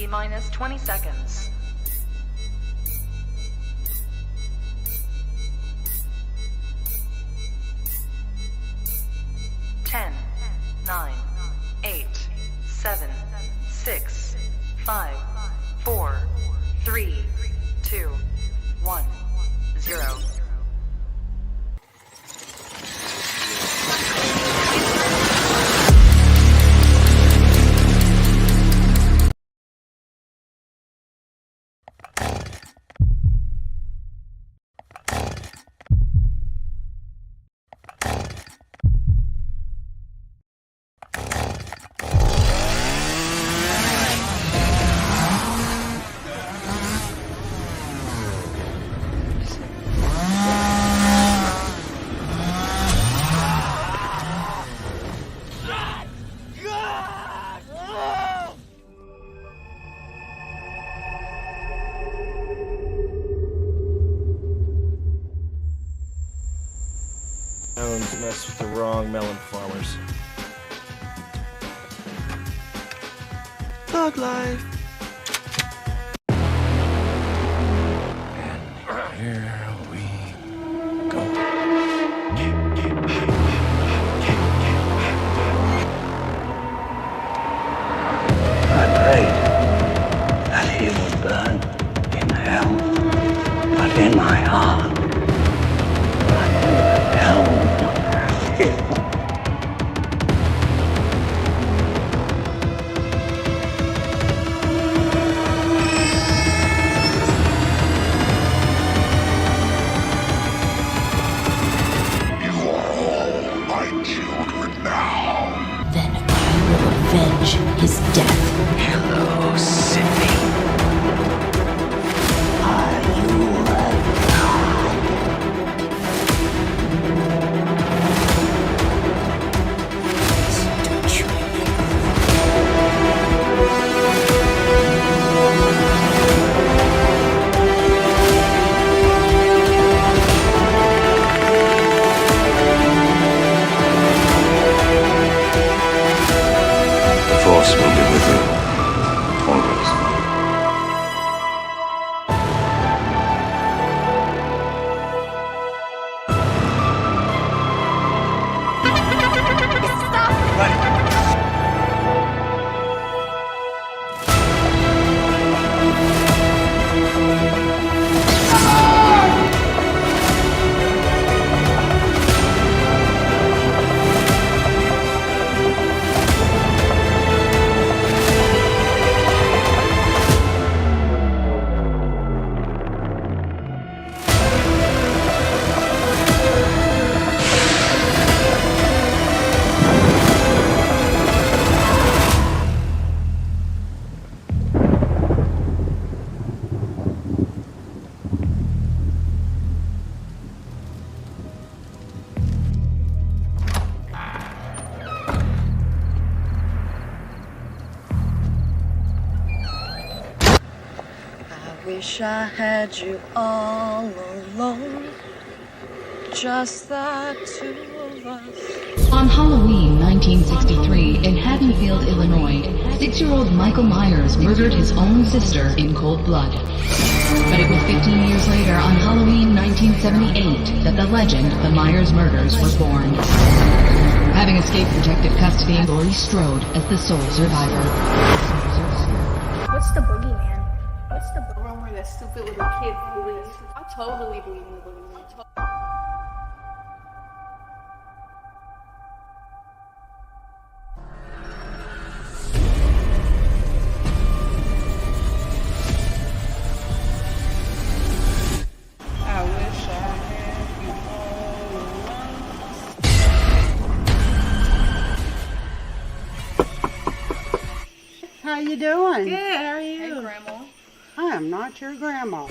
T-minus 20 seconds. 10, 9, 8, 7, 6, 5, 4, 3, 2, 1, 0. Stones mess with the wrong melon farmers. Thug life. And here we go. I prayed that he would burn in hell, but in my heart, hell would have him. You are all my children now. Then I will avenge his death. Hello, Sippy. Are you a god? Don't try me. The Force will be with you. Always. Wish I had you all alone, just the two of us. On Halloween 1963 in Haddonfield, Illinois, 6-year-old Michael Myers murdered his own sister in cold blood. But it was 15 years later, on Halloween 1978, that the legend, the Myers murders, was born. Having escaped protective custody, Laurie Strode as the sole survivor. What's the boogeyman? What's the one where that stupid little kid believes? I totally believe in the boogeyman. I wish I had you all. How you doing? Good, how are you? Hey, Grandma. I am not your grandma.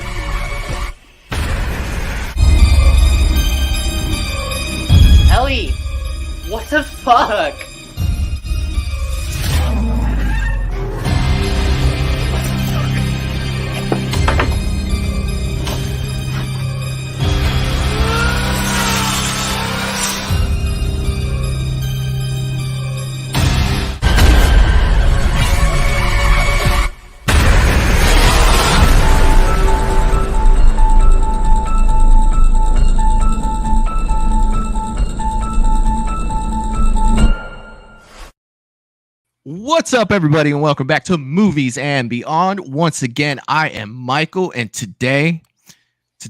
Ellie! What the fuck? What's up, everybody, and welcome back to Movies and Beyond. Once again, I am Michael, and today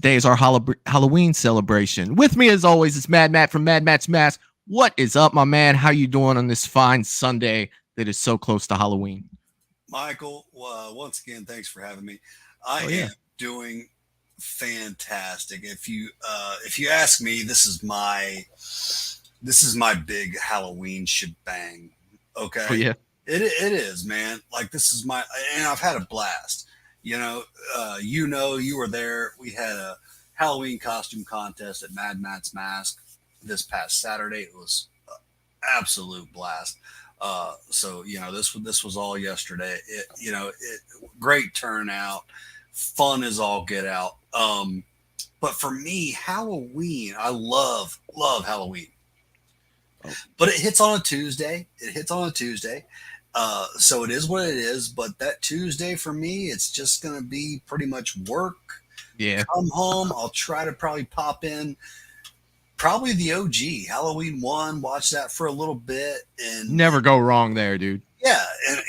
is our Halloween celebration. With me, as always, is Mad Matt from Mad Matt's Mask. What is up, my man? How you doing on this fine Sunday that is so close to Halloween? Michael, once again, thanks for having me. I am doing fantastic. If you ask me, this is my big Halloween shebang. Okay. Oh, yeah. It is, man. Like, this is and I've had a blast. You were there. We had a Halloween costume contest at Mad Matt's Mask this past Saturday. It was an absolute blast. So this was all yesterday. Great turnout, fun as all get out. But for me, Halloween, I love Halloween. But it hits on a Tuesday. So it is what it is. But that Tuesday for me, it's just going to be pretty much work. Yeah. Come home. I'll try to probably pop in probably the OG Halloween 1, watch that for a little bit. And never go wrong there, dude. Yeah. And,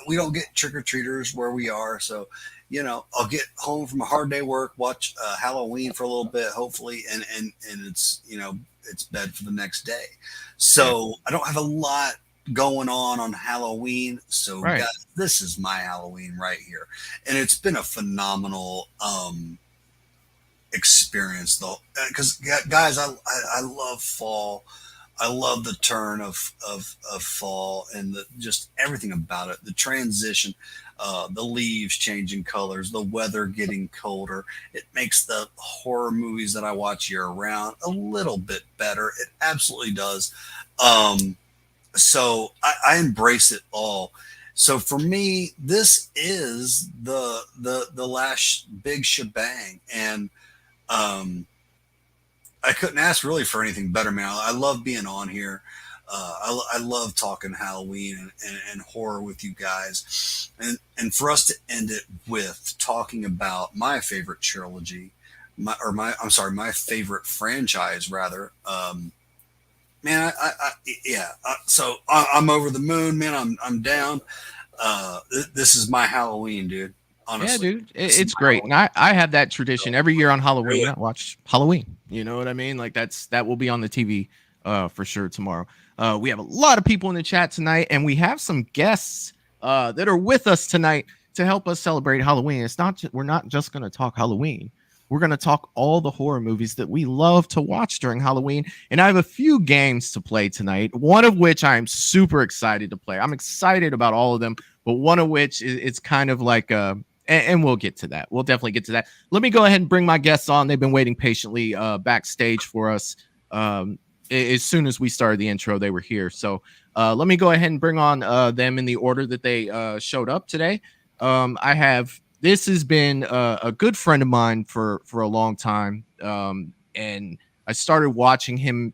we don't get trick-or-treaters where we are. So, I'll get home from a hard day work, watch Halloween for a little bit, hopefully. And it's, it's bed for the next day. So I don't have a lot going on Halloween. So guys, this is my Halloween right here. And it's been a phenomenal experience though. Because guys, I love fall. I love the turn of fall and just everything about it. The transition, the leaves changing colors, the weather getting colder. It makes the horror movies that I watch year round a little bit better. It absolutely does. So I embrace it all. So for me, this is the last big shebang. And I couldn't ask really for anything better, man. I love being on here. I love talking Halloween and horror with you guys. And for us to end it with talking about my favorite trilogy, my favorite franchise rather. Man, so I'm over the moon, man. I'm down. This is my Halloween, dude. Honestly. Yeah, dude, it's great. And I have that tradition every year on Halloween. I watch Halloween. You know what I mean? Like that will be on the TV for sure tomorrow. We have a lot of people in the chat tonight, and we have some guests that are with us tonight to help us celebrate Halloween. We're not just going to talk Halloween. We're going to talk all the horror movies that we love to watch during Halloween. And I have a few games to play tonight, one of which I'm super excited to play. I'm excited about all of them, but one of which it's kind of like and we'll get to that. We'll definitely get to that. Let me go ahead and bring my guests on. They've been waiting patiently backstage for us. As soon as we started the intro, they were here. So let me go ahead and bring on them in the order that they showed up today. This has been a good friend of mine for a long time. And I started watching him,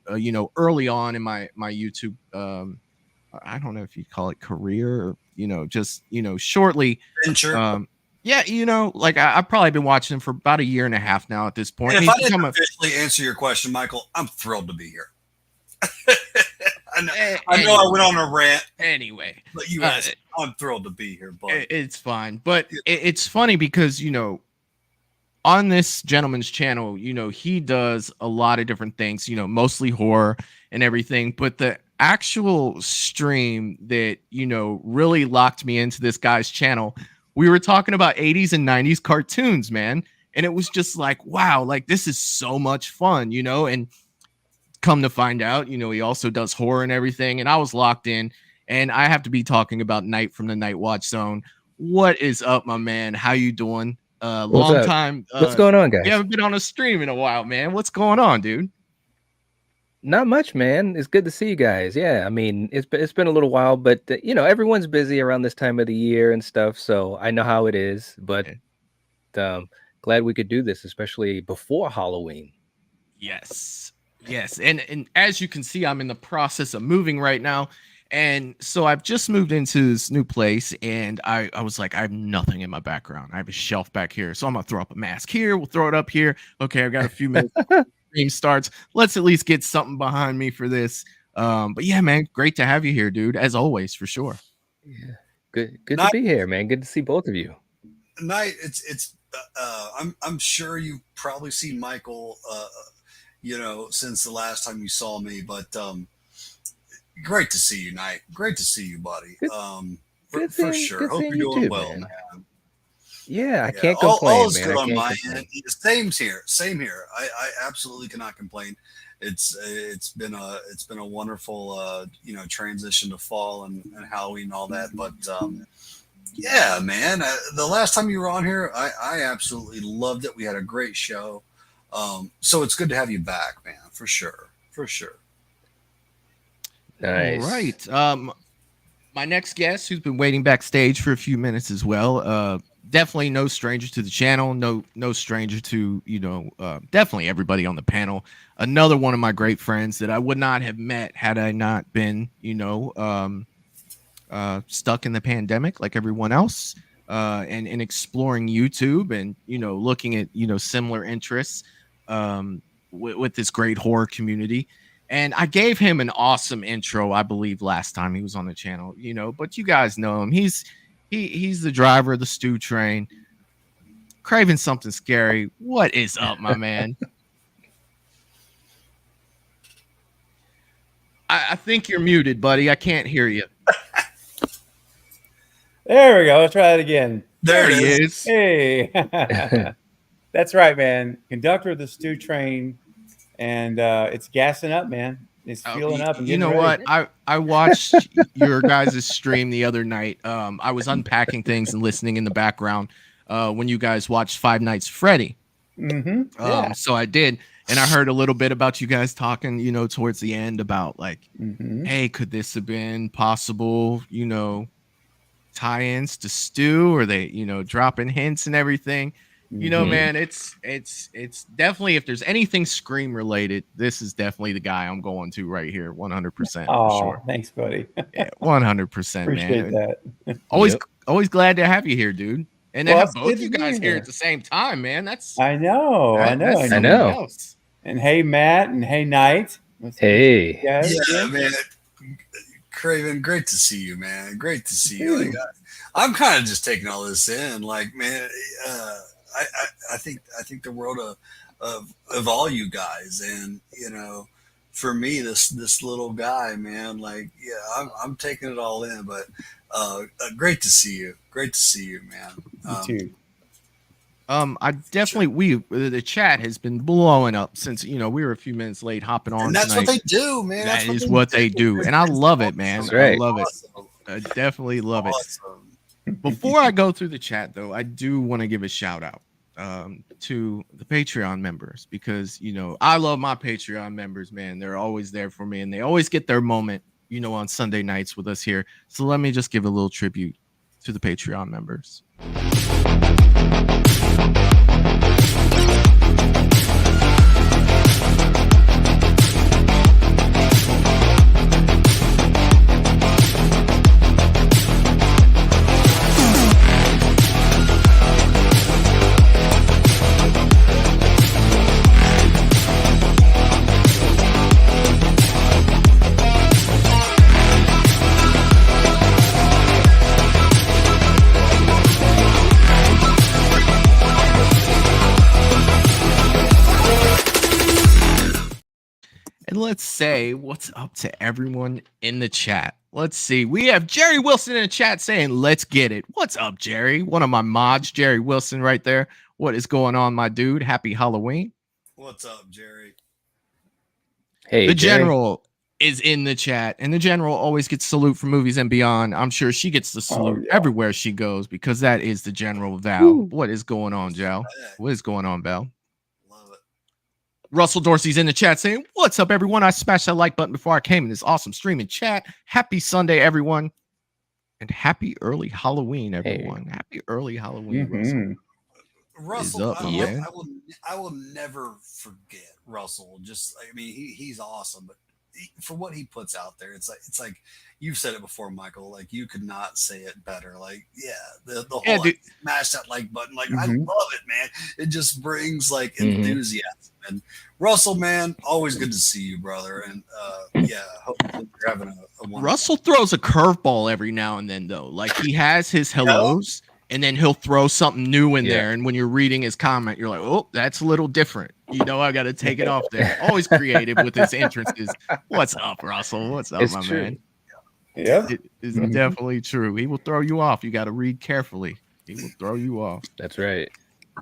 early on in my YouTube. I don't know if you'd call it career or, shortly. Venture. Yeah, I've probably been watching him for about a year and a half now at this point. And if I didn't officially answer your question, Michael, I'm thrilled to be here. I know I went on a rant. Anyway, but you guys, I'm thrilled to be here. But it's fine. But it's funny because, on this gentleman's channel, he does a lot of different things, mostly horror and everything. But the actual stream that, really locked me into this guy's channel, we were talking about 80s and 90s cartoons, man. And it was just like, wow, like this is so much fun, and come to find out, he also does horror and everything. And I was locked in, and I have to be talking about Night from the Night Watch Zone. What is up, my man? How you doing? Long time. What's going on, guys? You haven't been on a stream in a while, man. What's going on, dude? Not much, man. It's good to see you guys. Yeah, I mean, it's been a little while, but everyone's busy around this time of the year and stuff, so I know how it is. But glad we could do this, especially before Halloween. Yes. And as you can see, I'm in the process of moving right now. And so I've just moved into this new place, and I was like, I have nothing in my background. I have a shelf back here. So I'm going to throw up a mask here. We'll throw it up here. Okay, I've got a few minutes. Stream starts. Let's at least get something behind me for this. But yeah, man, great to have you here, dude, as always, for sure. Good to be here, man. Good to see both of you. Knight, I'm sure you've probably seen Michael, since the last time you saw me, but great to see you, Knight. Great to see you, buddy. For sure. Hope you're doing too, well, man. man. Yeah, I can't complain, all is man. good I on can't my complain. end. Same here. I absolutely cannot complain. It's been a wonderful transition to fall and Halloween and all that. But yeah, man, the last time you were on here, I absolutely loved it. We had a great show. So it's good to have you back, man, for sure. Nice. All right. My next guest, who's been waiting backstage for a few minutes as well, definitely no stranger to the channel, no stranger to definitely everybody on the panel. Another one of my great friends that I would not have met had I not been stuck in the pandemic like everyone else, and exploring YouTube and looking at similar interests with this great horror community. And I gave him an awesome intro, I believe, last time he was on the channel, but you guys know him. He's the driver of the stew train. Craving something scary. What is up, my man? I think you're muted, buddy. I can't hear you. There we go. Let's try it again. There he is. Hey. That's right, man. Conductor of the stew train. And it's gassing up, man. It's fueling up. And you know ready. what? I watched your guys' stream the other night. I was unpacking things and listening in the background when you guys watched Five Nights at Freddy. Mm-hmm. Yeah. So I did, and I heard a little bit about you guys talking, towards the end about like, hey, could this have been possible, tie-ins to Stu, or they, dropping hints and everything. Man, it's definitely, if there's anything Scream related, this is definitely the guy I'm going to right here, 100%. Oh, sure. Thanks, buddy. Yeah, 100%, Appreciate man. that. Always glad to have you here, dude. And then Well, have it's both good you to be guys here here. at the same time, man. That's I know. that's something else. And hey, Matt, and hey, Knight. Hey. Yeah, man. Craven, great to see you, man. Great to see you. Like, I'm kind of just taking all this in. Like, man, I think the world of all you guys, and for me, this little guy, man, like, yeah, I'm taking it all in. But great to see you. Great to see you, man. You too. I definitely the chat has been blowing up since we were a few minutes late hopping on. And that's tonight. what they do, man. That is what they do, and I love it, man. That's right. I love it. I definitely love it. Before I go through the chat, though, I do want to give a shout out to the Patreon members, because I love my Patreon members, man. They're always there for me, and they always get their moment, on Sunday nights with us here. So let me just give a little tribute to the Patreon members. And let's say what's up to everyone in the chat. Let's see. We have Jerry Wilson in the chat saying, let's get it. What's up, Jerry? One of my mods, Jerry Wilson, right there. What is going on, my dude? Happy Halloween. What's up, Jerry? Hey, the Jerry. General is in the chat, and the General always gets salute from Movies and Beyond. I'm sure she gets the salute everywhere she goes, because that is the General Val. Woo. What is going on, Joe? What is going on, Val? Russell Dorsey's in the chat saying, what's up, everyone? I smashed that like button before I came in this awesome stream and chat. Happy Sunday, everyone. And happy early Halloween, everyone. Hey. Happy early Halloween, Russell. Up, I will never forget Russell. He's awesome, but for what he puts out there, it's like you've said it before, Michael. Like, you could not say it better. Like, the whole smash that like button. Like, I love it, man. It just brings like enthusiasm. And Russell, man, always good to see you, brother. And hopefully you're having a Russell throws a curveball every now and then, though. Like he has his hellos, and then he'll throw something new in there. And when you're reading his comment, you're like, "Oh, that's a little different." You know, I got to take it off there. Always creative with his entrances. What's up, Russell? What's up, my man? Yeah, it is definitely true. He will throw you off. You got to read carefully. He will throw you off. That's right.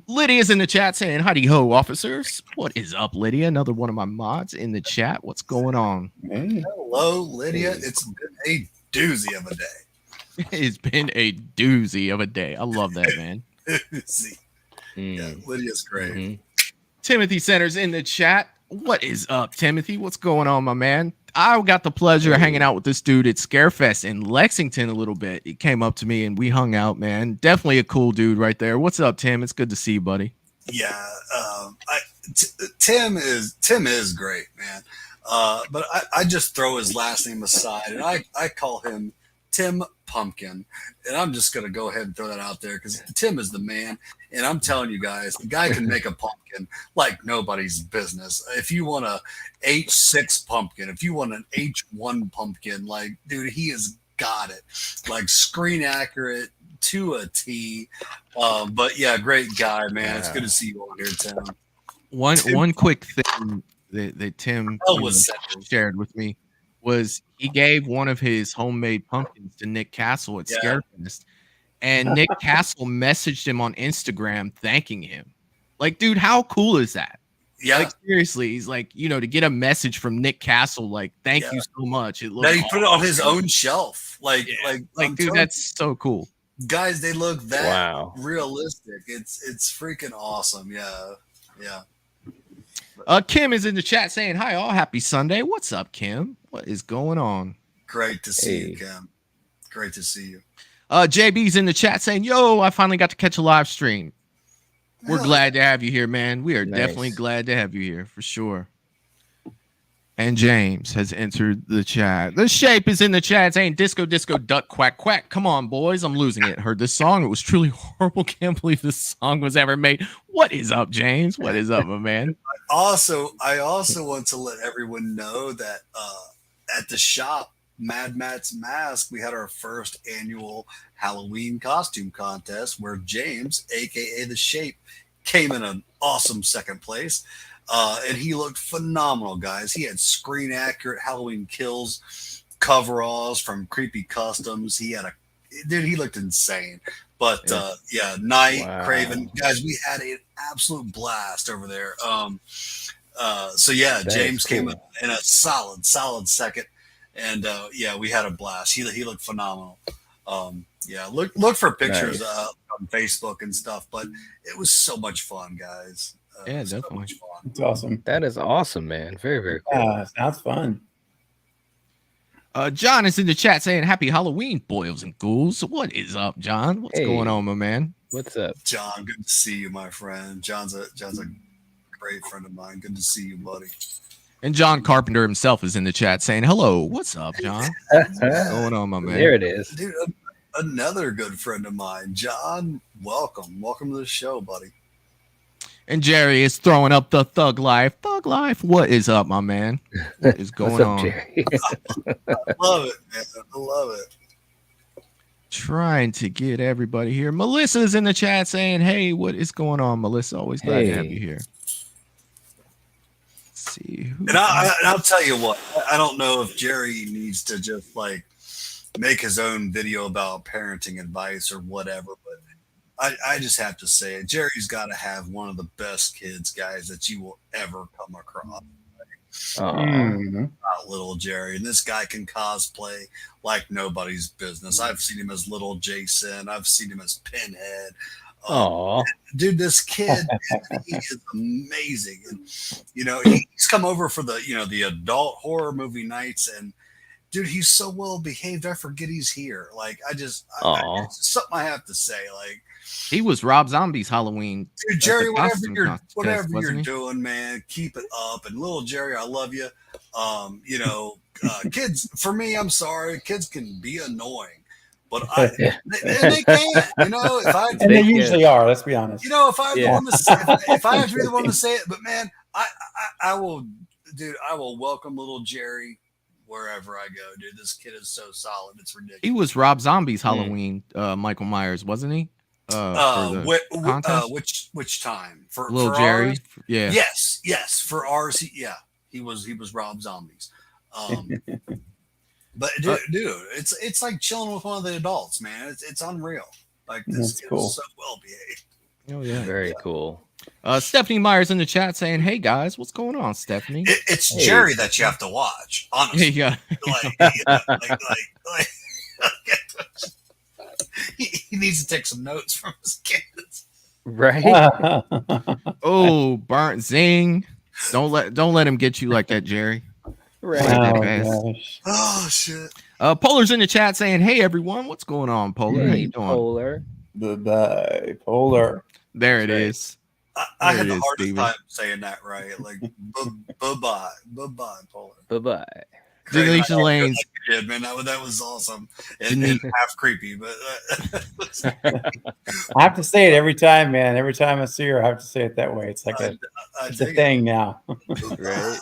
Lydia's in the chat saying, "Howdy ho, officers." What is up, Lydia? Another one of my mods in the chat. What's going on? Hello, Lydia. It's been a doozy of a day. It's been a doozy of a day. I love that, man. Doozy. Yeah, Lydia's great. Timothy Centers in the chat. What is up, Timothy? What's going on, my man? I got the pleasure of hanging out with this dude at Scarefest in Lexington a little bit. He came up to me and we hung out, man. Definitely a cool dude right there. What's up, Tim? It's good to see you, buddy. Yeah, Tim is great, man. But I just throw his last name aside, and I call him Tim Pumpkin, and I'm just gonna go ahead and throw that out there because Tim is the man. And I'm telling you guys, the guy can make a pumpkin like nobody's business. If you want a H6 pumpkin, if you want an H1 pumpkin, like, dude, he has got it. Like, screen accurate to a T. But yeah, great guy, man. It's good to see you on here, Tim. One quick thing that Tim shared with me was he gave one of his homemade pumpkins to Nick Castle at Scarefest. And Nick Castle messaged him on Instagram thanking him. Like, dude, how cool is that? Yeah. Like, seriously, he's like, you know, to get a message from Nick Castle, like, thank you so much. It looks that he put it on his own shelf. Like, dude, that's so cool. Guys, they look that realistic. It's freaking awesome. Yeah. Kim is in the chat saying, "Hi, all. Happy Sunday." What's up, Kim? What is going on? Great to see you, Kim. Great to see you. JB's in the chat saying, "Yo, I finally got to catch a live stream." We're glad to have you here, man. We are definitely glad to have you here for sure. And James has entered the chat. The Shape is in the chat saying, "Disco, disco, duck, quack, quack. Come on, boys. I'm losing it. Heard this song. It was truly horrible. Can't believe this song was ever made." What is up, James? What is up, my man? I also want to let everyone know that at the shop, Mad Matt's Mask, we had our first annual Halloween costume contest where James, aka The Shape, came in an awesome second place. And he looked phenomenal, guys. He had screen accurate Halloween Kills coveralls from Creepy Customs. He looked insane. But Night, Craven, guys, we had an absolute blast over there. James came in a solid second. And we had a blast. He looked phenomenal. Look for pictures on Facebook and stuff, but it was so much fun, guys. Definitely. So fun. It's awesome. That is awesome, man. Very, very cool. Sounds fun. John is in the chat saying, "Happy Halloween, boils and ghouls." What is up, John? What's going on, my man? What's up, John? Good to see you, my friend. John's a great friend of mine. Good to see you, buddy. And John Carpenter himself is in the chat saying, "Hello, what's up, John? What's going on, my man?" There it is, dude. Another good friend of mine, John. Welcome to the show, buddy. And Jerry is throwing up the Thug Life. Thug Life, what is up, my man? What is going on? Jerry? I love it, man. I love it. Trying to get everybody here. Melissa's in the chat saying, "Hey, what is going on, Melissa? Always glad to have you here." Let's see. And I'll tell you what. I don't know if Jerry needs to just like make his own video about parenting advice or whatever, but I just have to say it. Jerry's got to have one of the best kids, guys, that you will ever come across. Little Jerry. And this guy can cosplay like nobody's business. I've seen him as little Jason. I've seen him as Pinhead. Dude, this kid, he is amazing. And, you know, he's come over for the adult horror movie nights, and dude, he's so well behaved. I forget he's here. Like, it's something I have to say. Like, he was Rob Zombie's Halloween. Dude, Jerry, whatever you're doing, man, keep it up. And little Jerry, I love you. Kids, for me, I'm sorry, kids can be annoying, but they can. You know, they usually are. Let's be honest. You know, if I have to be the one to say it, but man, I will welcome little Jerry wherever I go, dude. This kid is so solid. It's ridiculous. He was Rob Zombie's Halloween Michael Myers, wasn't he? Which time for Little for Jerry? ours? Yeah. Yes. For ours, he was Rob Zombies. But dude, it's like chilling with one of the adults, man. It's unreal. Like this kid is so well behaved. Oh yeah, very cool. Stephanie Myers in the chat saying, "Hey guys, what's going on, Stephanie?" It's Jerry that you have to watch, honestly. Yeah. He needs to take some notes from his kids. Right. Oh, burnt zing. Don't let him get you like that, Jerry. Right. Oh shit. Polar's in the chat saying, "Hey everyone, what's going on, Polar? How you doing?" Polar. Bye-bye, Polar. There it is. I had the hardest time saying that right. Like bye-bye, Polar. Bye-bye. Denisha Lane's man, that was awesome and half creepy, but I have to say it every time, man. Every time I see her, I have to say it that way. It's like it's a thing now. Right.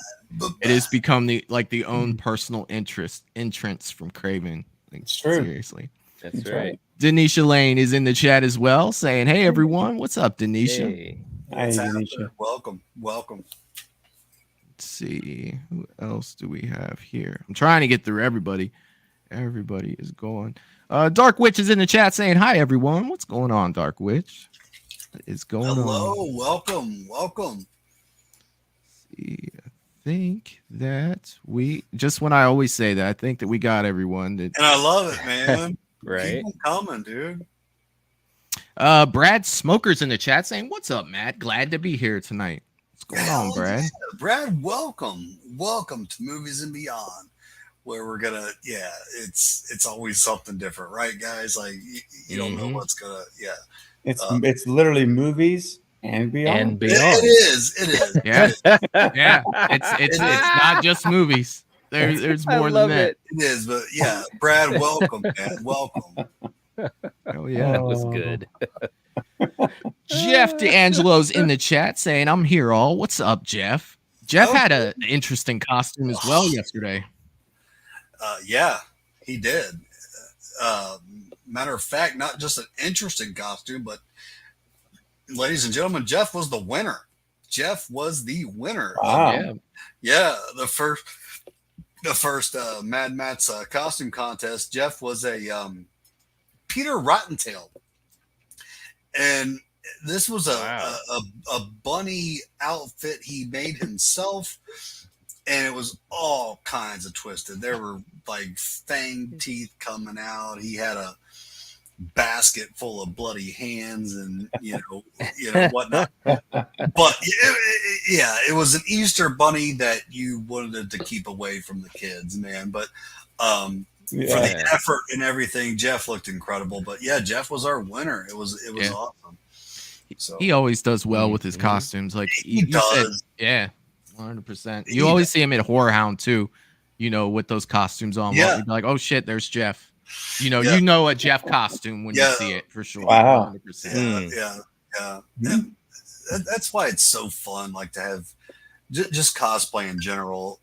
It has become the own personal entrance from Craven. Like, it's true. Seriously. That's right. Denisha Lane is in the chat as well, saying, "Hey everyone, what's up, Denisha?" Hey. Hi, Denisha. Welcome. Let's see, who else do we have here? I'm trying to get through everybody. Everybody is going. Dark Witch is in the chat saying, "Hi everyone, what's going on, Dark Witch? What is going on?" Hello, welcome. See, I think that we just when I always say that, I think that we got everyone. And I love it, man. Right. Keep 'em coming, dude. Brad Smokers in the chat saying, "What's up, Matt? Glad to be here tonight." What's going on, Brad? Yeah. Brad, welcome to Movies and Beyond, where we're gonna, it's always something different, right, guys? Like you don't know what's gonna, It's literally movies and beyond. It is. Yeah, yeah. It's not just movies. There's more than that. It is, but yeah, Brad, welcome, man, welcome. Oh yeah, that was good. Jeff D'Angelo's in the chat saying, "I'm here all." What's up, Jeff? Jeff had an interesting costume as well yesterday. Yeah, he did. Matter of fact, not just an interesting costume, but ladies and gentlemen, Jeff was the winner. Wow. Yeah, the first Mad Matt's costume contest. Jeff was a Peter Rottentail, and this was a bunny outfit he made himself, and it was all kinds of twisted. There were like fang teeth coming out. He had a basket full of bloody hands and you know whatnot. But it was an Easter bunny that you wanted to keep away from the kids, man. But for the effort and everything, Jeff looked incredible. But yeah, Jeff was our winner. It was awesome. So He always does well with his costumes. Like he does. Said, 100%. You always see him at Horror Hound too, with those costumes on. Yeah. You'd be like, "Oh shit, there's Jeff." You know a Jeff costume when you see it for sure. Wow. 100%. Yeah. And that's why it's so fun. Like to have just cosplay in general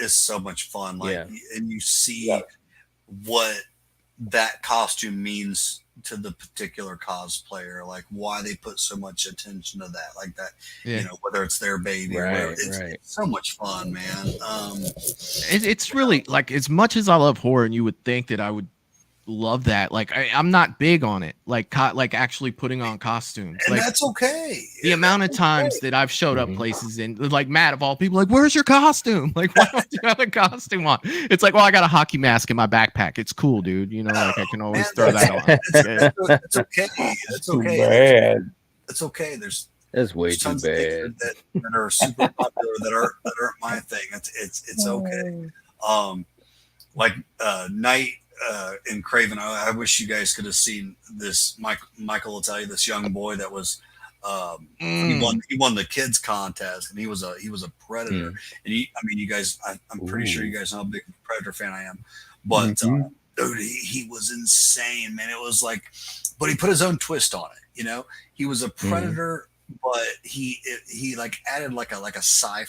is so much fun. Like, and you see what that costume means to the particular cosplayer, like why they put so much attention to that, like that, whether it's their baby or whatever. It's so much fun, man. It's really like, as much as I love horror, and you would think that I would love that, like I'm not big on it, like actually putting on costumes, and like that's okay. The amount of times that I've showed up places and like Matt of all people, like, "Where's your costume? Like, why don't you have a costume on?" It's like, "Well, I got a hockey mask in my backpack. It's cool, dude. Like I can always throw that on." It's okay. It's okay. Bad. It's okay. There's way too bad. That are super popular that aren't my thing. It's okay. Like Night in Craven, I wish you guys could have seen this. Michael will tell you, this young boy that was he won the kids contest, and he was a predator. And you guys, I'm pretty sure you guys know how big a Predator fan I am, but dude, he was insane, man. It was like, but he put his own twist on it. He was a predator, but he like added like a sci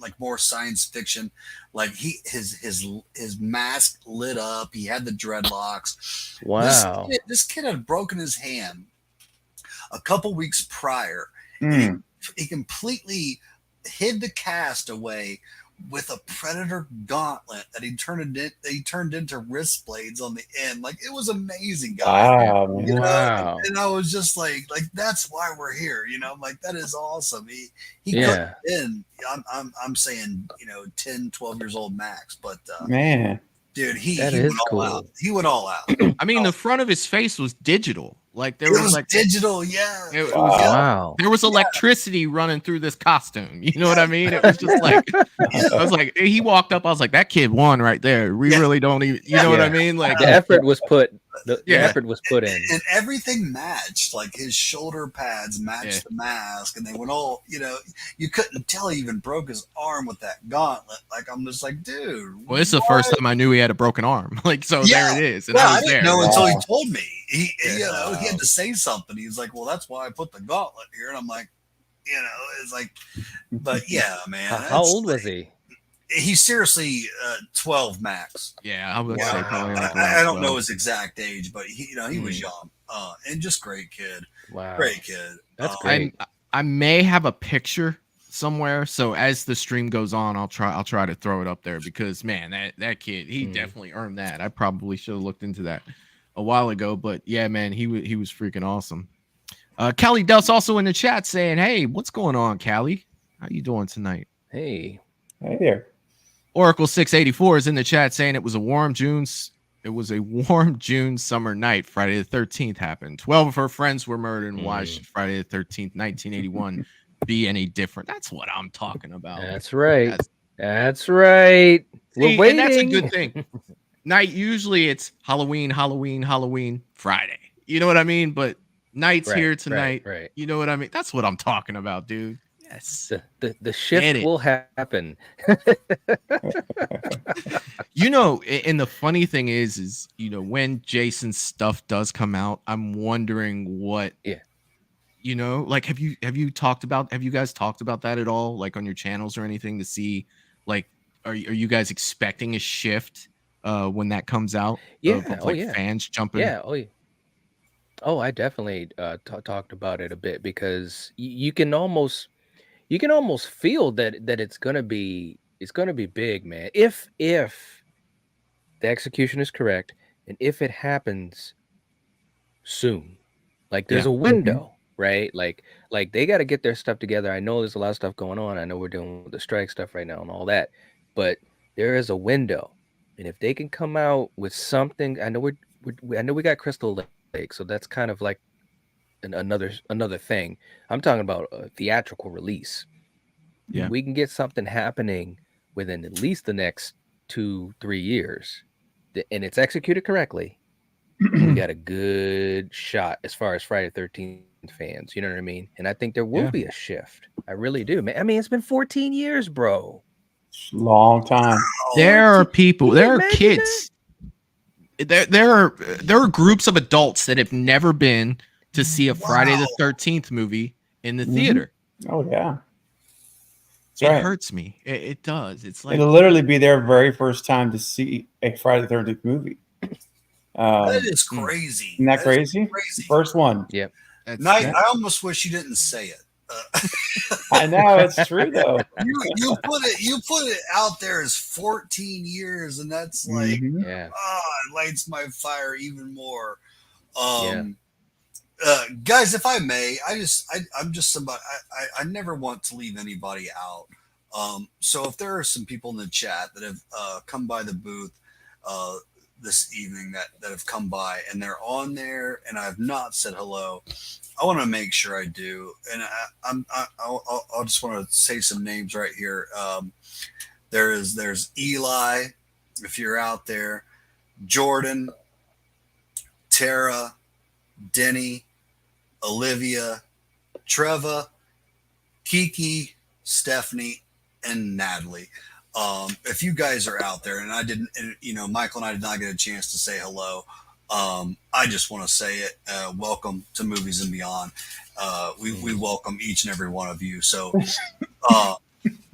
like more science fiction. Like his mask lit up. He had the dreadlocks. Wow. This kid had broken his hand a couple weeks prior. He completely hid the cast away with a Predator gauntlet that he turned into wrist blades on the end. Like, it was amazing, guys. Wow. You know? Wow. And I was just like that's why we're here. You know, like, that is awesome. He Yeah. could have been, I'm saying, 10, 12 years old max, but Man. dude, he That went is all cool. out. He went all out. I mean, the front of his face was digital. Like, there It was was like digital, yeah. It was, Wow. there was electricity running through this costume. You know what I mean? It was just like, I was like, he walked up. I was like, that kid won right there. We really don't even, you know what I mean? Like, The effort was put. The effort was put in. And everything matched. Like, his shoulder pads matched the mask, and they went all, you couldn't tell he even broke his arm with that gauntlet. Like, I'm just like, dude. well, it's the first time I knew he had a broken arm. Like, so there it is. And Well, I I was didn't there. know until he told me. He Yeah. he had to say something. He was like, well, that's why I put the gauntlet here. And I'm like, it's like, but yeah, man. How old was he? He's seriously 12 max. Yeah, I would say probably. Like I don't know 12. his exact age, but he was young, and just great kid. Wow. Great kid. That's great. I may have a picture somewhere, so as the stream goes on, I'll try to throw it up there, because man, that kid, he definitely earned that. I probably should have looked into that a while ago, but yeah, man, he was freaking awesome. Callie Del's also in the chat saying, "Hey, what's going on, Callie? How you doing tonight?" Hey there. Oracle 684 is in the chat saying it was a warm June summer night. Friday the 13th happened. 12 of her friends were murdered, and why should Friday the 13th, 1981 be any different? That's what I'm talking about. That's right. That's right. We're See, waiting. and that's a good thing. Night, usually it's Halloween, Friday. You know what I mean? But night's here tonight. Right. You know what I mean? That's what I'm talking about, dude. Yes. The shift will happen. And the funny thing is, when Jason's stuff does come out, I'm wondering what, like, have you guys talked about that at all? Like, on your channels or anything, to see, like, are you guys expecting a shift when that comes out? Yeah. Of fans jumping. Yeah. Oh, I definitely talked about it a bit, because you can almost feel that it's gonna be big, man. If the execution is correct, and if it happens soon, like there's a window, right? Like they got to get their stuff together. I know there's a lot of stuff going on. I know we're dealing with the strike stuff right now and all that, but there is a window, and if they can come out with something, I know we got Crystal Lake, so that's kind of like another thing. I'm talking about a theatrical release. Yeah, we can get something happening within at least the next 2-3 years, and it's executed correctly. We got a good shot as far as Friday the 13th fans. You know what I mean? And I think there will be a shift. I really do, man. I mean, it's been 14 years, bro. Long time. There are people. There are kids. There are groups of adults that have never been to see a Friday the 13th movie in the theater. Oh yeah. It hurts me. It does. It's like, it'll literally be their very first time to see a Friday the 13th movie. That is crazy. Isn't that crazy? First one. Yep. I almost wish you didn't say it. I know, it's true though. You put it out there as 14 years, and that's like, it lights my fire even more. Guys, if I may, I'm just somebody. I never want to leave anybody out. So if there are some people in the chat that have come by the booth this evening that have come by and they're on there and I've not said hello, I want to make sure I do. And I'll just want to say some names right here. There's Eli, if you're out there, Jordan, Tara, Denny, Olivia, Treva, Kiki, Stephanie, and Natalie. If you guys are out there, and I didn't, Michael and I did not get a chance to say hello, I just want to say it. Welcome to Movies and Beyond. We welcome each and every one of you. So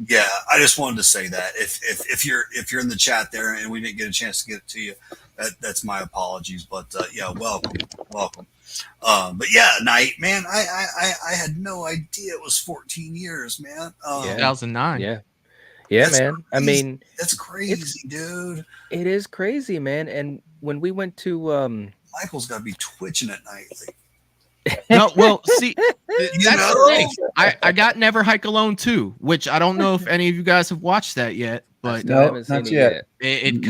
Yeah, I just wanted to say that if you're in the chat there and we didn't get a chance to get it to you, that's my apologies. But yeah, welcome. But yeah, Night, man, I had no idea it was 14 years, man. 2009. Yeah, That's man. I crazy. mean, That's crazy, dude. it is crazy, man. And when we went to Michael's got to be twitching at night. No, well, see, that's know? the thing. I got Never Hike Alone too, which I don't know if any of you guys have watched that yet, but still haven't seen not it yet. it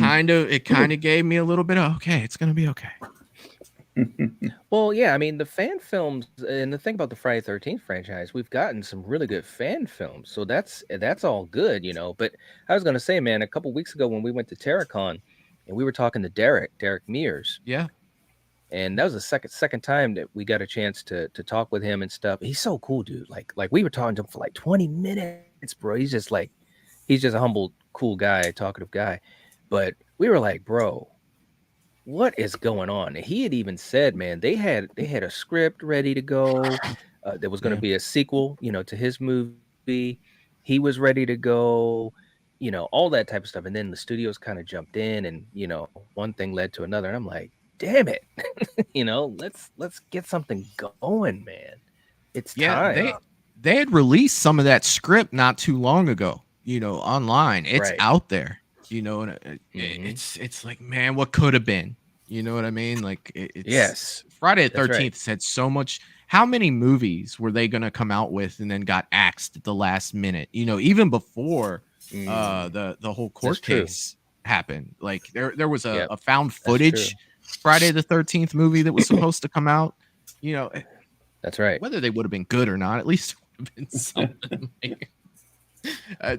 kind of gave me a little bit of okay, it's gonna be okay. Well, yeah, I mean the fan films and the thing about the Friday 13th franchise, we've gotten some really good fan films, so that's all good, you know. But I was gonna say, man, a couple weeks ago when we went to Terracon and we were talking to Derek Mears, Yeah. and that was the second time that we got a chance to talk with him and stuff. He's so cool, dude. Like we were talking to him for like 20 minutes, bro. He's just a humble, cool guy, talkative guy. But we were like, bro, what is going on? And he had even said, man, they had a script ready to go. There was going to be a sequel, you know, to his movie. He was ready to go, you know, all that type of stuff. And then the studios kind of jumped in, and you know, one thing led to another. And I'm like, damn it, you know, let's get something going, man. It's time. They had released some of that script not too long ago, you know, online. It's Right. out there, you know, and it's like, man, what could have been, you know what I mean? Like it's Yes. Friday the That's right. 13th said so much. How many movies were they going to come out with and then got axed at the last minute, you know, even before the whole court That's true. case happened? Like there was Yep. a found That's footage true. Friday the 13th movie that was supposed to come out, you know. That's right. Whether they would have been good or not, at least it would have been something.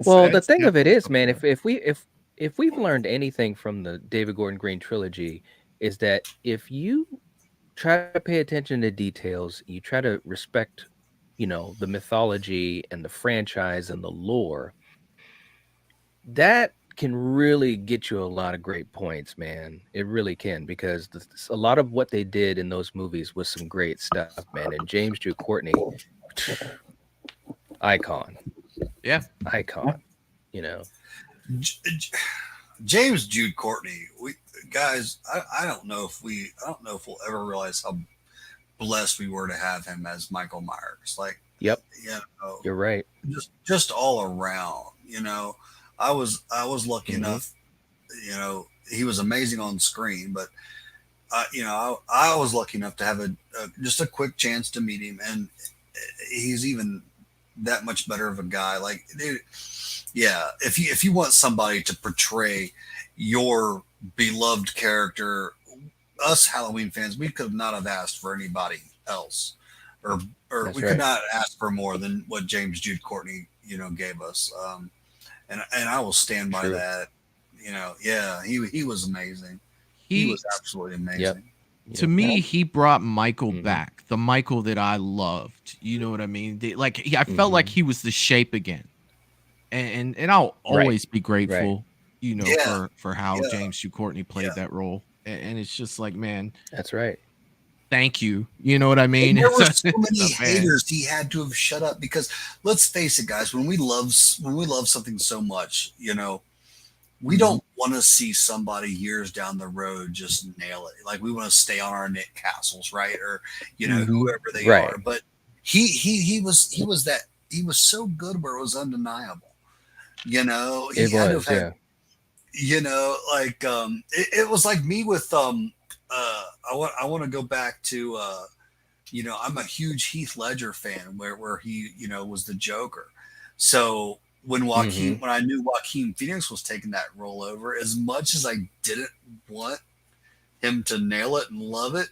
Well, the thing of it is, man, if we've learned anything from the David Gordon Green trilogy, is that if you try to pay attention to details, you try to respect, you know, the mythology and the franchise and the lore, that can really get you a lot of great points, man. It really can, because a lot of what they did in those movies was some great stuff, man. And James Jude Courtney, icon. Yeah, icon. You know, James Jude Courtney, guys, I don't know if we'll ever realize how blessed we were to have him as Michael Myers. Like, yep, you know, you're right. Just all around, you know. I was lucky Mm-hmm. enough, you know, he was amazing on screen, but you know, I was lucky enough to have just a quick chance to meet him, and he's even that much better of a guy. Like, dude, yeah, if you want somebody to portray your beloved character, us Halloween fans, we could not have asked for anybody else, or That's we right. could not ask for more than what James Jude Courtney, you know, gave us. And I will stand by True. that. You know, yeah, he was amazing. He was absolutely amazing. To me, he brought Michael back, the Michael that I loved. You know what I mean? I felt like he was the shape again, and I'll always be grateful, you know, for how James Jude Courtney played that role. And it's just like, man, that's right. Thank you. You know what I mean? And there were so many Man. haters. He had to have shut up, because let's face it, guys. When we love something so much, you know, we don't want to see somebody years down the road just nail it. Like, we want to stay on our Nick Castles, right? Or, you know, whoever they Right. are. But he was so good where it was undeniable. You know, he It had to was, have yeah. had, you know, like it was like me with I want to go back to you know, I'm a huge Heath Ledger fan, where he, you know, was the Joker. So when I knew Joaquin Phoenix was taking that role over, as much as I didn't want him to nail it and love it,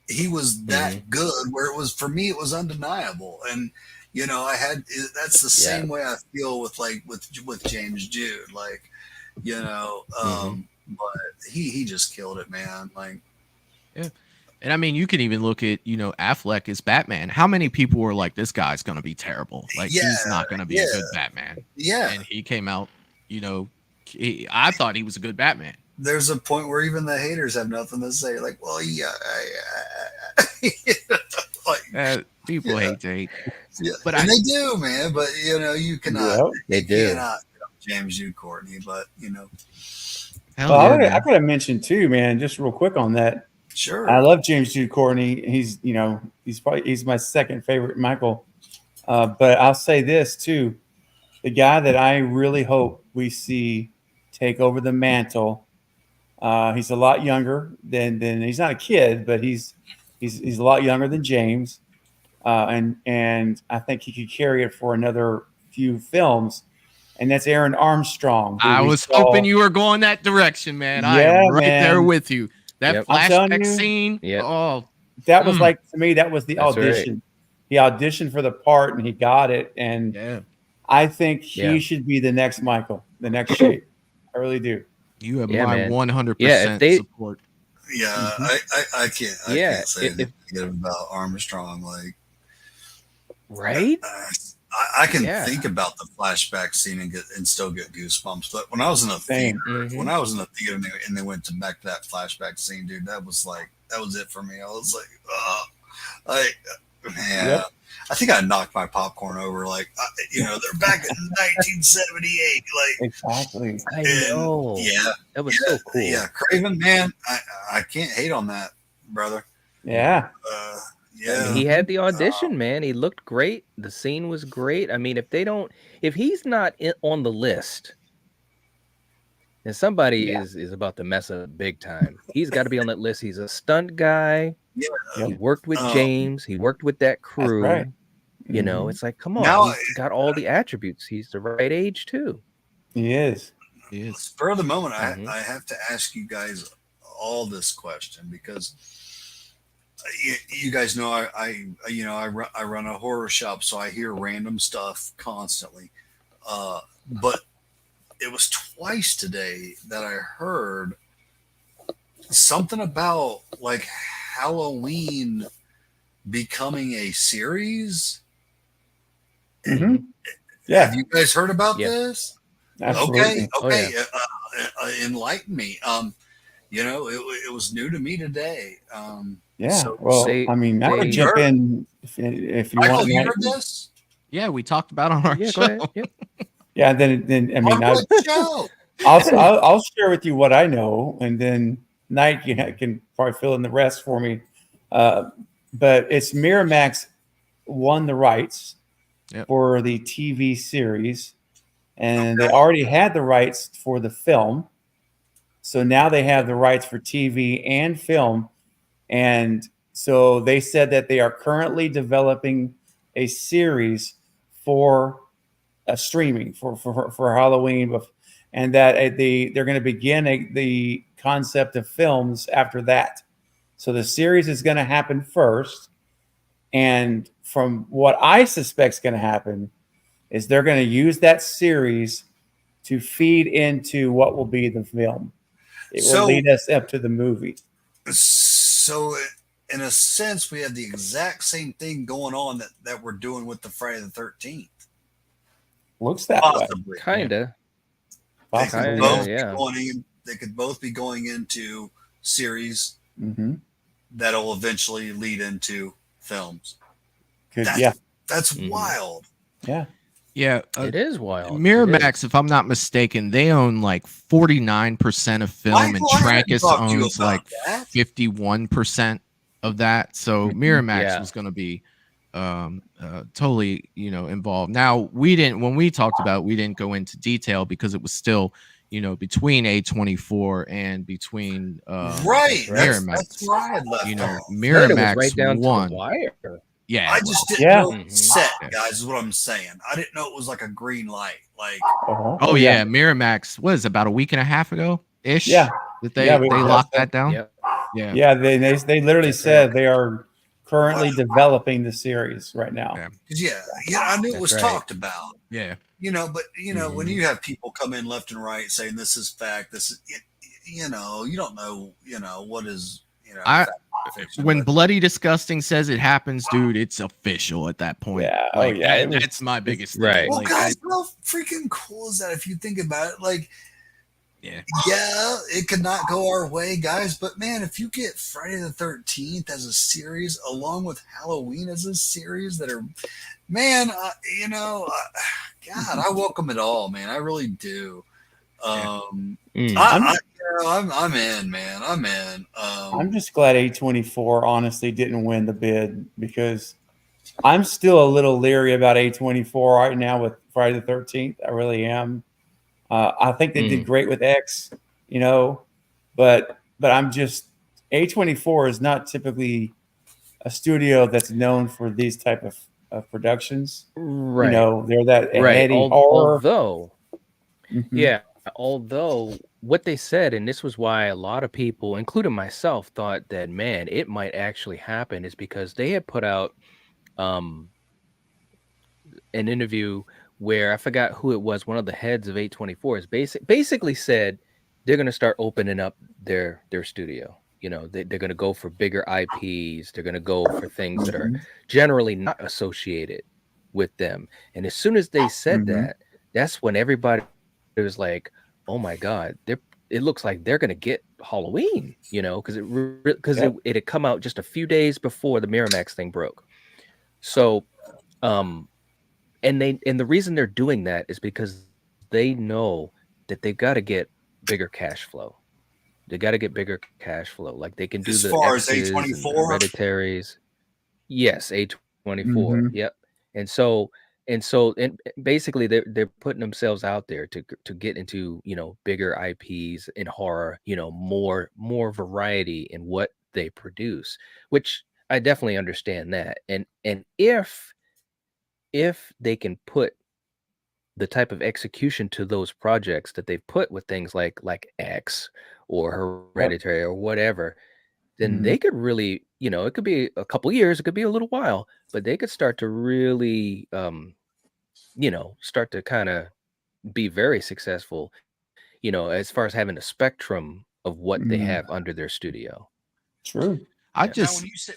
he was that good where it was, for me, it was undeniable. And, you know, that's the same way I feel with James Jude, like, you know, but he just killed it, man. Like, yeah. And I mean, you can even look at, you know, Affleck as Batman. How many people were like, this guy's going to be terrible. Like, he's not going to be a good Batman. Yeah. And he came out, you know, I thought he was a good Batman. There's a point where even the haters have nothing to say. Like, well, yeah. Like, people hate to hate. Yeah, But and they do, man. But you cannot. Yep, they you do. Cannot James Jude Courtney, but Well, I could have mentioned too, man. Just real quick on that. Sure. I love James Jude Courtney. He's my second favorite Michael. But I'll say this too: the guy that I really hope we see take over the mantle. He's a lot younger than he's not a kid, but he's a lot younger than James, and I think he could carry it for another few films. And that's Aaron Armstrong. I was hoping you were going that direction, man. I am right there with you. That flashback scene. Yep. Oh, that was like, to me, that was the That's audition. right. He auditioned for the part and he got it. And I think he should be the next Michael, the next Shape. I really do. You have my 100% support. Yeah, I can't. I can't say anything negative about Armstrong. Like, right? I can think about the flashback scene and still get goosebumps. But when I was in a theater, and they went back to that flashback scene, dude, that was it for me. I was like, man, Yep. I think I knocked my popcorn over. Like, they're back in 1978. Like, exactly. I know. Yeah, that was so cool. Yeah, Craven, man, I can't hate on that, brother. Yeah. Yeah, I mean, he had the audition, man. He looked great. The scene was great. I mean, if he's not on the list, then somebody is about to mess up big time. He's got to be on that list. He's a stunt guy. Yeah. He worked with James. He worked with that crew. Right. It's like, come on. Now, he's got all the attributes. He's the right age too. He is. Spur of the moment, I have to ask you guys all this question because you guys know I run a horror shop, so I hear random stuff constantly. But it was twice today that I heard something about like Halloween becoming a series. Mm-hmm. Yeah. Have you guys heard about this? Absolutely. Okay. Enlighten me. It was new to me today. Yeah. So, well, I could jump in if you Michael, want. You heard this? Yeah, we talked about it on our show. Go ahead. Yep. Yeah. Then I mean, show. I'll share with you what I know, and then Knight can probably fill in the rest for me. But it's Miramax won the rights for the TV series, and they already had the rights for the film. So now they have the rights for TV and film. And so they said that they are currently developing a series for streaming for Halloween, and that they're going to begin the concept of films after that. So the series is going to happen first. And from what I suspect is going to happen is they're going to use that series to feed into what will be the film. It will lead us up to the movie. So in a sense, we have the exact same thing going on that we're doing with the Friday the 13th. Looks that Possibly. way. Kinda. They could both be going into series Mm-hmm. that'll eventually lead into films. That's wild. Yeah. Yeah, it is wild. Miramax, if I'm not mistaken, they own like 49% of film, and Trancas owns like 51% of that. So Miramax was going to be totally, involved. Now when we talked about it, we didn't go into detail because it was still, between A24 and between Miramax. That's right. Miramax right down won. to the wire. Yeah, I just didn't know set, guys, is what I'm saying. I didn't know it was like a green light. Like, oh yeah, Miramax was about a week and a half ago ish. Yeah, that they locked that down. Yeah. They literally said they are currently developing the series right now. I knew it was talked about. Yeah, but when you have people come in left and right saying this is fact, this is you don't know, what is when Bloody Disgusting says it happens, dude, it's official at that point. Yeah, that's my biggest thing. Right. Well, guys, how freaking cool is that if you think about it? Like, Yeah, it could not go our way, guys. But man, if you get Friday the 13th as a series, along with Halloween as a series, that are, man, God, I welcome it all, man. I really do. I'm in, man. I'm in. I'm just glad A24 honestly didn't win the bid, because I'm still a little leery about A24 right now with Friday the 13th. I really am. I think they did great with X, but I'm just, A24 is not typically a studio that's known for these type of productions. Right. They're that heady horror. Although what they said, and this was why a lot of people, including myself, thought that, man, it might actually happen, is because they had put out an interview where I forgot who it was. One of the heads of A24 is basically said they're going to start opening up their studio. They're going to go for bigger IPs. They're going to go for things that are generally not associated with them. And as soon as they said that, that's when everybody was like, "Oh my God, it looks like they're going to get Halloween." Because it had come out just a few days before the Miramax thing broke. So, and the reason they're doing that is because they know that they've got to get bigger cash flow. They got to get bigger cash flow. Like they can do as the far as X's and A24, Hereditaries. Yes, A24. Yep. And basically they're putting themselves out there to get into bigger IPs in horror, more variety in what they produce, which I definitely understand that. And if they can put the type of execution to those projects that they've put with things like X or Hereditary or whatever, then they could really, it could be a couple years, it could be a little while, but they could start to really, start to kind of be very successful, as far as having a spectrum of what they have under their studio. True. Now,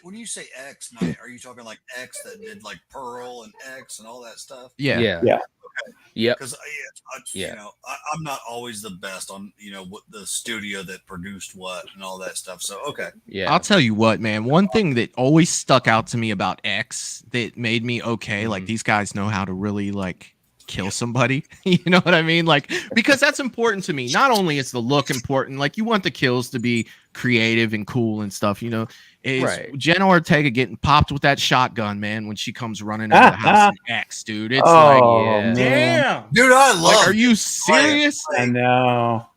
when you say X, Knight, are you talking like X that did like Pearl and X and all that stuff? Yeah. Okay. Yeah. Because I'm not always the best on what the studio that produced what and all that stuff. So I'll tell you what, man. One thing that always stuck out to me about X that made me like these guys know how to really kill somebody. You know what I mean? Because that's important to me. Not only is the look important, you want the kills to be creative and cool and stuff, is Jenna Ortega getting popped with that shotgun, man, when she comes running out of the house in X, dude. It's damn, dude, I love are you serious? I know.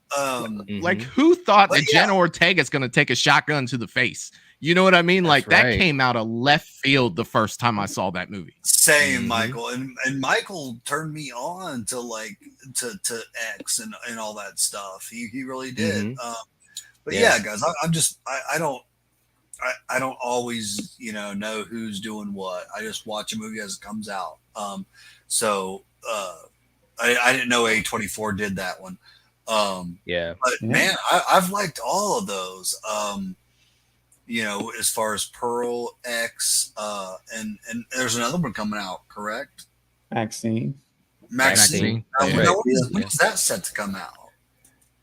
Who thought that Jenna Ortega is gonna take a shotgun to the face? You know what I mean? That came out of left field the first time I saw that movie. Same, Michael, and Michael turned me on to to X and all that stuff. He really did. But yeah, guys, I don't always know who's doing what. I just watch a movie as it comes out. So I didn't know A24 did that one. But man, I've liked all of those. As far as Pearl, X, and there's another one coming out, correct? Maxine. When is that set to come out?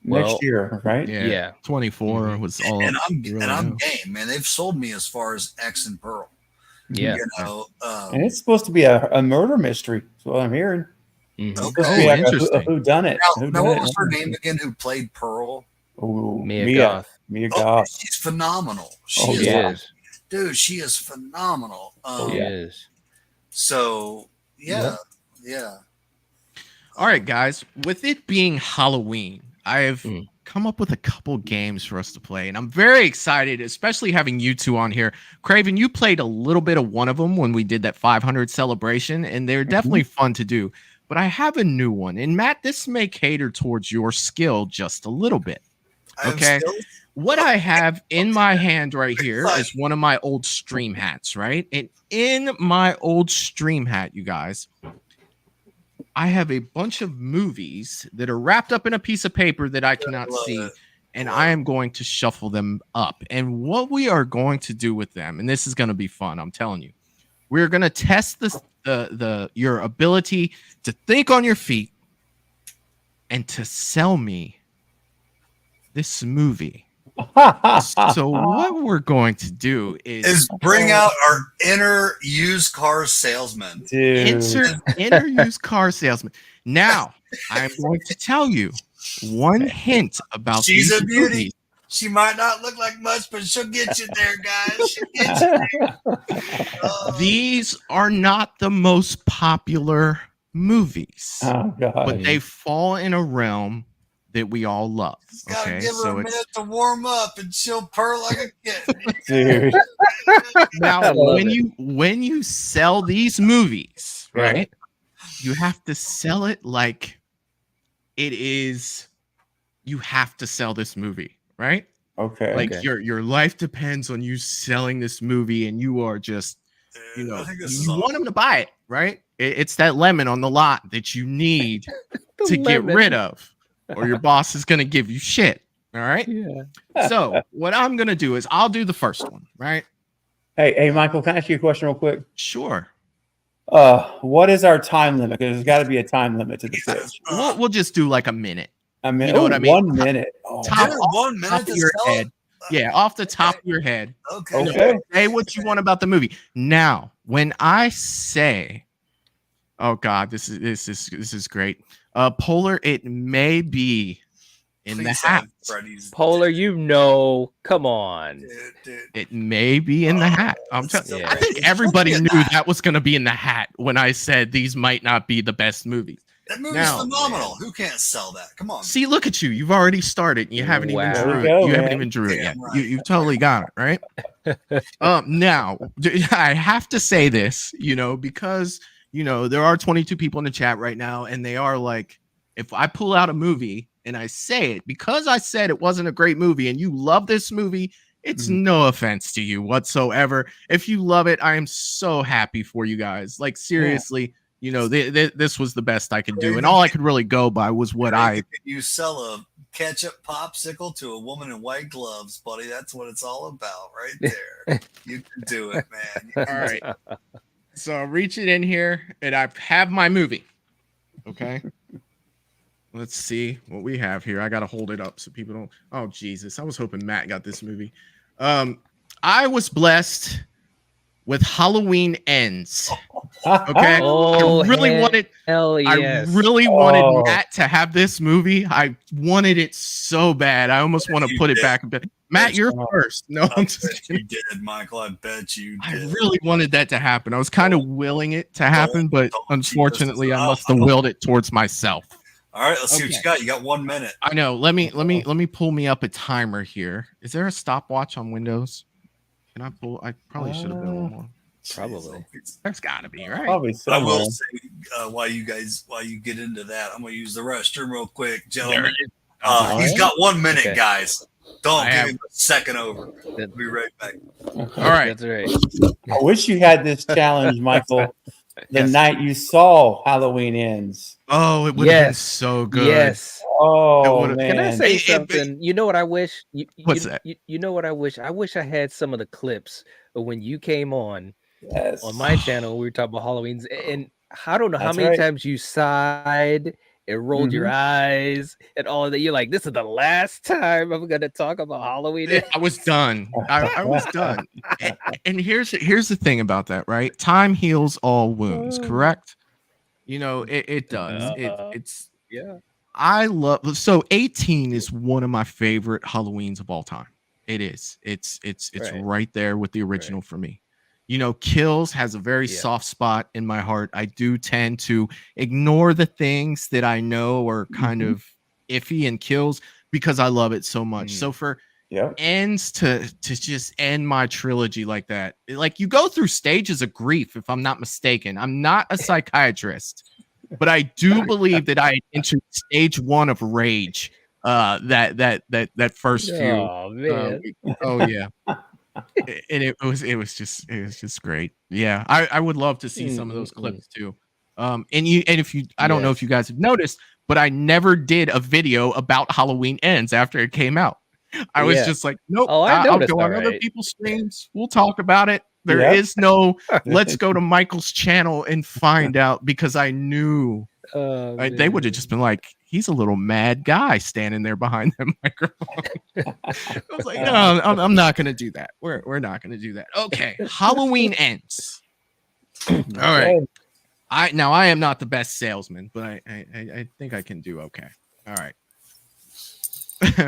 Next year, right? Yeah. 24 was all. And I'm game, man. They've sold me as far as X and Pearl. Yeah. And it's supposed to be a murder mystery. That's what I'm hearing. Okay. A whodunit. Now, what was her name again? Who played Pearl? Oh, Mia Goth. Mia Goth. She's phenomenal. She is. Dude, she is phenomenal. She is. So yeah. All right, guys. With it being Halloween, I have come up with a couple games for us to play, and I'm very excited, especially having you two on here. Craven, you played a little bit of one of them when we did that 500 celebration, and they're definitely fun to do. But I have a new one, and Matt, this may cater towards your skill just a little bit. Okay, what I have in my hand right here is one of my old stream hats, right? And in my old stream hat, you guys, I have a bunch of movies that are wrapped up in a piece of paper that I cannot see, and I am going to shuffle them up. And what we are going to do with them, and this is going to be fun, I'm telling you, we're going to test your ability to think on your feet and to sell me this movie. So what we're going to do is bring out our inner used car salesman. Inner used car salesman. Now, I'm going to tell you one hint about She's these a beauty. movies. She might not look like much, but she'll get you there, guys. She'll get you there. These are not the most popular movies, God. but they fall in a realm that we all love. Gotta Okay, give her a minute to warm up, and she'll purr like a kitten. Dude. Now when you sell these movies, right? You have to sell it like it is. You have to sell this movie, right? Okay. Like your life depends on you selling this movie, and you are just, you want them to buy it, right? It's that lemon on the lot that you need to get rid of, or your boss is gonna give you shit. All right. Yeah. So what I'm gonna do is I'll do the first one, right? Hey, Michael, can I ask you a question real quick? Sure. What is our time limit? Because there's got to be a time limit to the pitch. We'll just do like a minute. I mean, You know what I mean? 1 minute. Top, Yeah, off 1 the minute top of to your sell it? head. Yeah, off the top of your head. Okay. You know, Okay. say what you want about the movie. Now, when I say, oh God, this is great. Polar, it may be in the hat. Polar, come on. It may be in the hat. I think everybody knew that was going to be in the hat when I said these might not be the best movies. That movie's Now, phenomenal. Who can't sell that? Come on. see, look at you. You've already started. You haven't even Wow. drew There it. we go, You haven't man. even drew it yet. Damn right. You've totally got it, right? Now, I have to say this, because, there are 22 people in the chat right now, and they are like, if I pull out a movie and I say it, because I said it wasn't a great movie and you love this movie, it's no offense to you whatsoever. If you love it, I am so happy for you guys. Like, seriously, this was the best I could do. And all I could really go by was what You sell a ketchup popsicle to a woman in white gloves, buddy. That's what it's all about right there. You can do it, man. All right. So I'll reach it in here and I have my movie. Okay. Let's see what we have here. I got to hold it up so people don't. Oh, Jesus. I was hoping Matt got this movie. I was blessed with Halloween Ends. Okay. Oh, I really wanted. Hell yes. I really wanted Matt to have this movie. I wanted it so bad. I almost want to put it back a bit. Matt, you're first. No, I'm just kidding. You did, Michael. I bet you did. I really wanted that to happen. I was kind of willing it to happen, but unfortunately, I must have willed it towards myself. All right, let's see what you got. You got 1 minute. I know. Let me pull me up a timer here. Is there a stopwatch on Windows? Can I pull? I probably should have been one. Probably. There's got to be, right? Probably I will somewhere. say, while you get into that, I'm going to use the restroom real quick, There gentlemen. it is. He's got 1 minute, Okay. guys. Don't I give have- him a second over. We'll be right back. All right. That's right. I wish you had this challenge, Michael, the Yes. night you saw Halloween Ends. Oh, it would have been Yes. so good. Yes. Oh, would've- man. Can I say It- something? You know what I wish? What's that? You know what I wish? I wish I had some of the clips of when you came on Yes. my channel. We were talking about Halloween's, and I don't know how That's many right. times you sighed and rolled your eyes and all of that. You're like, this is the last time I'm gonna talk about Halloween. I was done. I was done. And here's the thing about that, right? Time heals all wounds, correct? It does. It's Yeah. I love. So 18 is one of my favorite Halloweens of all time. It is. It's Right. right there with the original for me. Kills has a very soft spot in my heart. I do tend to ignore the things that I know are kind of iffy in Kills because I love it so much. So for Ends to just end my trilogy like that, like you go through stages of grief, if I'm not mistaken. I'm not a psychiatrist, but I do believe that I entered stage 1 of rage. That first few. Oh man. Oh yeah. And it was just great. Yeah, I would love to see some of those clips too. And if you, I don't know if you guys have noticed, but I never did a video about Halloween Ends after it came out. I was just like, nope. Oh, I I'll noticed, go on all other right. people's streams. We'll talk about it. There Yep. is no let's go to Michael's channel and find out, because I knew They would have just been like, he's a little mad guy standing there behind the microphone. I was like, no, I'm not going to do that. We're not going to do that. Okay. Halloween ends. All right. I am not the best salesman, but I think I can do okay. All right.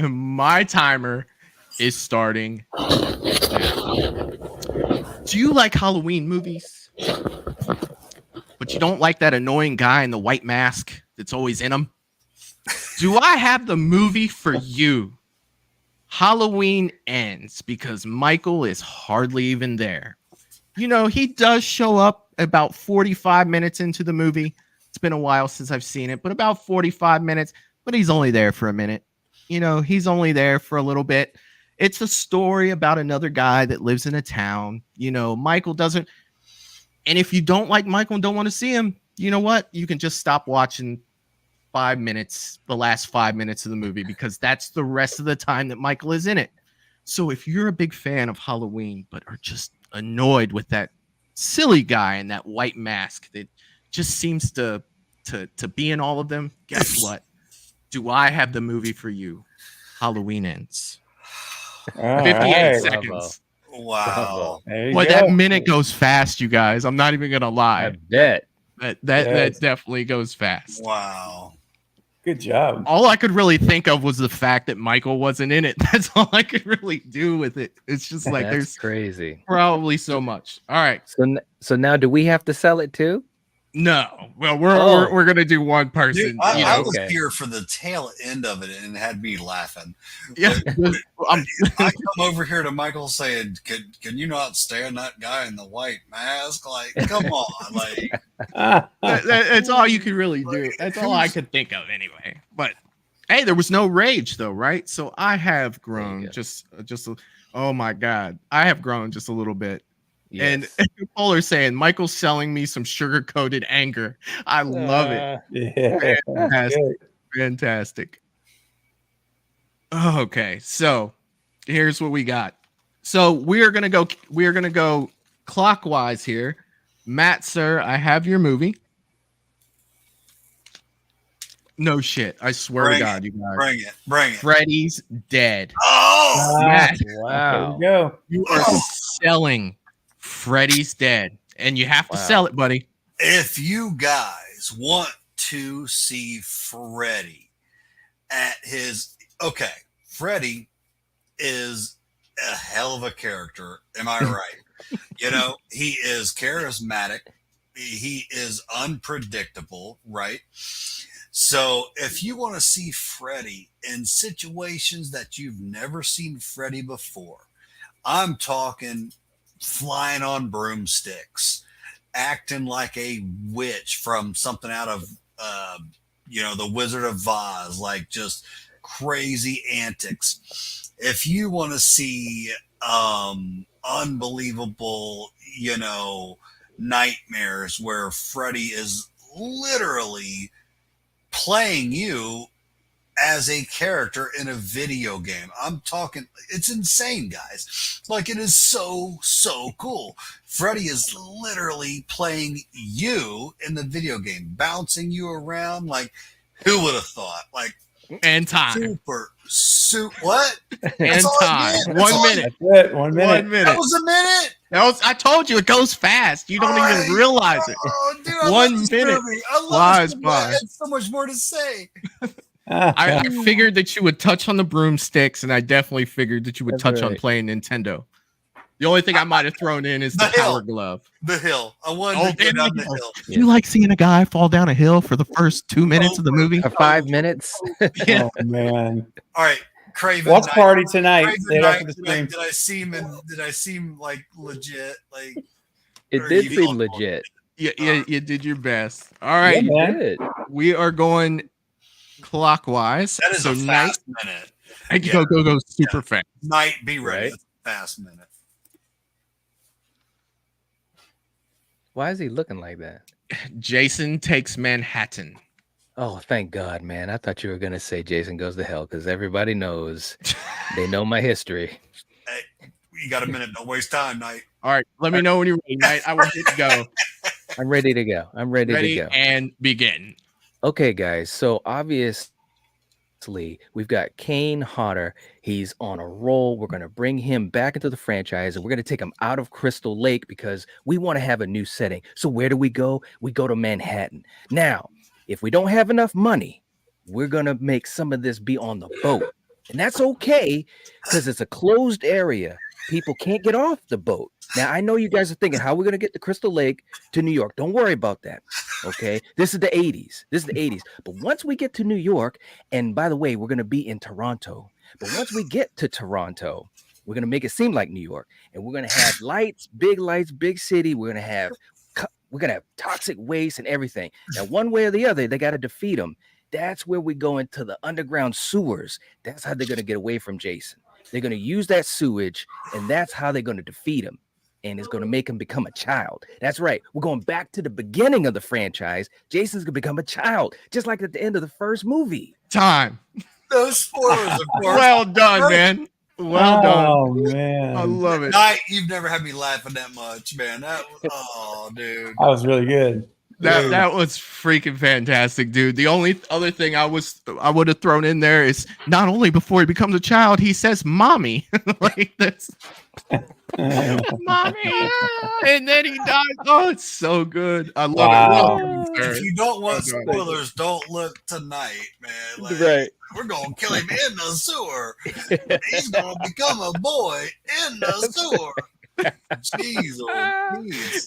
My timer is starting now. Do you like Halloween movies? But you don't like that annoying guy in the white mask that's always in them? Do I have the movie for you? Halloween Ends, because Michael is hardly even there. You know, he does show up about 45 minutes into the movie. It's been a while since I've seen it, but about 45 minutes, but he's only there for a minute. You know, he's only there for a little bit. It's a story about another guy that lives in a town. You know, Michael doesn't. And if you don't like Michael and don't want to see him, you know what? You can just stop watching 5 minutes, the last 5 minutes of the movie, because that's the rest of the time that Michael is in it. So if you're a big fan of Halloween, but are just annoyed with that silly guy in that white mask that just seems to be in all of them, guess what? Do I have the movie for you? Halloween Ends. 58 seconds. Wow. Well, that minute goes fast, you guys. I'm not even gonna lie. I bet. That definitely goes fast. Wow. Good job. All I could really think of was the fact that Michael wasn't in it. That's all I could really do with it. It's just like there's crazy. Probably so much. All right. So now do we have to sell it too? No. Well, we're gonna do one person. Dude, I was here for the tail end of it, and it had me laughing. Yeah, I come over here to Michael saying, "Can you not stand that guy in the white mask? Like, come on, like." That's all you could really do. That's all I could think of anyway. But hey, there was no rage though, right? So I have grown oh my god, I have grown just a little bit. Yes. And people are saying Michael's selling me some sugar-coated anger. I love it. Yeah. Fantastic. Okay, so here's what we got. So we're gonna go clockwise here. Matt, sir, I have your movie. No shit. I swear to God, you guys. Bring it. Freddy's Dead. Oh, Matt, wow. There you go. You are selling Freddy's Dead, and you have to sell it, buddy. If you guys want to see Freddy at his Freddy is a hell of a character. Am I right? You know, he is charismatic. He is unpredictable, right? So if you want to see Freddy in situations that you've never seen Freddy before, I'm talking flying on broomsticks, acting like a witch from something out of the Wizard of Oz, like just crazy antics. If you want to see unbelievable, nightmares where Freddy is literally playing you as a character in a video game. I'm talking, it's insane, guys. Like, it is so cool. Freddy is literally playing you in the video game, bouncing you around. Like, who would have thought? Like, and time. What? And time. 1 minute. That's it. 1 minute. 1 minute. That was a minute. I told you it goes fast. You don't even realize it. Oh, dude, I 1 love this minute movie. I love flies this movie. by. I had so much more to say. I figured that you would touch on the broomsticks, and I definitely figured that you would touch on playing Nintendo. The only thing I might have thrown in is the Power Glove. The hill. I wanted to go down the hill. Do you like seeing a guy fall down a hill for the first 2 minutes of the movie? For 5 minutes? Yeah. Oh, man. All right. Craven. Watch party tonight. Did I seem like legit? Like, it did seem legit. Yeah, you did your best. All right. Yeah, we are going clockwise. That is a fast minute. I can go super fast. Night, be ready. Right? That's a fast minute. Why is he looking like that? Jason Takes Manhattan. Oh, thank God, man. I thought you were going to say Jason Goes to Hell, because everybody knows. They know my history. Hey, you got a minute. Don't waste time, Knight. All right. Let me know when you're ready, Knight. I will get to go. I'm ready to go. I'm ready to go. And begin. Okay, guys. So obviously, we've got Kane Hodder. He's on a roll. We're going to bring him back into the franchise and we're going to take him out of Crystal Lake because we want to have a new setting. So where do we go? We go to Manhattan. Now, if we don't have enough money, we're going to make some of this be on the boat. And that's okay because it's a closed area. People can't get off the boat. Now, I know you guys are thinking, how are we going to get to Crystal Lake to New York? Don't worry about that. Okay. This is the 80s. But once we get to New York, and by the way, we're going to be in Toronto. But once we get to Toronto, we're going to make it seem like New York. And we're going to have lights, big city. We're going to have toxic waste and everything. Now, one way or the other, they got to defeat them. That's where we go into the underground sewers. That's how they're going to get away from Jason. They're going to use that sewage, and that's how they're going to defeat him. And it's going to make him become a child. That's right. We're going back to the beginning of the franchise. Jason's going to become a child, just like at the end of the first movie. Time. No spoilers, of course. Well done, man. Well done. Oh man, I love it. Night, you've never had me laughing that much, man. Oh, dude. That was really good. That was freaking fantastic, dude. The only other thing I would have thrown in there is not only before he becomes a child, he says "mommy" like this, "mommy," and then he dies. Oh, it's so good. I love it. If you don't want spoilers, don't look tonight, man. Like, right. We're gonna kill him in the sewer. He's gonna become a boy in the sewer. Jeez,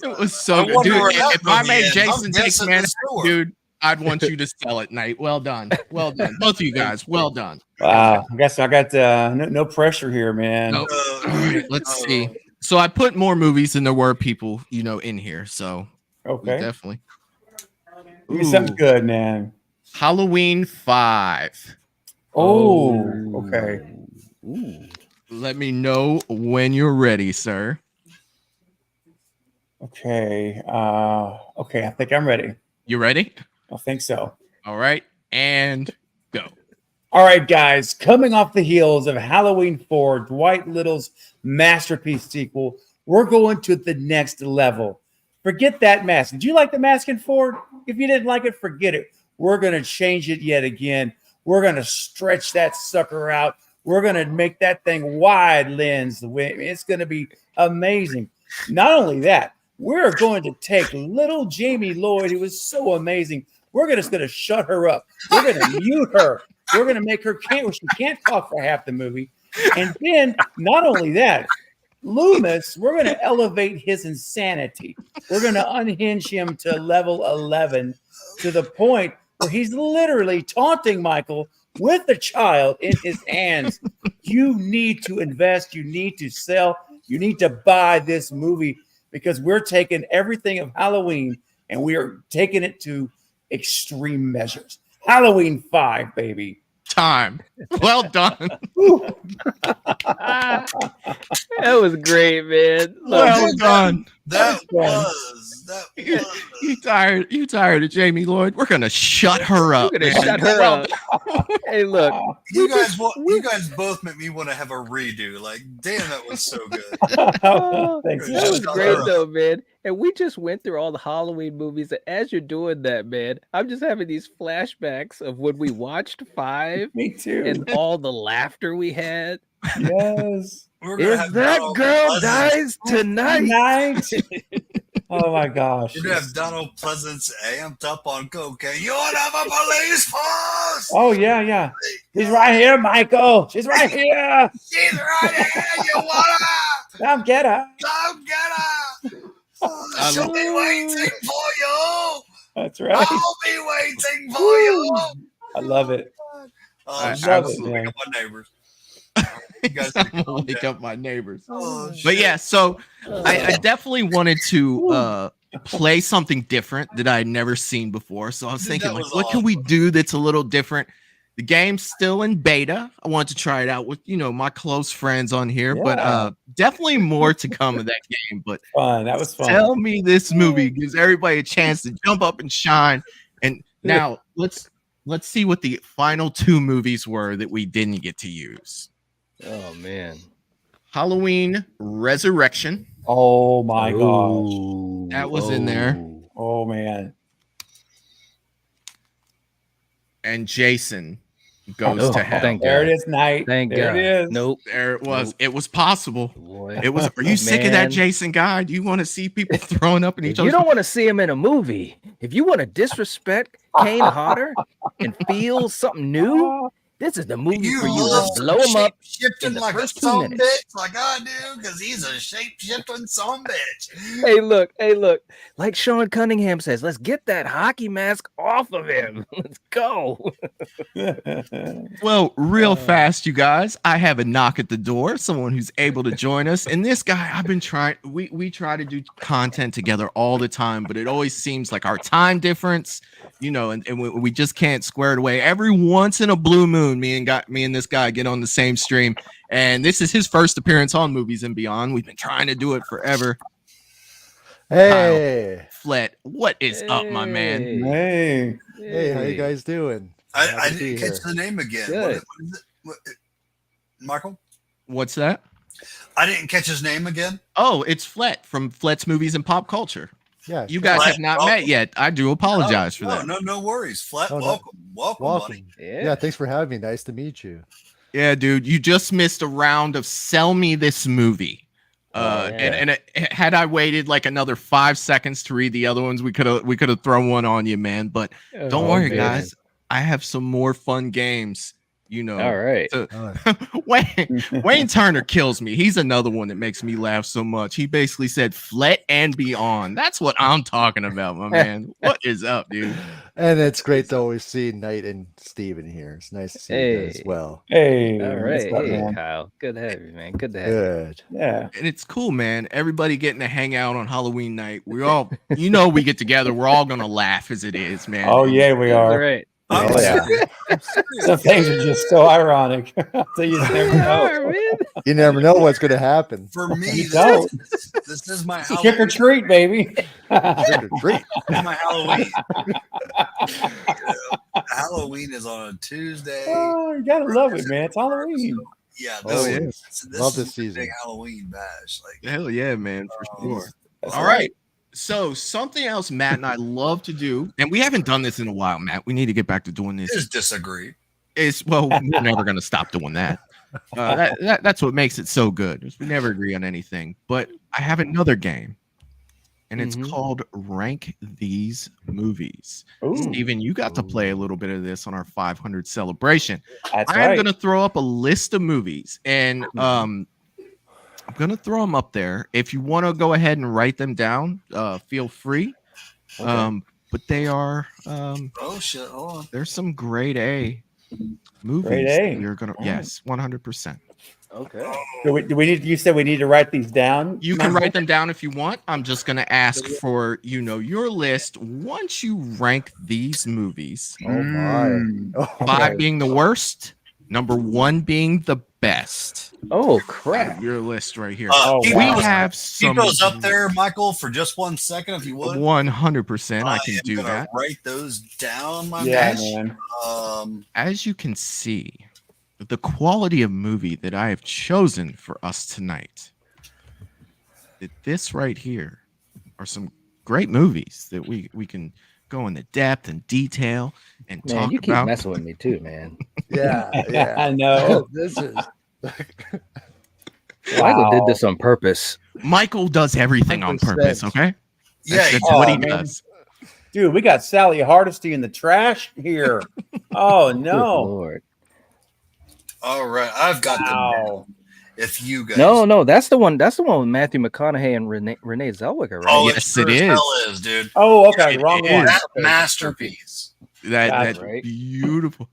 it was so good, dude. If I made Jason take Manhattan, dude, I'd want you to sell it, Nate. Well done, both of you guys. Well done. Wow, I guess I got no pressure here, man. Nope. All right, let's see. So I put more movies than there were people, in here. So okay, definitely. Give me something good, man. Halloween 5. Oh, okay. Ooh. Let me know when you're ready, sir. Okay. Okay, I think I'm ready. You ready? I think so. All right, and go. All right, guys. Coming off the heels of Halloween 4, Dwight Little's masterpiece sequel, we're going to the next level. Forget that mask. Did you like the mask in 4? If you didn't like it, forget it. We're going to change it yet again. We're going to stretch that sucker out. We're going to make that thing wide lens. It's going to be amazing. Not only that, we're going to take little Jamie Lloyd, who was so amazing. We're just going to shut her up. We're going to mute her. We're going to make her she can't talk for half the movie. And then, not only that, Loomis, we're going to elevate his insanity. We're going to unhinge him to level 11 to the point where he's literally taunting Michael with the child in his hands. You need to invest. You need to sell. You need to buy this movie because we're taking everything of Halloween and we are taking it to extreme measures. Halloween 5, baby. Time. Well done. That was great, man. Well done. That was. You tired of Jamie Lloyd? We're gonna shut her up. We're gonna shut her up. Hey, look. You guys both make me want to have a redo. Like, damn, that was so good. Thanks. That was great though, man. And we just went through all the Halloween movies. And as you're doing that, man, I'm just having these flashbacks of when we watched 5. Me too. And all the laughter we had. Yes. If that girl dies tonight. Oh my gosh. You'd have Donald Pleasance amped up on cocaine. You want to have a police force? Oh, yeah. She's right here, Michael. She's right here. She's right here. You want her? Come get her. Come get her. She'll be waiting for you. That's right. I'll be waiting for you. I love it. I absolutely. wake up my neighbors. You guys I'm gonna wake up my neighbors. Oh, but yeah, so I definitely wanted to play something different that I had never seen before. So I was thinking, like, what can we do that's a little different? The game's still in beta. I wanted to try it out with my close friends on here, but definitely more to come of that game. But fun. That was fun. Tell me this movie gives everybody a chance to jump up and shine. And now let's see what the final 2 movies were that we didn't get to use. Oh man. Halloween Resurrection. Oh my gosh. That was in there. Oh man. and Jason goes Oh, to hell. thank There God. it is, Night. Thank there God. it is. Nope. There it was. Nope. It was possible. Boy. It was. Are you sick of that Man. Jason guy? Do you want to see people throwing up in each If you other's? don't want to see him in a movie, if you want to disrespect Kane Hodder and feel something new, this is the movie You for you. love Just blow him up in shifting the like a first 2 son minutes. bitch, like I do, because he's a shape shifting son bitch. Hey, look. Like Sean Cunningham says, let's get that hockey mask off of him. Let's go. Well, real fast, you guys. I have a knock at the door. Someone who's able to join us. And this guy, I've been trying. We try to do content together all the time, but it always seems like our time difference, and we just can't square it away. Every once in a blue moon, me and this guy get on the same stream, and this is his first appearance on Movies and Beyond. We've been trying to do it forever. Hey, Flett, what is up, my man? Hey, how you guys doing? I didn't catch the name again. What is it? Michael? What's that? I didn't catch his name again. Oh, it's Flett from Flett's Movies and Pop Culture. Yeah, you guys have not met yet. I do apologize for that. No worries. Flett, welcome, buddy. Yeah, thanks for having me. Nice to meet you. Yeah, dude, you just missed a round of Sell Me This Movie. And had I waited like another 5 seconds to read the other ones, we could have thrown one on you, man. But don't worry, guys. I have some more fun games. All right. Wayne Turner kills me. He's another one that makes me laugh so much. He basically said Flett and Beyond. That's what I'm talking about, my man. What is up, dude? And it's great to always see Knight and Steven here. It's nice to see you guys as well. Hey, all right. up, Hey, man? Kyle. Good to have you, man. Good to have Good. Yeah. And it's cool, man. Everybody getting to hang out on Halloween night. We all, we get together. We're all gonna laugh as it is, man. Oh yeah, we are. All right. Oh, yeah. Some things are just so ironic. So you never know. You never know what's going to happen. For me, You don't. this is my Halloween. Trick or treat, baby. Trick or treat. This is my Halloween. Halloween is on a Tuesday. Oh, you gotta love it, man. It's Halloween. Yeah, Oh, yeah. this Love is this a season. big Halloween bash. Like, Hell yeah, man, for sure. That's All right. So something else Matt and I love to do, and we haven't done this in a while, Matt. We need to get back to doing this. just disagree. We're never going to stop doing that. That's what makes it so good. Is we never agree on anything. But I have another game, and it's called Rank These Movies. Ooh. Steven, you got to play a little bit of this on our 500 celebration. That's I'm right. going to throw up a list of movies, and I'm going to throw them up there. If you want to go ahead and write them down, feel free. Okay. But they are Oh shit! Hold on. there's some grade A movies. Grade A. That you're gonna All yes, 100%. Okay. Do we need? You said we need to write these down. You can write them down if you want. I'm just gonna ask for your list once you rank these movies. Oh my. Oh, 5 being the worst, number 1 being the best. Oh crap! Your list right here. Keep we those- have Keep some those up there, Michael, for just 1 second, if you would. 100%. I can am do gonna that. Write those down, my Yeah, man. man. As you can see, the quality of movie that I have chosen for us tonight, that this right here are some great movies that we can go into depth and detail and Man, talk you keep about. messing with me too, man. Yeah, yeah. I know. This is Michael did this on purpose. Michael does everything on 100%. purpose, okay? Yeah, That's Oh, what he man. does. Dude, we got Sally Hardesty in the trash here. Oh Good no. Lord. All right, I've got them. Wow. If you guys, No, that's the one. That's the one with Matthew McConaughey and Renee Zellweger, right? oh, Yes, it it sure as is. hell is, dude. Oh, okay. Wrong It one. is. That Okay. masterpiece. That That's right. beautiful,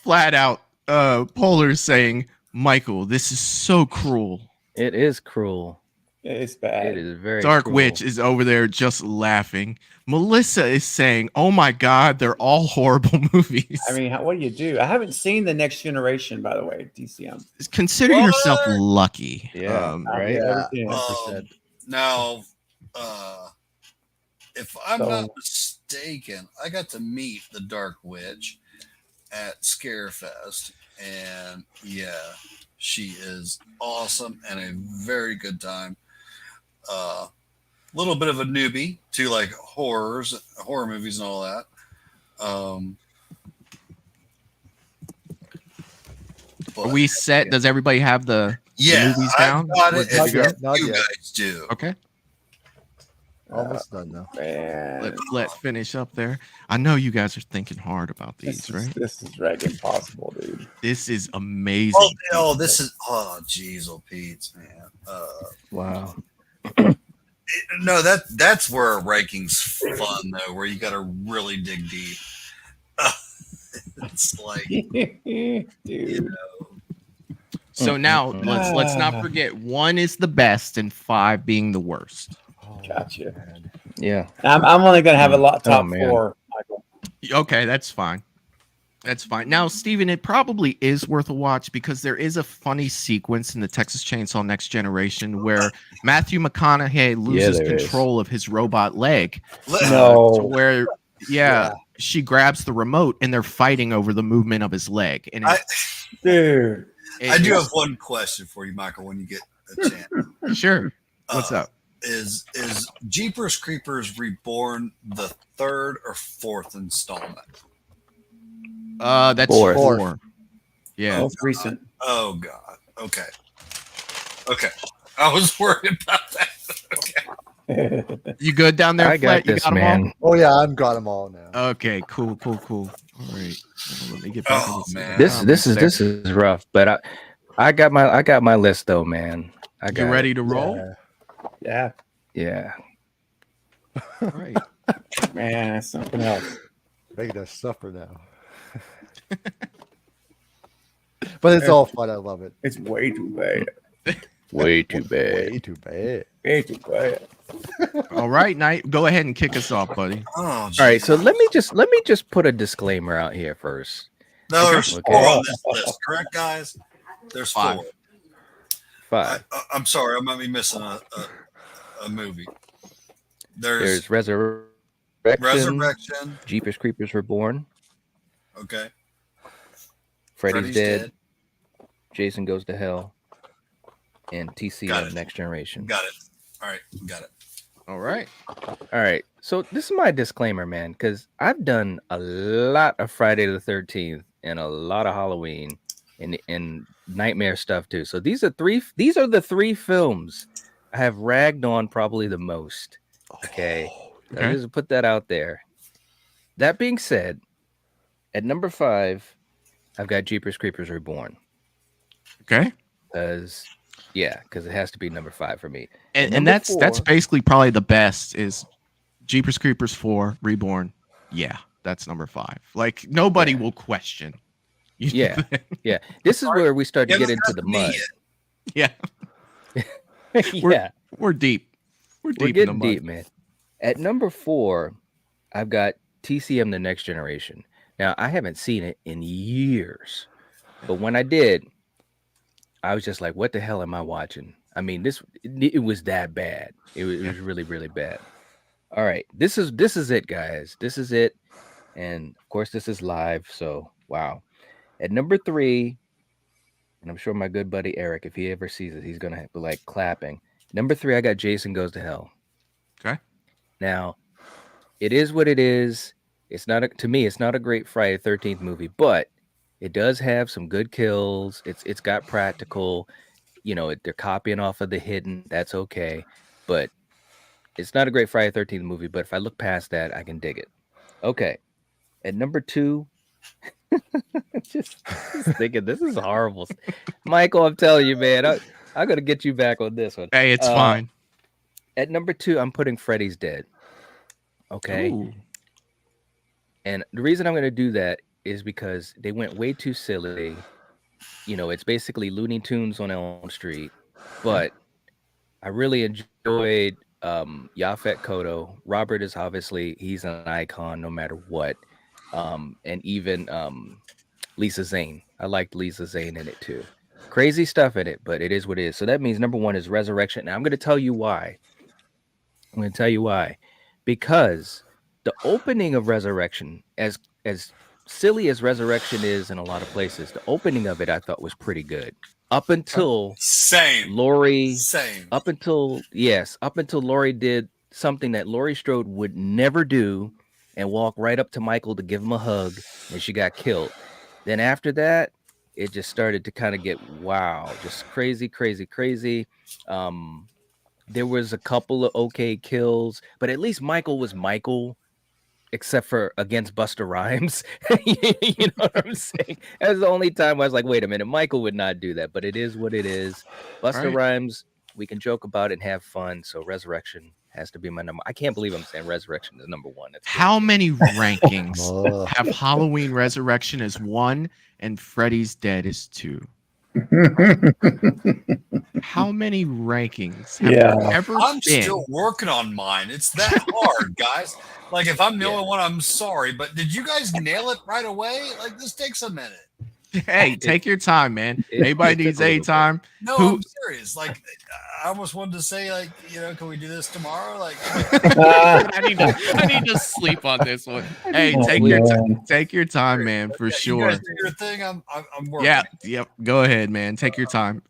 flat out Polar saying, Michael, this is so cruel. It is cruel. It's bad. It is very Dark cruel. Witch is over there just laughing. Melissa is saying, oh my God, they're all horrible movies. I mean, what do you do? I haven't seen The Next Generation, by the way, DCM. Consider What? yourself lucky. Yeah, right. yeah, Yeah. 100%. Now, if I'm So- not mistaken, I got to meet the Dark Witch at Scarefest, and yeah, she is awesome and a very good time. Little bit of a newbie to like horror movies and all that. Are we set? Does everybody have the movies down? Got it. Not If yet, not you yet. guys do. Okay. Almost done now. Let's finish up there. I know you guys are thinking hard about these, right? This is like impossible, dude. This is amazing. This is geez, Pete's, man. Wow. No, that's where rankings fun though, where you got to really dig deep. It's like, dude. So now let's not forget 1 is the best and 5 being the worst. Gotcha. Yeah. I'm only gonna have a lot top man. 4, Michael. Okay, that's fine. That's fine. Now, Steven, it probably is worth a watch because there is a funny sequence in the Texas Chainsaw Next Generation where Matthew McConaughey loses control of his robot leg. No. To where, she grabs the remote and they're fighting over the movement of his leg. And dude, I do have one question for you, Michael, when you get a chance. Sure. What's up? Is Jeepers Creepers Reborn the 3rd or 4th installment? That's 4. Yeah. Most recent. Oh God. Okay. I was worried about that. Okay. You good down there? I got Flat? this, You got 'em man. all? Oh yeah, I've got them all now. Okay, cool. All right. Let me get back to this. Man. This is rough, but I got my list though, man. I got You ready to roll? Yeah. Yeah. All right. Man, that's something else. Making us suffer now. But it's all fun. I love it. It's way too bad. Way too bad. Way too bad. Way too bad. All right, Knight, go ahead and kick us off, buddy. Oh, All right, so let me just put a disclaimer out here first. No, there's Okay. 4 on this list, correct, guys? There's 4. 5. I'm sorry, I might be missing a movie. There's Resurrection. Jeepers Creepers Reborn. Okay. Freddy's Dead. Jason Goes to Hell. And TCM Next Generation. Got it. All right, got it. All right. All right. So this is my disclaimer, man, because I've done a lot of Friday the 13th and a lot of Halloween and nightmare stuff too. So these are the 3 films I have ragged on probably the most. Okay. I just put that out there. That being said, at number 5, I've got Jeepers Creepers Reborn. Okay. Because it has to be number 5 for me. And that's basically probably the best is Jeepers Creepers 4 Reborn. Yeah, that's number 5. Like nobody will question. Yeah. This is where we start to get into the mud. Yeah. We're deep. We're deep getting in the mud. deep, man. At number 4, I've got TCM The Next Generation. Now, I haven't seen it in years, but when I did, I was just like, what the hell am I watching? I mean, it was that bad. It was really, really bad. All right. This is it, guys. This is it. And of course, this is live. So, wow. At number 3, and I'm sure my good buddy Eric, if he ever sees it, he's going to be like clapping. Number 3, I got Jason Goes to Hell. Okay. Now, it is what it is. It's not to me, it's not a great Friday the 13th movie, but it does have some good kills. It's got practical, they're copying off of The Hidden. That's okay. But it's not a great Friday the 13th movie, but if I look past that, I can dig it. Okay. At number 2, just thinking this is horrible. Michael, I'm telling you, man, I'm gonna get you back on this one. Hey, it's fine. At number 2, I'm putting Freddy's Dead. Okay. Ooh. And the reason I'm gonna do that is because they went way too silly. It's basically Looney Tunes on Elm Street, but I really enjoyed Yaphet Kotto. Robert is obviously he's an icon no matter what. And even Lisa Zane. I liked Lisa Zane in it too. Crazy stuff in it, but it is what it is. So that means number 1 is Resurrection. Now I'm going to tell you why. Because the opening of Resurrection, as silly as Resurrection is in a lot of places, the opening of it I thought was pretty good. Up until Laurie did something that Laurie Strode would never do and walk right up to Michael to give him a hug, and she got killed. Then after that, it just started to kind of get just crazy. There was a couple of okay kills, but at least Michael was Michael, except for against Busta Rhymes. You know what I'm saying? That's the only time I was like, wait a minute, Michael would not do that, but it is what it is. Busta Rhymes, we can joke about it and have fun. So Resurrection has to be my number. I can't believe I'm saying Resurrection is number one. How many rankings have Halloween Resurrection as 1 and Freddy's Dead as 2? How many rankings have there ever I'm been? still working on mine. It's that hard, guys. Like, if I'm the only one, I'm sorry. But did you guys nail it right away? Like, this takes a minute. Hey, take your time, man. Everybody needs a time. No, I'm serious. Like, I almost wanted to say, like, can we do this tomorrow? Like, I need to sleep on this one. Hey, take your time, man, for sure. You guys do your thing. I'm working. Yeah, yep. Go ahead, man. Take your time.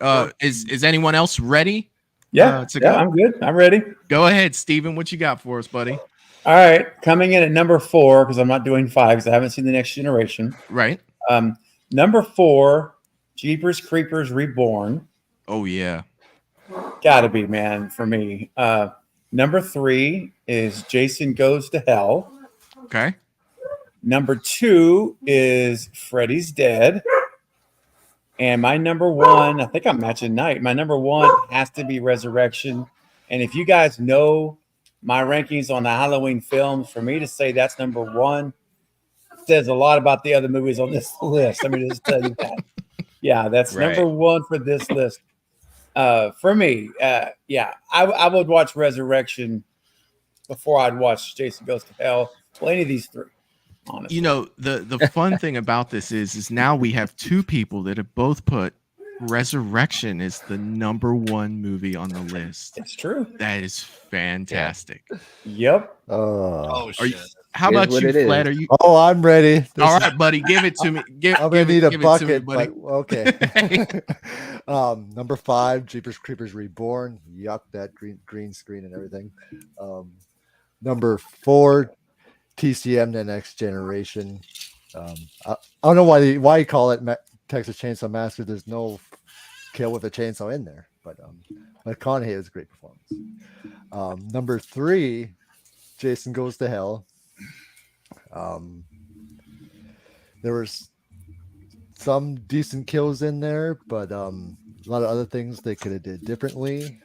Is anyone else ready? Yeah, I'm good. I'm ready. Go ahead, Steven. What you got for us, buddy? All right, coming in at number 4 because I'm not doing 5 because I haven't seen The Next Generation. Right. Number 4, Jeepers Creepers Reborn. Oh yeah, gotta be, man, for me. Number 3 is Jason Goes to Hell. Okay. Number 2 is Freddy's Dead. And my number 1, I think I'm matching Night. My number 1 has to be Resurrection. And if you guys know my rankings on the Halloween films, for me to say that's number 1 says a lot about the other movies on this list. Let me just tell you that. Yeah, that's number 1 for this list. For me, I would watch Resurrection before I'd watch Jason Goes to Hell. Well, any of these 3. Honestly. You know, the fun thing about this is now we have 2 people that have both put Resurrection is the number 1 movie on the list. It's true. That is fantastic. Yep. Oh shit. How about you, Fled? Are you? Oh, I'm ready. All right, buddy. Give it to me. I'm gonna need a bucket, buddy. but okay. Number 5, Jeepers Creepers Reborn. Yuck, that green screen and everything. Number 4, TCM: The Next Generation. I don't know why you call it Texas Chainsaw Massacre. There's no kill with a chainsaw in there, but McConaughey was a great performance. Number 3, Jason Goes to Hell. There was some decent kills in there, but a lot of other things they could have did differently.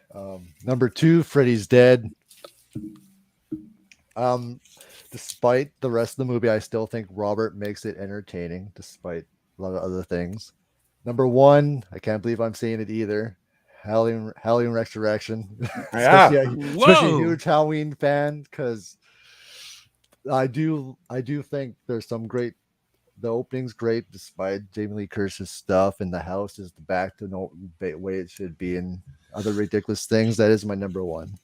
Number 2, Freddy's Dead. Despite the rest of the movie, I still think Robert makes it entertaining, despite a lot of other things. Number 1, I can't believe I'm saying it either. Halloween Resurrection. Yeah. Whoa. Especially a huge Halloween fan, because I do think there's some great. The opening's great, despite Jamie Lee Curtis's stuff, and the house is back to the way it should be, and other ridiculous things. That is my number 1.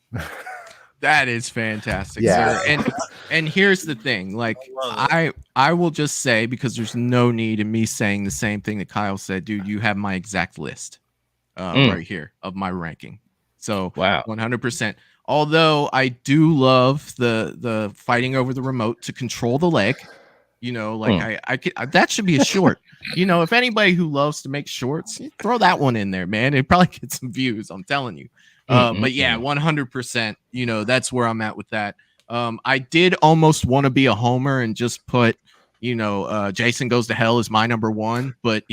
That is fantastic, Yeah. sir. And here's the thing, like I will just say, because there's no need in me saying the same thing that Kyle said, dude. You have my exact list right here of my ranking. So wow, 100%. Although I do love the fighting over the remote to control the leg. You know, like I could, that should be a short. You know, if anybody who loves to make shorts, throw that one in there, man. It probably get some views. I'm telling you. But yeah, 100%. You know, that's where I'm at with that. I did almost want to be a homer and just put, Jason Goes to Hell is my number 1, but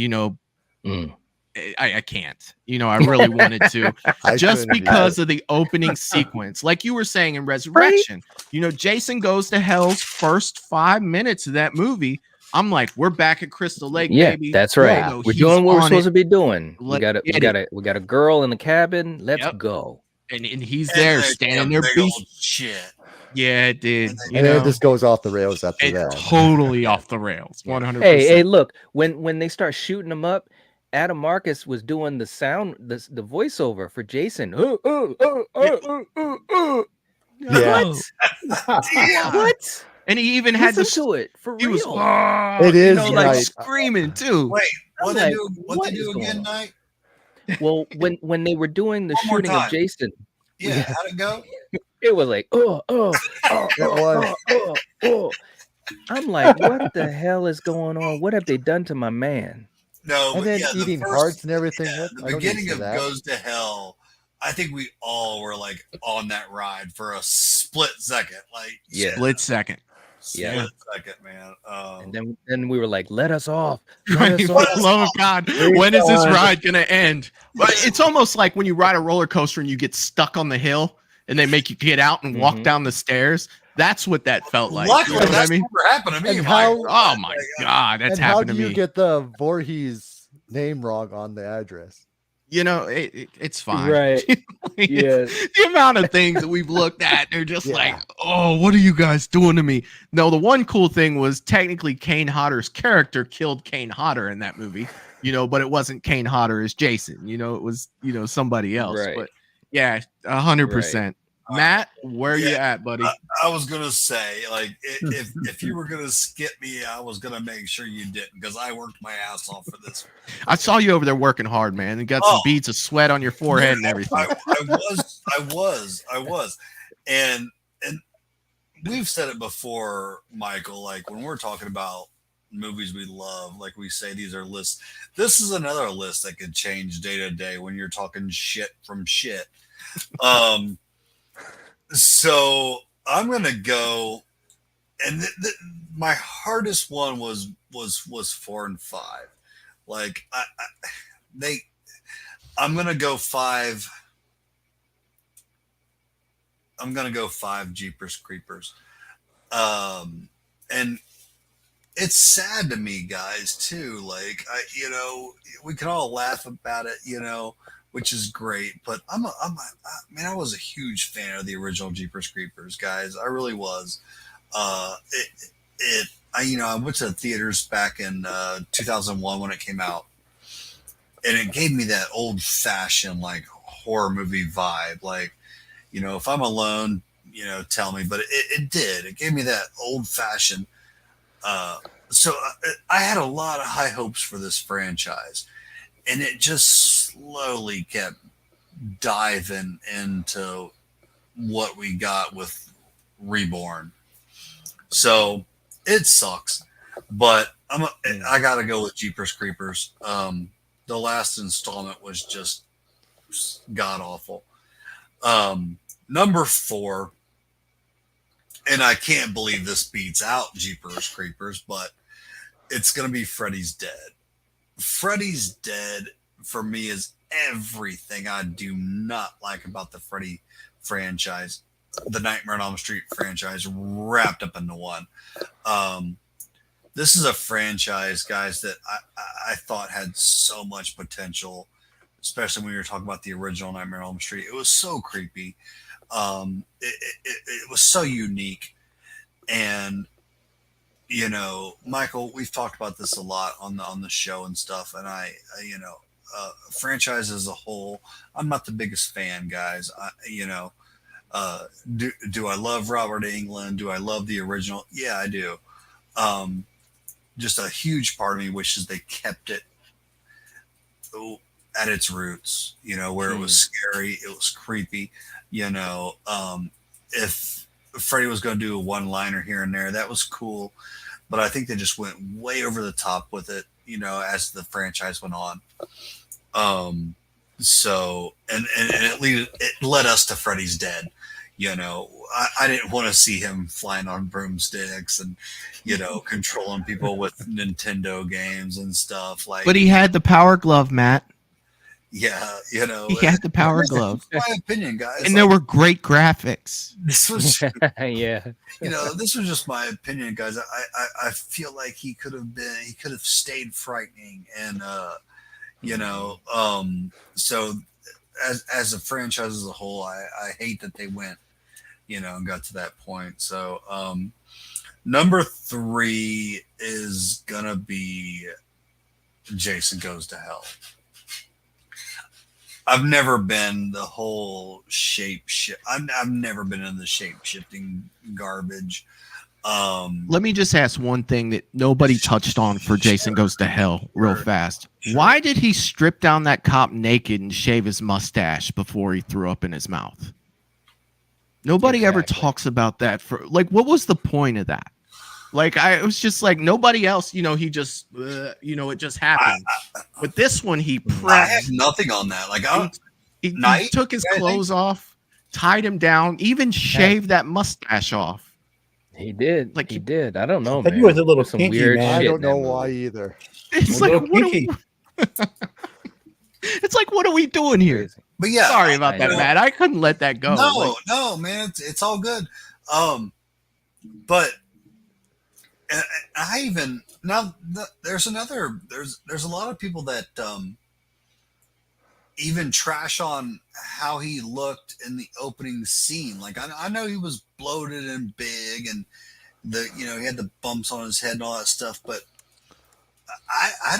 I can't. I really wanted to, just because of the opening sequence, like you were saying in Resurrection. Right? Jason Goes to Hell's first 5 minutes of that movie. I'm like, we're back at Crystal Lake, baby. That's right. We're doing what we're supposed to be doing. We got a girl in the cabin. Let's go. And he's there, standing there, shit. Yeah, it did. And it just goes off the rails after that. Totally off the rails. 100%. Hey, look, when they start shooting them up, Adam Marcus was doing the sound, the voiceover for Jason. Yeah. What? And he even had to it for real. Was, it is like screaming too. Wait, what they do again, Night? Well, when they were doing the shooting of Jason, yeah, how'd it go? It was like, I'm like, what the hell is going on? What have they done to my man? No, And but then yeah, the eating first- hearts and everything. yeah, What? the I don't need beginning to of see that. Goes to Hell, I think we all were like on that ride for a split second. Like, Yeah. Split second. split second, man. And then we were like, let us off. Right, Let us for off. the love of God, when is this ride gonna end? But it's almost like when you ride a roller coaster and you get stuck on the hill and they make you get out and walk down the stairs. That's what that felt like. Luckily, You know what I that's mean? never happened to me. And Michael. Oh my God, that's and how happened do to you me. get the Voorhees name wrong on the address? You know, it's fine. Right. Yeah. The amount of things that we've looked at, they're just Yeah. like, oh, what are you guys doing to me? No, the one cool thing was technically Kane Hodder's character killed Kane Hodder in that movie, you know, but it wasn't Kane Hodder as Jason, you know, it was, you know, somebody else. Right. But yeah, 100%. Matt, where you at, buddy? I was gonna say, like, if you were gonna skip me, I was gonna make sure you didn't, because I worked my ass off for this. I saw you over there working hard, man. You got some Oh. beads of sweat on your forehead and everything. I was, and we've said it before, Michael. Like, when we're talking about movies we love, like we say, these are lists. This is another list that could change day to day when you're talking shit from shit. So I'm gonna go, and my hardest one was 4 and 5. Like I'm gonna go 5. I'm gonna go 5 Jeepers Creepers, and it's sad to me, guys, too. Like, we can all laugh about it, which is great. But I was a huge fan of the original Jeepers Creepers, guys. I really was. I went to the theaters back in 2001 when it came out, and it gave me that old fashioned like horror movie vibe. Like, if I'm alone, tell me. But it did. It gave me that old fashioned. So I had a lot of high hopes for this franchise, and it just slowly kept diving into what we got with Reborn. So it sucks, but I got to go with Jeepers Creepers. The last installment was just god awful. Number 4, and I can't believe this beats out Jeepers Creepers, but it's going to be Freddy's Dead. Freddy's Dead, for me, is everything I do not like about the Freddy franchise, the Nightmare on Elm Street franchise, wrapped up into one. This is a franchise, guys, that I thought had so much potential, especially when you were talking about the original Nightmare on Elm Street. It was so creepy. It was so unique. And, Michael, we've talked about this a lot on the show and stuff. And franchise as a whole, I'm not the biggest fan, guys. Do I love Robert Englund? Do I love the original? Yeah, I do. Just a huge part of me wishes they kept it at its roots, where it was scary, it was creepy. If Freddy was going to do a one-liner here and there, that was cool. But I think they just went way over the top with it, as the franchise went on. So, and it led us to Freddy's Dead. I didn't want to see him flying on broomsticks and, controlling people with Nintendo games and stuff. Like, But he had the power glove, Matt. Yeah, He had the power glove. This is my opinion, guys. And there were great graphics. This was yeah. This was just my opinion, guys. I feel like he could have stayed frightening, and so as a franchise as a whole, I hate that they went, and got to that point. So number 3 is gonna be Jason Goes to Hell. I've never been the whole I've never been in the shape shifting garbage. Let me just ask one thing that nobody touched on for Jason Goes to Hell real fast. Why did he strip down that cop naked and shave his mustache before he threw up in his mouth? Nobody ever talks about that. What was the point of that? Like it was just like nobody else, he just, it just happened. But this one, he prepped. I have nothing on that. Like he took his clothes off, tied him down, even shaved that mustache off. He did. Like he did. I don't know, I think man. he was a little Some kinky, weird man. shit I don't in that know movie. why either. It's A like, little kinky. It's like, what are we doing here? But yeah, sorry about I that, know. Matt. I couldn't let that go. No, man, it's all good. But I even now there's a lot of people that even trash on how he looked in the opening scene. Like I know he was bloated and big, and he had the bumps on his head and all that stuff, but I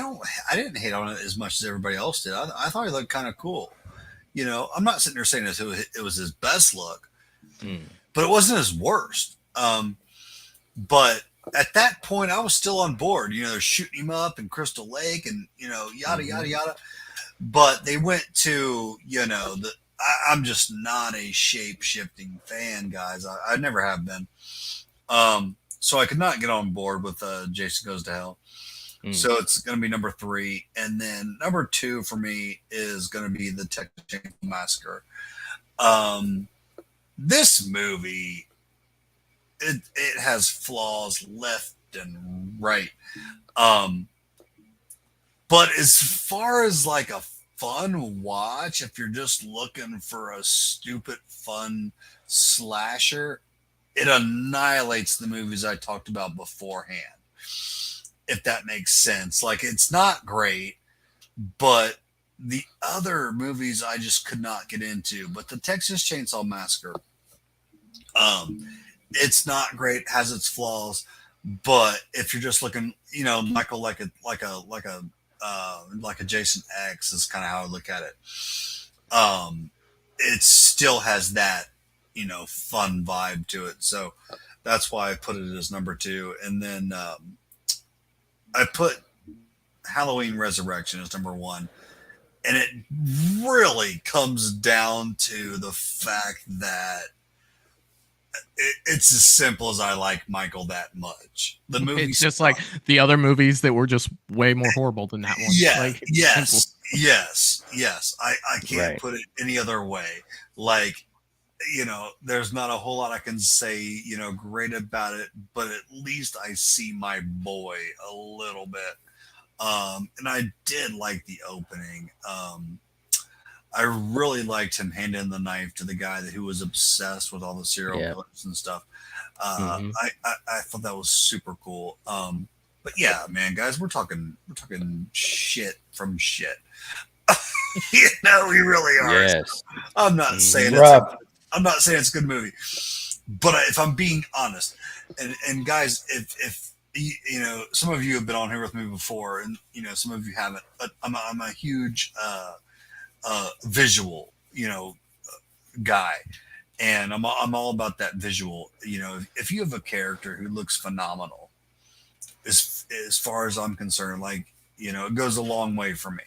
didn't hate on it as much as everybody else did. I thought he looked kind of cool. I'm not sitting there saying it was his best look, but it wasn't his worst. But at that point, I was still on board. They're shooting him up in Crystal Lake, and yada yada yada. But they went to I'm just not a shape shifting fan, guys. I never have been. So I could not get on board with Jason Goes to Hell. So it's going to be number 3. And then number 2 for me is going to be the Texas Chainsaw Massacre. This movie, it has flaws left and right. But as far as like a fun watch, if you're just looking for a stupid fun slasher, it annihilates the movies I talked about beforehand. If that makes sense. Like, it's not great, but the other movies I just could not get into. But the Texas Chainsaw Massacre, it's not great, has its flaws, but if you're just looking, Michael, like a Jason X is kind of how I look at it. It still has that, fun vibe to it. So that's why I put it as number 2. And then I put Halloween Resurrection as number 1. And it really comes down to the fact that it's as simple as I like Michael that much. The movie, it's just like the other movies that were just way more horrible than that one. Yeah, like, yes. I can't put it any other way. Like, there's not a whole lot I can say, great about it, but at least I see my boy a little bit. And I did like the opening. I really liked him handing the knife to the guy who was obsessed with all the serial killers and stuff. I thought that was super cool. But yeah, man, guys, we're talking shit from shit. We really are. Yes. I'm not saying I'm not saying it's a good movie, but if I'm being honest, and guys, if some of you have been on here with me before, and some of you haven't, but I'm a huge visual guy, and I'm all about that visual. If you have a character who looks phenomenal, as far as I'm concerned, like it goes a long way for me.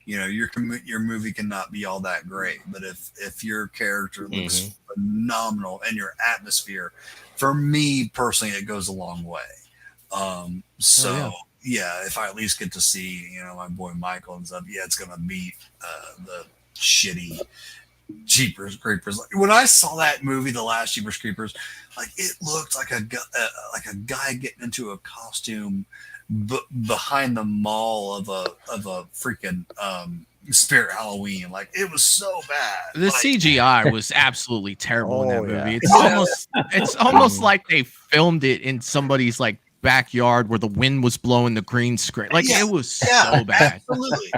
Your movie cannot be all that great, but if your character looks phenomenal and your atmosphere, for me personally, it goes a long way. If I at least get to see my boy Michael and stuff, it's gonna beat the shitty Jeepers Creepers. Like, when I saw that movie, The Last Jeepers Creepers, like it looked like a guy getting into a costume behind the mall of a freaking Spirit Halloween. Like, it was so bad. The CGI was absolutely terrible in that movie. It's almost like they filmed it in somebody's like backyard where the wind was blowing the green screen. Like, it was so bad. Absolutely.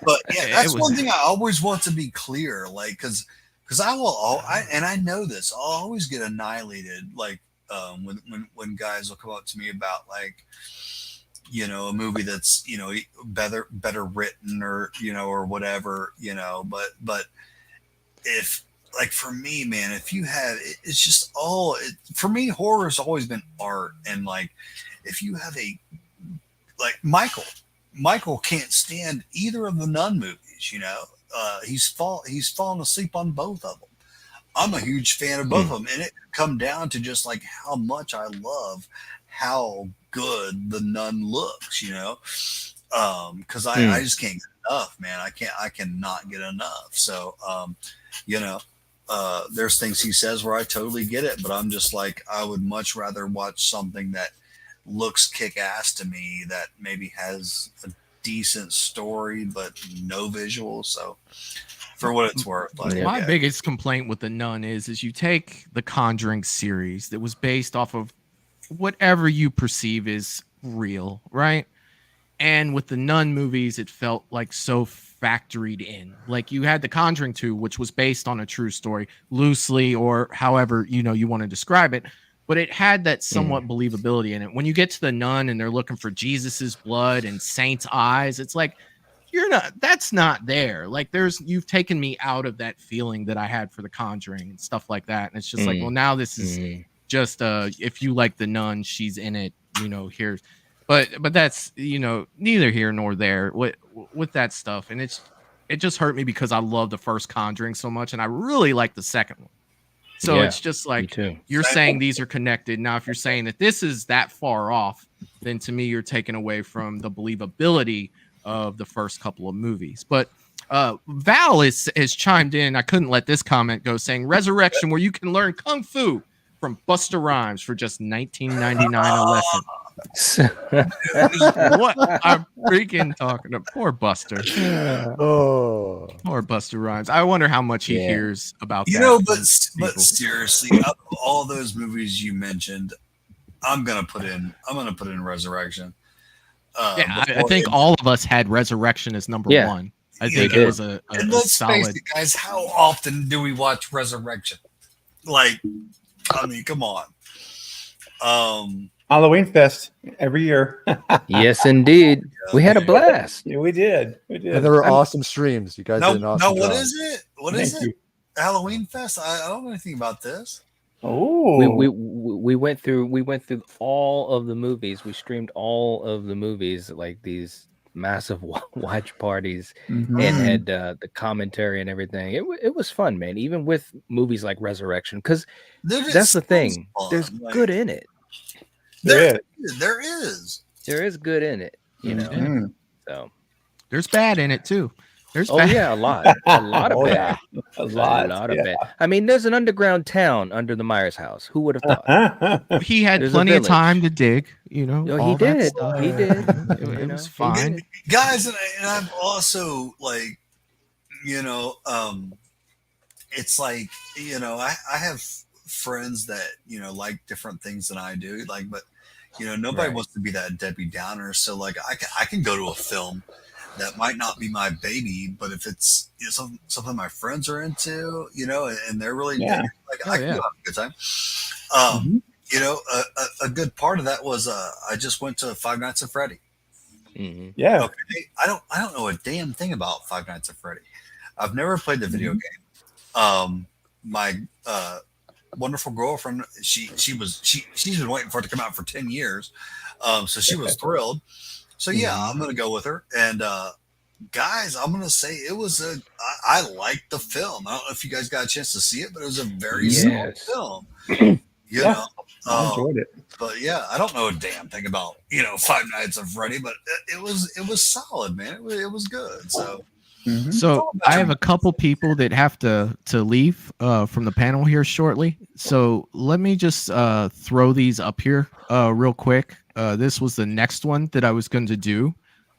But that's one thing I always want to be clear, like, because I know this, I'll always get annihilated, like when guys will come up to me about like a movie that's better written or whatever, but if, like, for me, man, if you have, it's just for me, horror has always been art. And like, if you have Michael can't stand either of the Nun movies, he's fallen asleep on both of them. I'm a huge fan of both of them. And it come down to just like how much I love how good The Nun looks, you know, because I just can't get enough, man. I cannot get enough. So, you know, there's things he says where I totally get it, but I'm just like, I would much rather watch something that looks kick-ass to me, that maybe has a decent story but no visuals. So for what it's worth, like, my biggest complaint with The Nun is you take the Conjuring series that was based off of whatever you perceive is real, right? And with the Nun movies, it felt like so factoried in. Like you had the Conjuring 2, which was based on a true story, loosely, or however you want to describe it, but it had that somewhat believability in it. When you get to the Nun and they're looking for Jesus's blood and saints' eyes, it's like that's not there. Like you've taken me out of that feeling that I had for the Conjuring and stuff like that. And it's just like, well, now this is just if you like the Nun, she's in it, here. But that's neither here nor there with that stuff. And it just hurt me because I love the first Conjuring so much, and I really like the second one. So it's just like you're saying these are connected. Now, if you're saying that this is that far off, then to me you're taking away from the believability of the first couple of movies. But Val has chimed in. I couldn't let this comment go, saying Resurrection, where you can learn kung fu from Busta Rhymes for just $19.99 a lesson. What I'm freaking talking about. Poor Buster. Poor Buster Rhymes. I wonder how much he hears about that. But seriously, of all those movies you mentioned, I'm gonna put in Resurrection. I think all of us had Resurrection as number one. I think it was a let's solid. face it, guys. How often do we watch Resurrection? Like, I mean, come on. Halloween Fest every year. Yes, indeed. We had a blast. Yeah, we did. And there were awesome streams. You guys did an awesome what job. is it? What is it? Halloween Fest? I don't know anything about this. Oh, we went through all of the movies. We streamed all of the movies, like these massive watch parties, and had the commentary and everything. It was fun, man. Even with movies like Resurrection, because that's the thing. There's good in it. There is good in it, So there's bad in it too. There's a lot of bad, a lot of bad. I mean, there's an underground town under the Myers house. Who would have thought? He had plenty of time to dig. He did. He did. It was fine, guys, and I'm also like, it's like I have friends that like different things than I do, like, but nobody wants to be that Debbie Downer. So like I can go to a film that might not be my baby, but if it's something my friends are into, and they're really I can have a good time. A good part of that was I just went to Five Nights at Freddy. Yeah. Okay. I don't know a damn thing about Five Nights at Freddy. I've never played the video game. My wonderful girlfriend, she's been waiting for it to come out for 10 years. So she was thrilled. So I'm gonna go with her. And guys, I'm gonna say it was I liked the film. I don't know if you guys got a chance to see it, but it was a very solid film. I enjoyed it. But I don't know a damn thing about Five Nights at Freddy, but it was solid, man. It was good. So So I have a couple people that have to leave from the panel here shortly. So let me just throw these up here real quick. This was the next one that I was going to do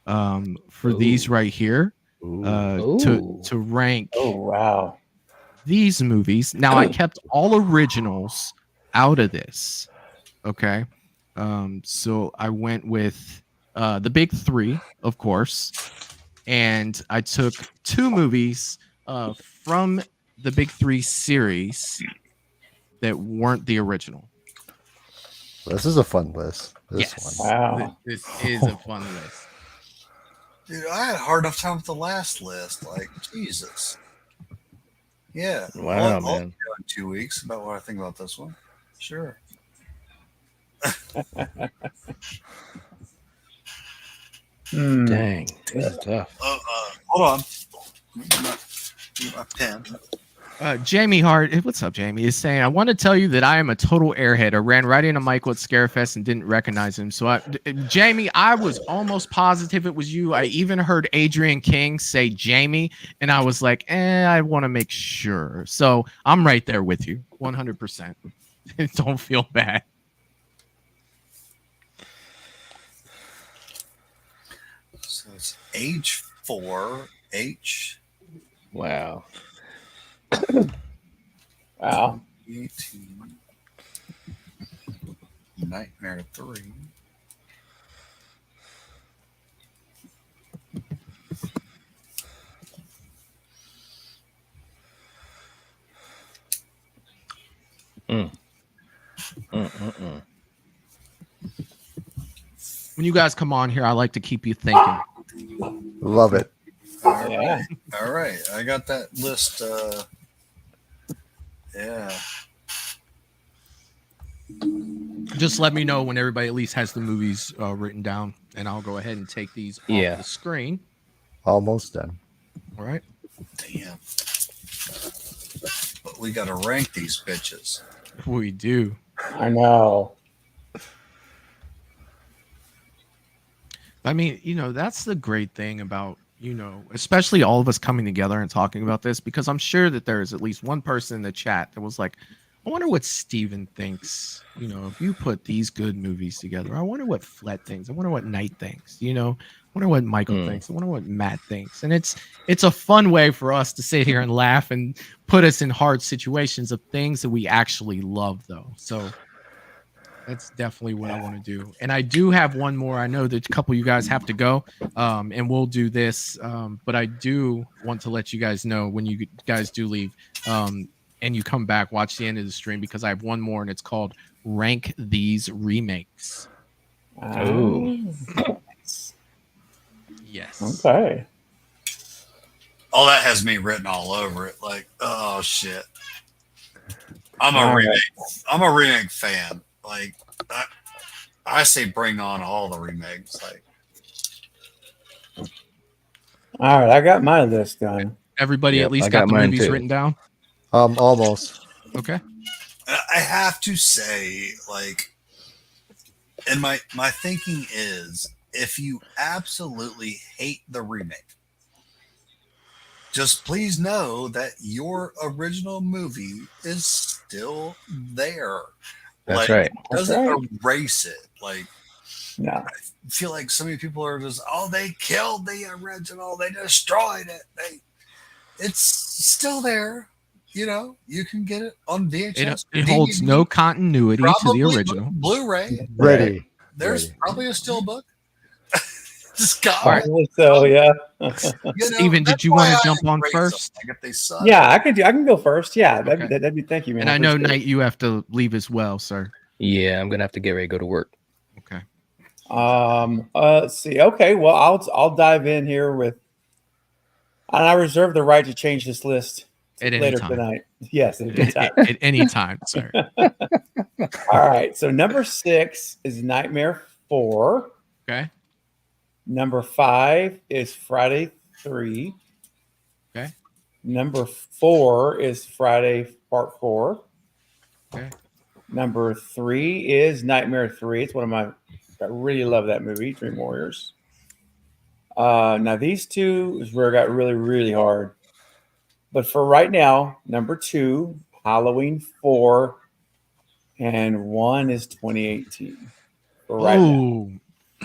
for these right here to rank. Oh, wow. These movies. Now I kept all originals out of this. Okay. So I went with the big three, of course. And I took two movies from the Big Three series that weren't the original. This is a fun list. Wow. This is a fun list. Dude, I had a hard enough time with the last list. Like, Jesus. Yeah. Wow, I'll man. go in 2 weeks about what I think about this one. Sure. Dang, this is tough. Hold on. Get my pen. Jamie Hart, what's up, Jamie? Is saying, I want to tell you that I am a total airhead. I ran right into Michael at Scarefest and didn't recognize him. So, Jamie, I was almost positive it was you. I even heard Adrian King say Jamie, and I was like, I want to make sure. So I'm right there with you, 100%. Don't feel bad. So it's age 4, H. Wow. Wow. 18. Nightmare 3. When you guys come on here, I like to keep you thinking. Love it. All right. I got that list. Yeah. Just let me know when everybody at least has the movies written down, and I'll go ahead and take these off the screen. Almost done. All right. Damn. But we got to rank these bitches. We do. I know. I mean, that's the great thing about, especially all of us coming together and talking about this, because I'm sure that there is at least one person in the chat that was like, I wonder what Steven thinks, if you put these good movies together. I wonder what Flett thinks. I wonder what Knight thinks, I wonder what Michael thinks. I wonder what Matt thinks. And it's a fun way for us to sit here and laugh and put us in hard situations of things that we actually love, though. So that's definitely what I want to do. And I do have one more. I know that a couple of you guys have to go, and we'll do this. But I do want to let you guys know when you guys do leave and you come back, watch the end of the stream, because I have one more, and it's called Rank These Remakes. Oh. Yes. Okay. Oh, that has me written all over it. Like, oh shit. I'm a remake fan. Like, I say bring on all the remakes. Like, all right, I got my list done. Everybody at least got the movies written down? Almost. Okay. I have to say, like, and my thinking is, if you absolutely hate the remake, just please know that your original movie is still there. That's right. It doesn't erase it. Like, no. I feel like so many people are just, they killed the original, they destroyed it. It's still there. You can get it on VHS. It holds no continuity to the original. Blu-ray. Ready. There's probably a steelbook. Probably so, yeah. Steven, did you want to jump on first? Yeah, I can go first. Yeah, that'd be thank you, man. And I know, Knight, you have to leave as well, sir. Yeah, I'm gonna have to get ready to go to work. Okay. Let's see. Okay, well, I'll dive in here with, and I reserve the right to change this list at later time. Tonight. Yes, at any time. At any time, sir. All right. So number 6 is Nightmare 4. Okay. Number 5 is Friday 3. Okay. Number 4 is Friday Part 4. Okay. Number 3 is Nightmare 3. It's one of my, I really love that movie, Dream Warriors. Now these two is where it got really, really hard. But for right now, number 2, Halloween 4, and 1 is 2018. For right now.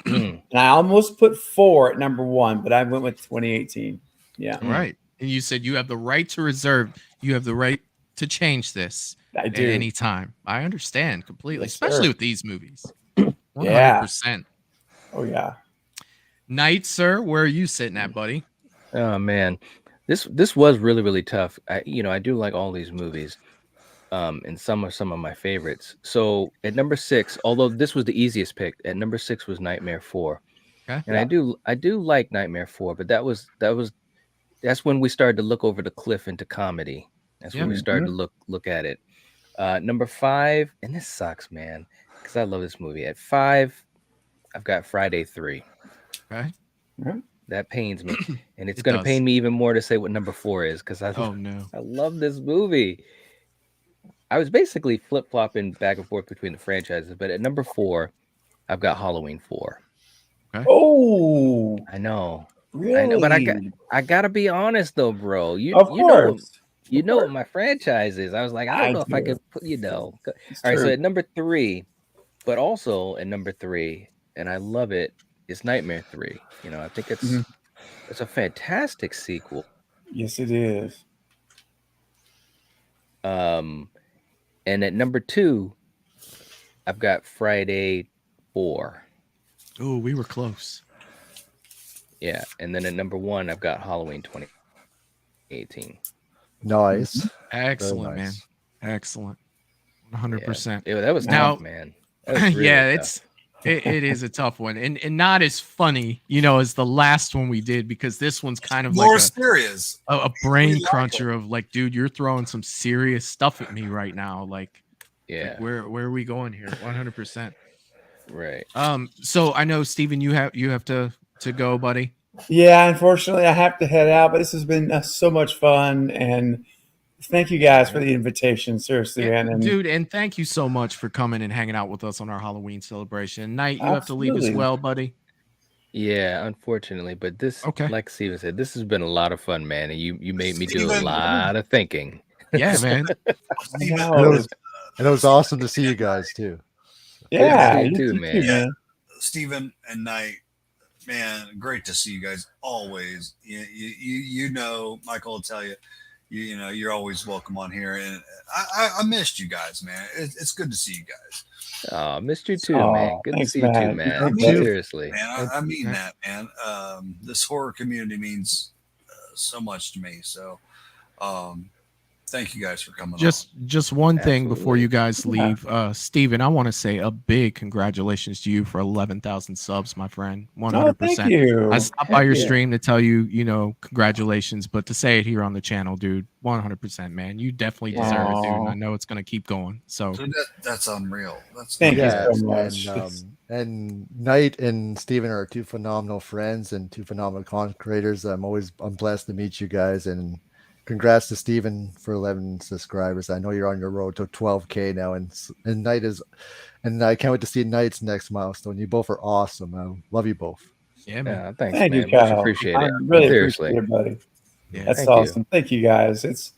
And I almost put 4 at number 1, but I went with 2018. Yeah. Right. And you said you have the right to reserve. You have the right to change this I do. at any time. I understand completely, Yes, especially sir. with these movies. 100%. Yeah. Oh, yeah. Knight, sir, where are you sitting at, buddy? Oh man, this was really, really tough. I do like all these movies, and some are some of my favorites. So at number 6, although this was the easiest pick, at number 6 was Nightmare 4. Okay. And I do like Nightmare 4, but that's when we started to look over the cliff into comedy. That's when we started to look at it. Number 5, and this sucks, man, because I love this movie. At 5, I've got Friday 3. Okay. That pains me, and it's It going to does. pain me even more to say what number 4 is because I Oh no. I love this movie. I was basically flip flopping back and forth between the franchises, but at number 4, I've got Halloween 4. Oh, I know, really? but I gotta be honest though, bro. Of You know course. you know what my franchise is. I was like, I don't I know if I do. could put, you know. All It's right, so true. at number 3, but also at number 3, and I love it, is Nightmare 3. You know, I think Mhm. it's a fantastic sequel. Yes, it is. And at number 2, I've got Friday 4. Oh, we were close. Yeah, and then at number 1, I've got Halloween 2018. Nice. Excellent, Very nice. man. Excellent. 100%. Yeah, that was Now, tough, man. That was really yeah, tough. it is a tough one, and not as funny, you know, as the last one we did, because this one's kind of More like serious. a brain We like cruncher of like, dude, you're throwing some serious stuff at me right now. Like, Yeah. where are we going here? 100%. Right. So I know, Steven, you have to go, buddy. Yeah, unfortunately, I have to head out, but this has been so much fun, and thank you guys for the invitation. Seriously, Yeah, man. And dude, and thank you so much for coming and hanging out with us on our Halloween celebration. Night, you have to leave as Absolutely. well, buddy. Yeah, unfortunately, but this, Okay. like Steven said, this has been a lot of fun, man, and you made me do a Steven. lot of thinking. Yeah, man. Steven, know. And it was awesome to see you guys too. Yeah, you you too, too, man. man. Steven and Knight, man, great to see you guys always. You know, Michael will tell you, you know, you're always welcome on here, and I missed you guys, man. It's good to see you guys, Oh, missed you too, Aw, man. Good thanks, to see you too, man. man. Thank you. Seriously. man. I mean that, man. This horror community means so much to me. So, thank you guys for coming on. Just one thing before Absolutely. you guys leave. Steven, I want to say a big congratulations to you for 11,000 subs, my friend. 100%. Oh, thank you. I stopped by Heck your yeah. stream to tell you, you know, congratulations, but to say it here on the channel, dude, 100%, man. You definitely deserve it, dude. And I know it's going to keep going. So, So that's unreal. That's Thank you Yeah, so much. and Knight and Steven are two phenomenal friends and two phenomenal content creators. I'm blessed to meet you guys, and congrats to Steven for 11 subscribers. I know you're on your road to 12K now, and Knight is, and I can't wait to see Knight's next milestone. You both are awesome. I love you both. yeah, man. Yeah, thanks, Thank man. you, Much Kyle. appreciate I it. really Seriously. appreciate it, buddy. Yeah. That's Thank you. awesome. Thank you, guys. It's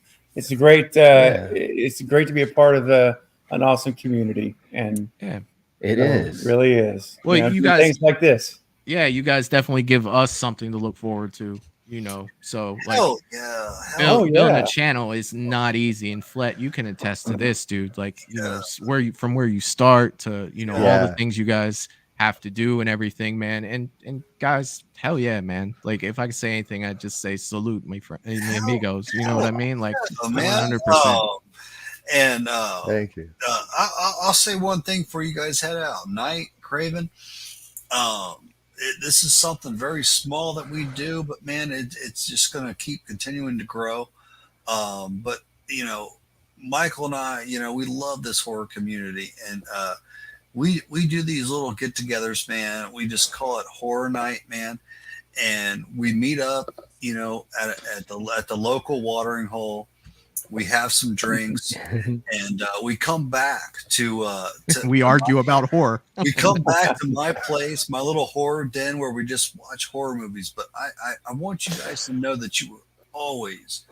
a great. Yeah. It's great to be a part of an awesome community, and Yeah. It you know, is. it really is. Well, you do guys- things like this. Yeah, you guys definitely give us something to look forward to, you know. So, like, hell yeah. building yeah. a channel is not easy, and Flet, you can attest to this, dude. Like, you know, from where you start to, you know, all Yeah. the things you guys have to do and everything, man. And guys, hell yeah, man. Like, if I could say anything, I'd just say salute, my friend, my amigos. You know what I mean? Like, Oh, man. 100%. And Thank you. I'll say one thing before you guys head out. Knight, Craven, this is something very small that we do, but man, it's just going to keep continuing to grow. But, you know, Michael and I, you know, we love this horror community, and we do these little get-togethers, man. We just call it Horror Night, man, and we meet up, you know, at the local watering hole. We have some drinks, and we come back to We argue about horror. we come back to my place, my little horror den where we just watch horror movies. But I want you guys to know that you were always,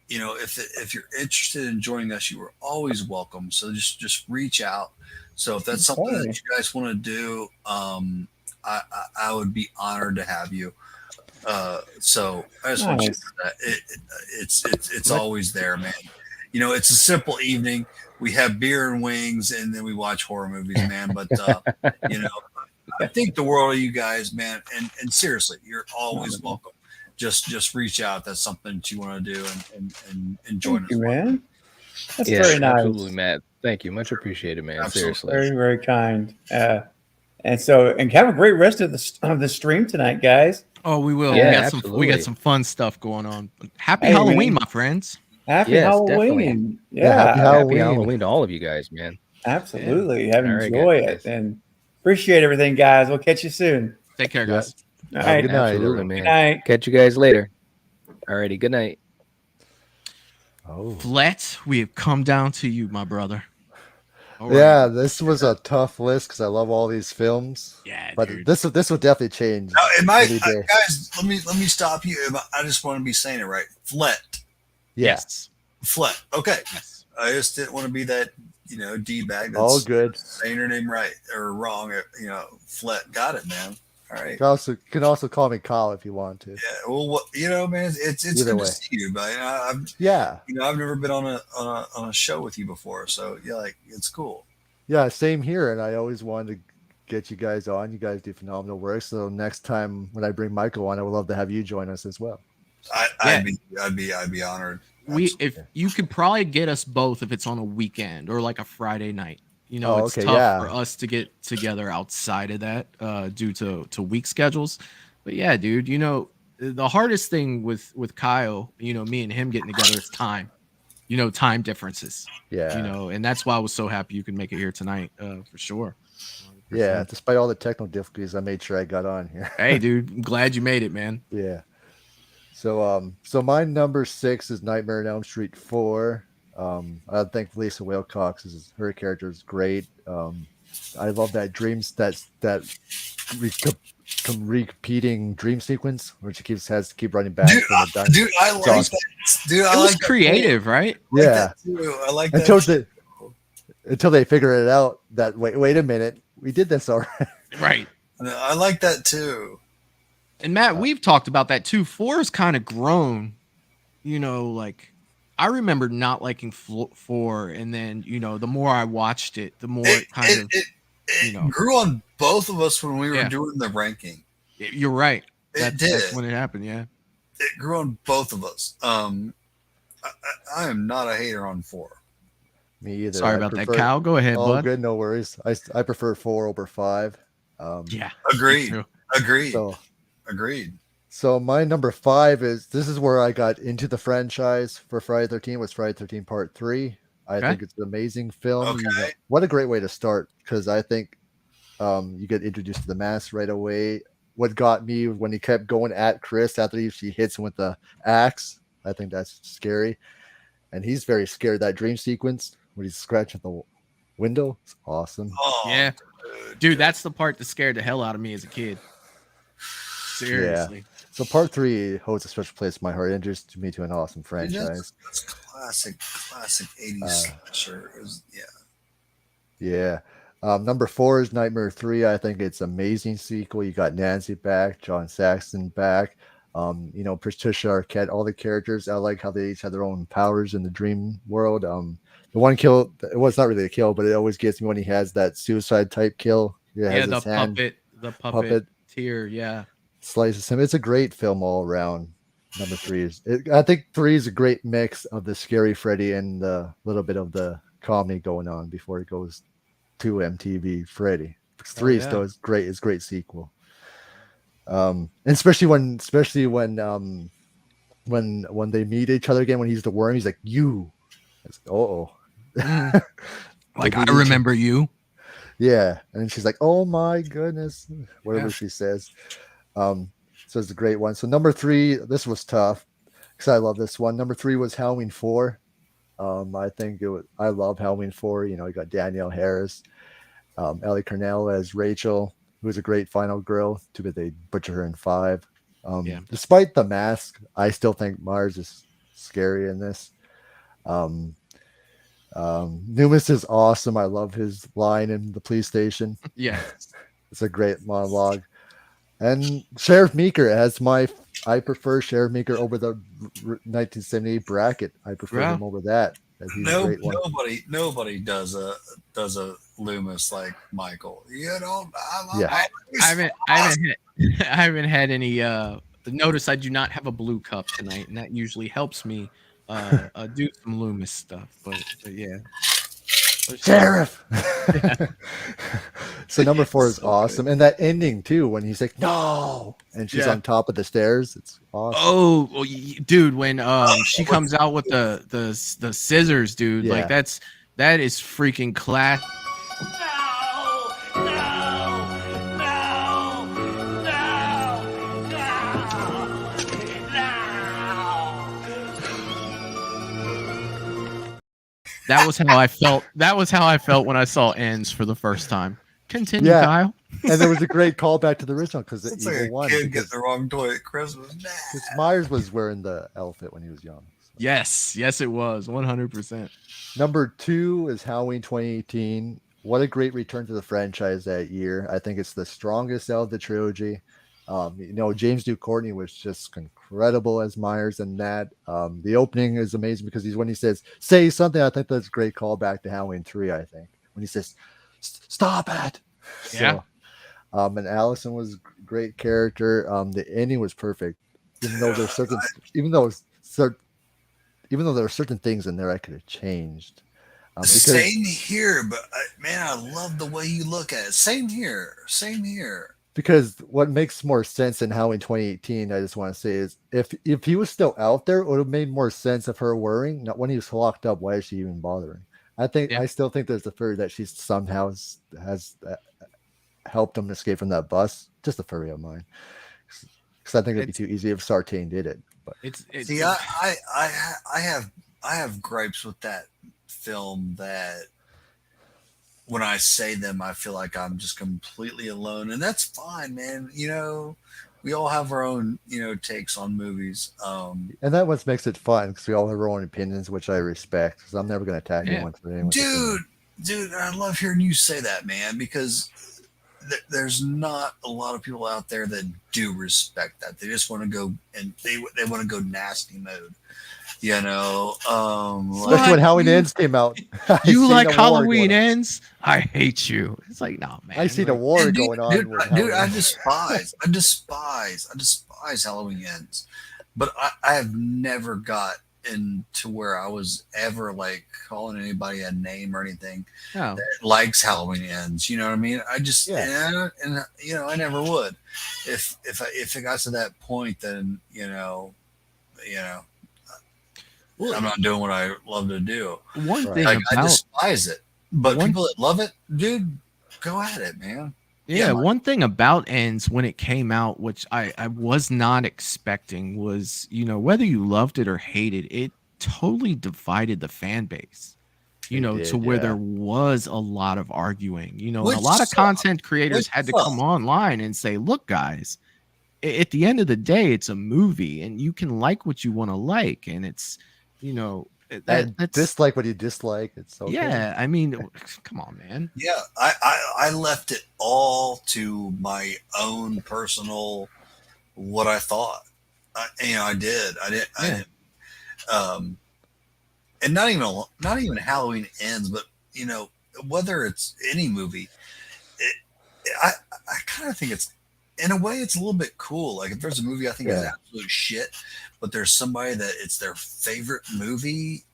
you know, if you're interested in joining us, you were always welcome. So just reach out. So if that's something that you guys want to do, I would be honored to have you. So I just want you to know that it's always there, man. You know, it's a simple evening. We have beer and wings, and then we watch horror movies, man. But you know, I think the world of you guys, man. And seriously, you're always welcome. Just reach out. That's something that you want to do, and join Thank you, us. man. That's Yeah, very nice. absolutely, Matt. Thank you. Much appreciated, man. Absolutely. Seriously. Very, very kind. And have a great rest of the stream tonight, guys. Oh, we will. Yeah, we got absolutely. some fun stuff going on. Happy Hey, Halloween, man. my friends. Happy Yes, Halloween. Yeah, Yeah, happy Happy Halloween. Halloween to all of you guys, man. absolutely. Have All right, enjoy guys. it and appreciate everything, guys. We'll catch you soon. Take care, Yeah. guys. All right. Good night, Absolutely, everyone. man. Good night. Catch you guys later. Alrighty, good night. Oh. Flet, we have come down to you, my brother. All right. Yeah, this was a tough list because I love all these films. Yeah, but dude. this will definitely change. Now, any day. guys? Let me stop you. I just want to be saying it right. Flet. Yes. Flet. Okay. Yes. I just didn't want to be that d-bag. That's All good. Saying her name right or wrong. Flet. Got it, man. All right. You can also call me Kyle if you want to. Yeah. Well, man, it's Either good way. to see you, but I've never been on a show with you before, so yeah, like it's cool. Yeah, same here. And I always wanted to get you guys on. You guys do phenomenal work. So next time when I bring Michael on, I would love to have you join us as well. I'd be honored. If you could probably get us both if it's on a weekend or like a Friday night. It's tough for us to get together outside of that due to week schedules. But yeah, dude, the hardest thing with Kyle, me and him getting together is time. Time differences. Yeah. And that's why I was so happy you could make it here tonight, for sure. 100%. Yeah, despite all the technical difficulties, I made sure I got on here. Hey, dude, I'm glad you made it, man. Yeah. So my number 6 is Nightmare on Elm Street 4. I think Lisa Wilcox her character is great. I love that dreams that repeating dream sequence where she has to keep running back. Dude, I like that. Dude, it was creative, right? Yeah, I like that. Until they figure it out that wait a minute, we did this already. Right. I like that too. And Matt, we've talked about that too. 4 has kind of grown. Like I remember not liking 4, and then the more I watched it, the more it grew on both of us when we were doing the ranking. You're right. That's when it happened. Yeah, it grew on both of us. I am not a hater on 4. Me either. Sorry about that, Cal. Go ahead, bud. Good, no worries. I prefer 4 over 5. Yeah, agreed. Agreed. So my number 5 this is where I got into the franchise for Friday 13 was Friday 13 Part 3. I think it's an amazing film. Okay. What a great way to start, because I think you get introduced to the mask right away. What got me when he kept going at Chris after she hits him with the axe, I think that's scary. And he's very scared. That dream sequence when he's scratching the window, it's awesome. Oh, yeah. Dude, that's the part that scared the hell out of me as a kid. Seriously. Yeah. So Part 3 holds a special place in my heart. It introduced me to an awesome franchise. That's classic 80s slasher. Yeah. Number 4 is Nightmare 3. I think it's an amazing sequel. You got Nancy back, John Saxon back, Patricia Arquette, all the characters. I like how they each have their own powers in the dream world. The one kill, it's not really a kill, but it always gets me when he has that suicide type kill. The puppet tear, yeah. Slices him. It's a great film all around. Number 3 I think 3 is a great mix of the scary Freddy and the little bit of the comedy going on before it goes to MTV Freddy. 3 is still great. It's a great sequel. And especially when they meet each other again, when he's the worm, he's like, "You." It's like I remember you. Yeah, and she's like, "Oh my goodness," whatever she says. So it's a great one. So number 3, this was tough because I love this one. Number 3 was Halloween 4. I love Halloween 4. You got Danielle Harris, Ellie Cornell as Rachel, who's a great final girl. Too bad they butcher her in 5. Despite the mask, I still think Myers is scary in this. Loomis is awesome. I love his line in the police station. Yeah, it's a great monologue. And Sheriff Meeker I prefer Sheriff Meeker over the 1978 bracket. I prefer him over that. Nobody does a Loomis like Michael. I haven't had any notice. I do not have a blue cup tonight, and that usually helps me do some Loomis stuff. But yeah. Sheriff. So number 4 is awesome, and that ending too when he's like, "No," and she's on top of the stairs. It's awesome. Oh, well, dude, when she comes out with the scissors, dude, like that is freaking class. That was how I felt. That was how I felt when I saw Ends for the first time. Continue, Kyle. And there was a great callback to the original because the It's evil like a one. kid get the wrong toy at Christmas. Because Myers was wearing the outfit when he was young. Yes, yes, it was 100%. Number 2 is Halloween 2018. What a great return to the franchise that year. I think it's the strongest out of the trilogy. James Ducournau was just incredible as Myers in that. The opening is amazing because when he says, say something, I think that's a great callback to Halloween 3, I think. When he says, stop it. Yeah. So, and Allison was a great character. The ending was perfect. Even though there are certain things in there I could have changed. Same here, but man, I love the way you look at it. Same here. Because what makes more sense in Halloween 2018, I just want to say, is if he was still out there, it would have made more sense of her worrying. Not when he was locked up. Why is she even bothering? I still think there's a theory that she somehow has helped him escape from that bus. Just a theory of mine, because I think it'd be too easy if Sartain did it. But see, I have gripes with that film that when I say them, I feel like I'm just completely alone, and that's fine, man. We all have our own, takes on movies. And that what makes it fun because we all have our own opinions, which I respect. Because I'm never going to attack anyone for anyone's opinion. Dude, I love hearing you say that, man, because there's not a lot of people out there that do respect that. They just want to go and they want to go nasty mode. Especially when Halloween Ends came out. You like Halloween Ends? I hate you. It's like, no, man. I see the war going on. Dude, I despise Halloween Ends. But I have never got into where I was ever like calling anybody a name or anything that likes Halloween Ends. You know what I mean? I just I never would. If it got to that point, then I'm not doing what I love to do. I despise it. But people that love it, dude, go at it, man. Yeah, one thing about Ends when it came out, which I was not expecting, was, whether you loved it or hated it, totally divided the fan base. Where there was a lot of arguing. A lot of content creators had to come online and say, look, guys, at the end of the day, it's a movie and you can like what you want to like. And it's, that's dislike what you dislike. It's okay. Yeah, I mean, come on, man. Yeah, I left it all to my own personal what I thought. I did. And not even Halloween Ends, but whether it's any movie, I kind of think it's, in a way, it's a little bit cool. Like if there's a movie I think is absolute shit, but there's somebody that it's their favorite movie,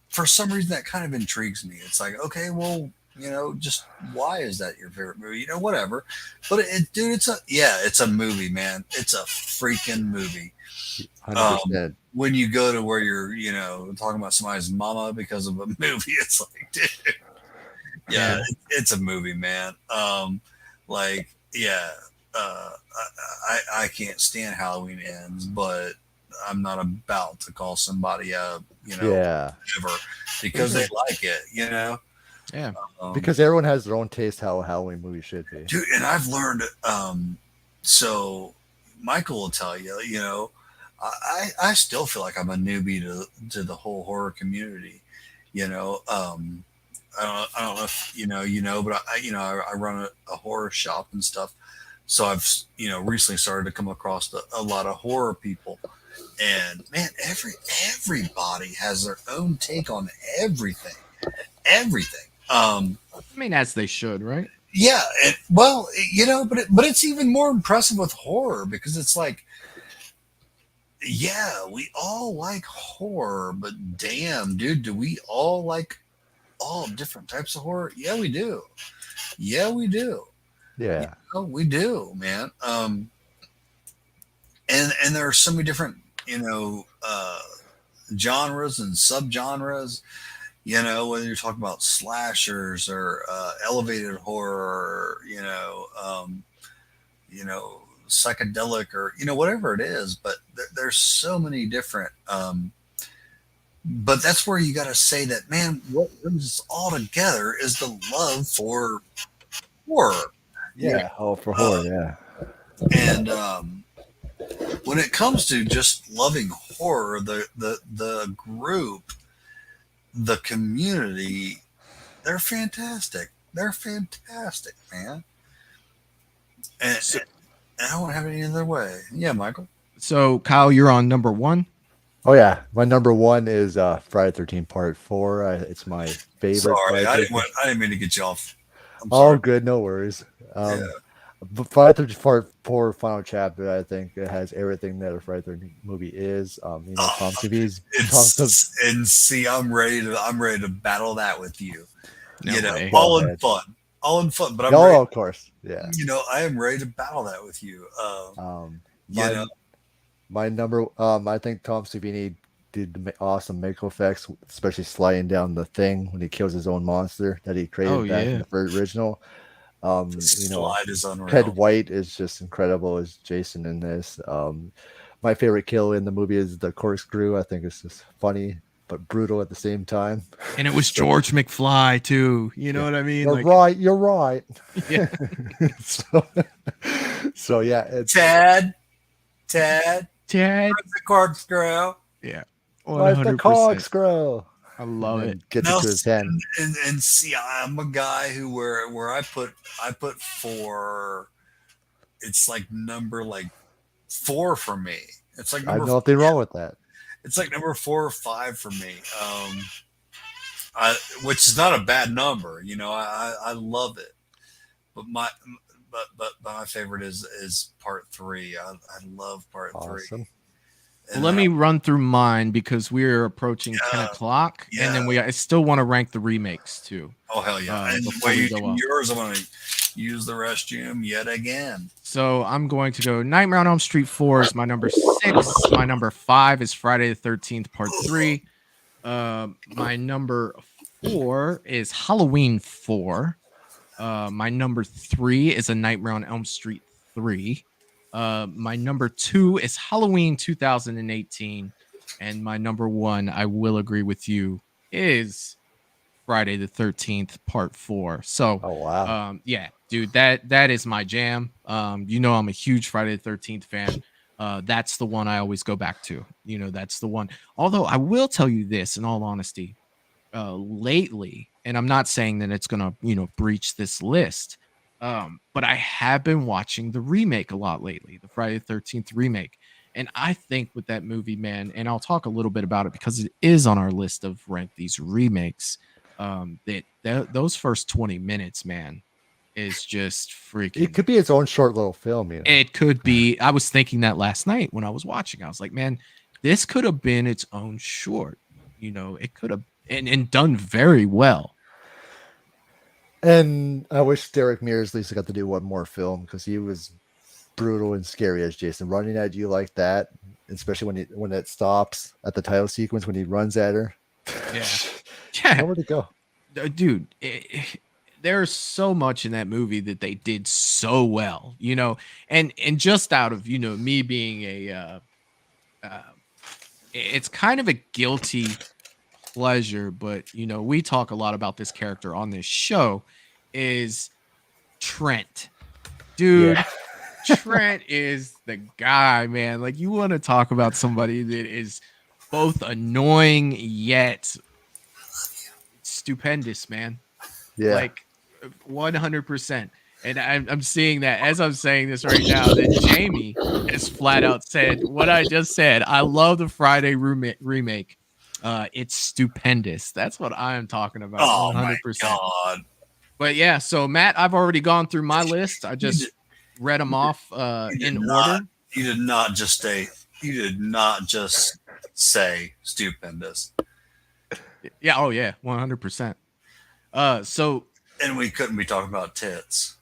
for some reason that kind of intrigues me. It's like, okay, well, just why is that your favorite movie? Whatever. But it's a movie, man. It's a freaking movie. 100%. When you go to where you're, talking about somebody's mama because of a movie, it's like, dude, it's a movie, man. I can't stand Halloween Ends, but I'm not about to call somebody up, whatever, because they like it, Yeah. Because everyone has their own taste how a Halloween movie should be. Dude, and I've learned, so Michael will tell you, I still feel like I'm a newbie to the whole horror community, I don't know if but I run a horror shop and stuff. So I've, recently started to come across a lot of horror people, and man, everybody has their own take on everything. I mean, as they should, right? Yeah. But it's even more impressive with horror because it's like, yeah, we all like horror, but damn, dude, do we all like all different types of horror? Yeah, we do. Yeah, we do. Yeah, we do, man. And there are so many different, genres and subgenres. Whether you're talking about slashers or elevated horror, psychedelic or whatever it is. But there's so many different But that's where you got to say that, man, what brings us all together is the love for horror. Yeah, for horror, yeah. And when it comes to just loving horror, the group, the community, they're fantastic. They're fantastic, man. And I don't have any other way. Yeah, Michael. So, Kyle, you're on number 1. Oh yeah, my number 1 is Friday 13 Part 4. It's my favorite. Sorry, I didn't mean to get you off. Oh, good, no worries. But Friday 13 Part 4 final chapter, I think it has everything that a Friday 13 movie is. Tom Savini's. And see, I'm ready to battle that with you. No way. All in fun. But I'm ready, of course, yeah. I am ready to battle that with you. My number, I think Tom Savini did awesome makeup effects, especially sliding down the thing when he kills his own monster that he created back in the first original. Slide is unreal. Ted White is just incredible as Jason in this. My favorite kill in the movie is the corkscrew. I think it's just funny but brutal at the same time. And it was George McFly too. You know what I mean? You're right. Yeah. so yeah, it's Ted. The corkscrew. Yeah. 100%. The corkscrew. I love it. Gets it to his hand. And see, I'm a guy who where I put 4. It's like number 4 for me. It's like I have nothing wrong with that. It's like number 4 or 5 for me. Which is not a bad number. I love it. But my favorite is part 3. I love part 3. Well, let me run through mine because we're approaching 10 o'clock, and then I still want to rank the remakes too. Oh hell yeah! And while you do yours, I'm going to use the restroom yet again. So I'm going to go Nightmare on Elm Street 4 is my number 6. My number 5 is Friday the 13th Part 3. My number 4 is Halloween 4. My number 3 is A Nightmare on Elm Street 3. My number 2 is Halloween 2018, and my number 1, I will agree with you, is Friday the 13th Part 4. So, yeah, dude, that is my jam. I'm a huge Friday the 13th fan. That's the one I always go back to. That's the one. Although I will tell you this, in all honesty, lately, and I'm not saying that it's gonna breach this list. But I have been watching the remake a lot lately, the Friday the 13th remake. And I think with that movie, man, and I'll talk a little bit about it because it is on our list of rank these remakes. Those first 20 minutes, man, is just freaking. It could be its own short little film. It could be. I was thinking that last night when I was watching. I was like, man, this could have been its own short. It could have and done very well. And I wish Derek Mears at least got to do one more film because he was brutal and scary as Jason. Running at you like that, especially when it stops at the title sequence when he runs at her. Yeah. Nowhere to go. Dude, there's so much in that movie that they did so well, and just out of, me being it's kind of a guilty pleasure, but we talk a lot about this character on this show, is Trent. Dude, Trent is the guy, man. Like, you want to talk about somebody that is both annoying yet stupendous, man. Yeah, like 100%. And I'm seeing that as I'm saying this right now, that Jamie has flat out said what I just said. I love the Friday remake. It's stupendous. That's what I am talking about. Oh 100%. my God. But yeah, so Matt, I've already gone through my list. I just read them off in order. You did not just say stupendous. Yeah. Oh yeah. 100%. So. And we couldn't be talking about tits.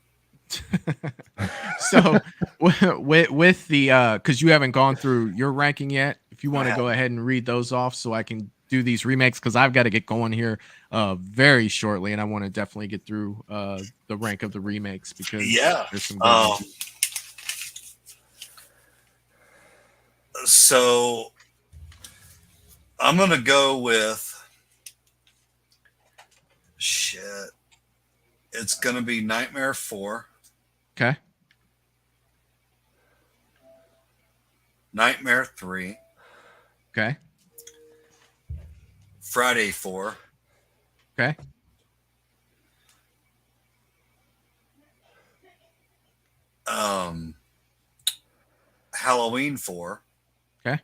So with the because you haven't gone through your ranking yet, if you want to go ahead and read those off so I can do these remakes, because I've got to get going here very shortly, and I want to definitely get through the rank of the remakes because there's some good ones. So I'm gonna go with shit. It's gonna be Nightmare 4. Okay. Nightmare 3. Okay. Friday 4. Okay. Halloween 4. Okay.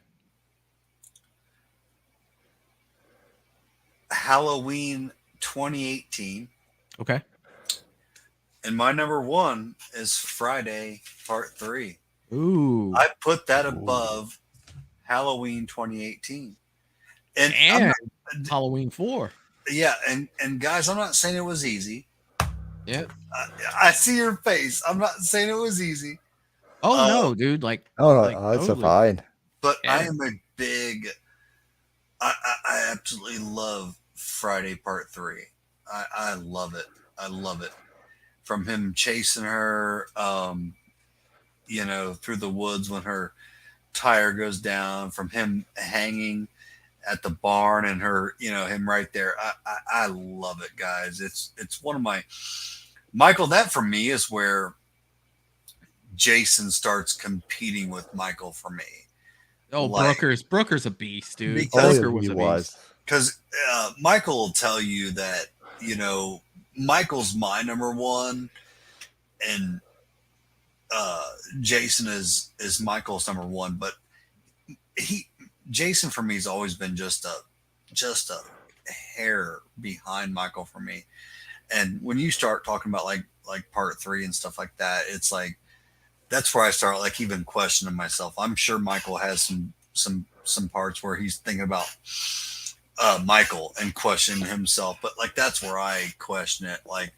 Halloween 2018. Okay. And my number 1 is Friday Part 3. Ooh. I put that above Halloween 2018 and Halloween 4. Yeah, and guys, I'm not saying it was easy. Yeah. I see your face. I'm not saying it was easy. Oh no, dude! Like, it's fine. But I am a big. I absolutely love Friday Part 3. I love it. I love it. From him chasing her, through the woods when her tire goes down. From him hanging at the barn and her, him right there. I love it, guys. It's one of my Michael. That for me is where Jason starts competing with Michael for me. Oh, Brooker's a beast, dude. Because Brooker was a beast. Because Michael will tell you that, Michael's my number 1 and Jason is Michael's number 1, but Jason for me has always been just a hair behind Michael for me. And when you start talking about like Part 3 and stuff like that, it's like that's where I start like even questioning myself. I'm sure Michael has some parts where he's thinking about Michael and questioning himself, but like that's where I question it. Like,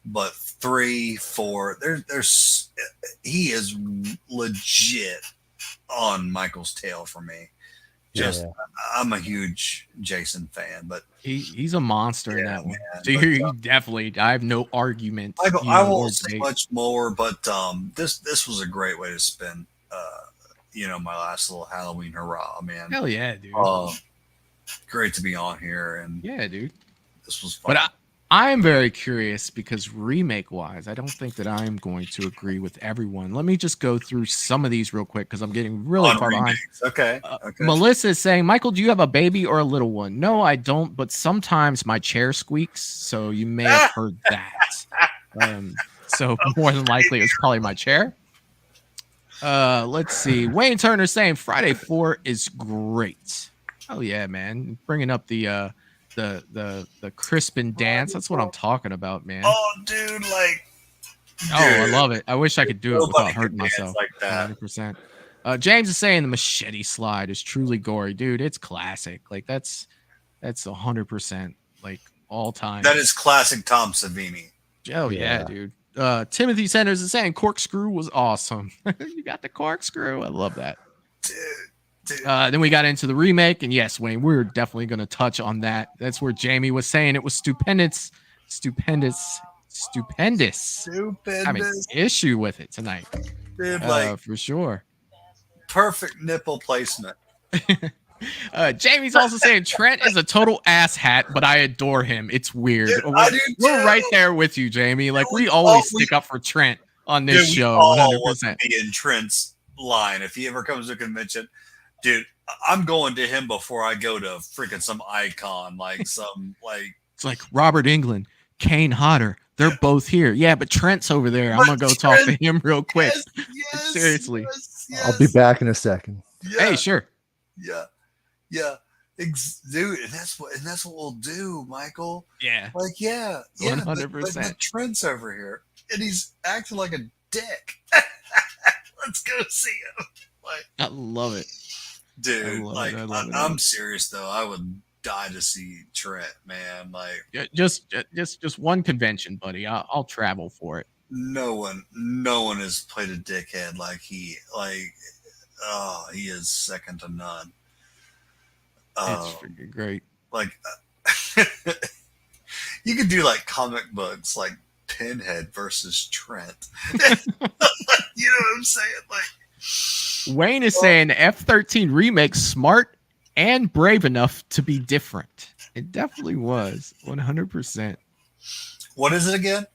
but 3, 4, there's he is legit on Michael's tail for me. I'm a huge Jason fan, but he's a monster in that one. So you definitely, I have no argument. I won't say much more, but this was a great way to spend my last little Halloween hurrah, man. Hell yeah, dude. Great to be on here, and yeah, dude, this was fun. But I am very curious because remake wise, I don't think that I'm going to agree with everyone. Let me just go through some of these real quick because I'm getting really far behind. Okay. Melissa is saying, Michael, do you have a baby or a little one? No, I don't, but sometimes my chair squeaks, so you may have heard that. So more than likely it's probably my chair. Let's see. Wayne Turner saying Friday 4 is great. Oh yeah, man. Bringing up the Crispin dance. That's what I'm talking about, man. Oh, dude, I love it. I wish I could do it without hurting myself. Like that. 100%. James is saying the machete slide is truly gory, dude. It's classic. Like that's 100% like all time. That is classic Tom Savini. Oh yeah, dude. Timothy Sanders is saying corkscrew was awesome. You got the corkscrew. I love that. Dude. Then we got into the remake, and yes, Wayne, we're definitely going to touch on that. That's where Jamie was saying it was stupendous. Having an issue with it tonight, dude. For sure. Perfect nipple placement. Jamie's also saying Trent is a total ass hat, but I adore him. It's weird. Dude, we're right there with you, Jamie. Like we always stick up for Trent on this show. 100%. Be in Trent's line if he ever comes to a convention. Dude, I'm going to him before I go to freaking some icon, it's like Robert Englund, Kane Hodder. They're both here. Yeah, but Trent's over there. I'm gonna go talk to him real quick. Yes, seriously. Yes. I'll be back in a second. Yeah. Hey, sure. Yeah. Dude, and that's what we'll do, Michael. Yeah. 100%. But Trent's over here, and he's acting like a dick. Let's go see him. I love it. Dude, I'm serious though. I would die to see Trent, man. Just one convention, buddy. I'll travel for it. No one has played a dickhead like he. He is second to none. It's freaking great. You could do comic books like Pinhead versus Trent. You know what I'm saying? Wayne is saying F-13 remake smart and brave enough to be different. It definitely was 100%. What is it again?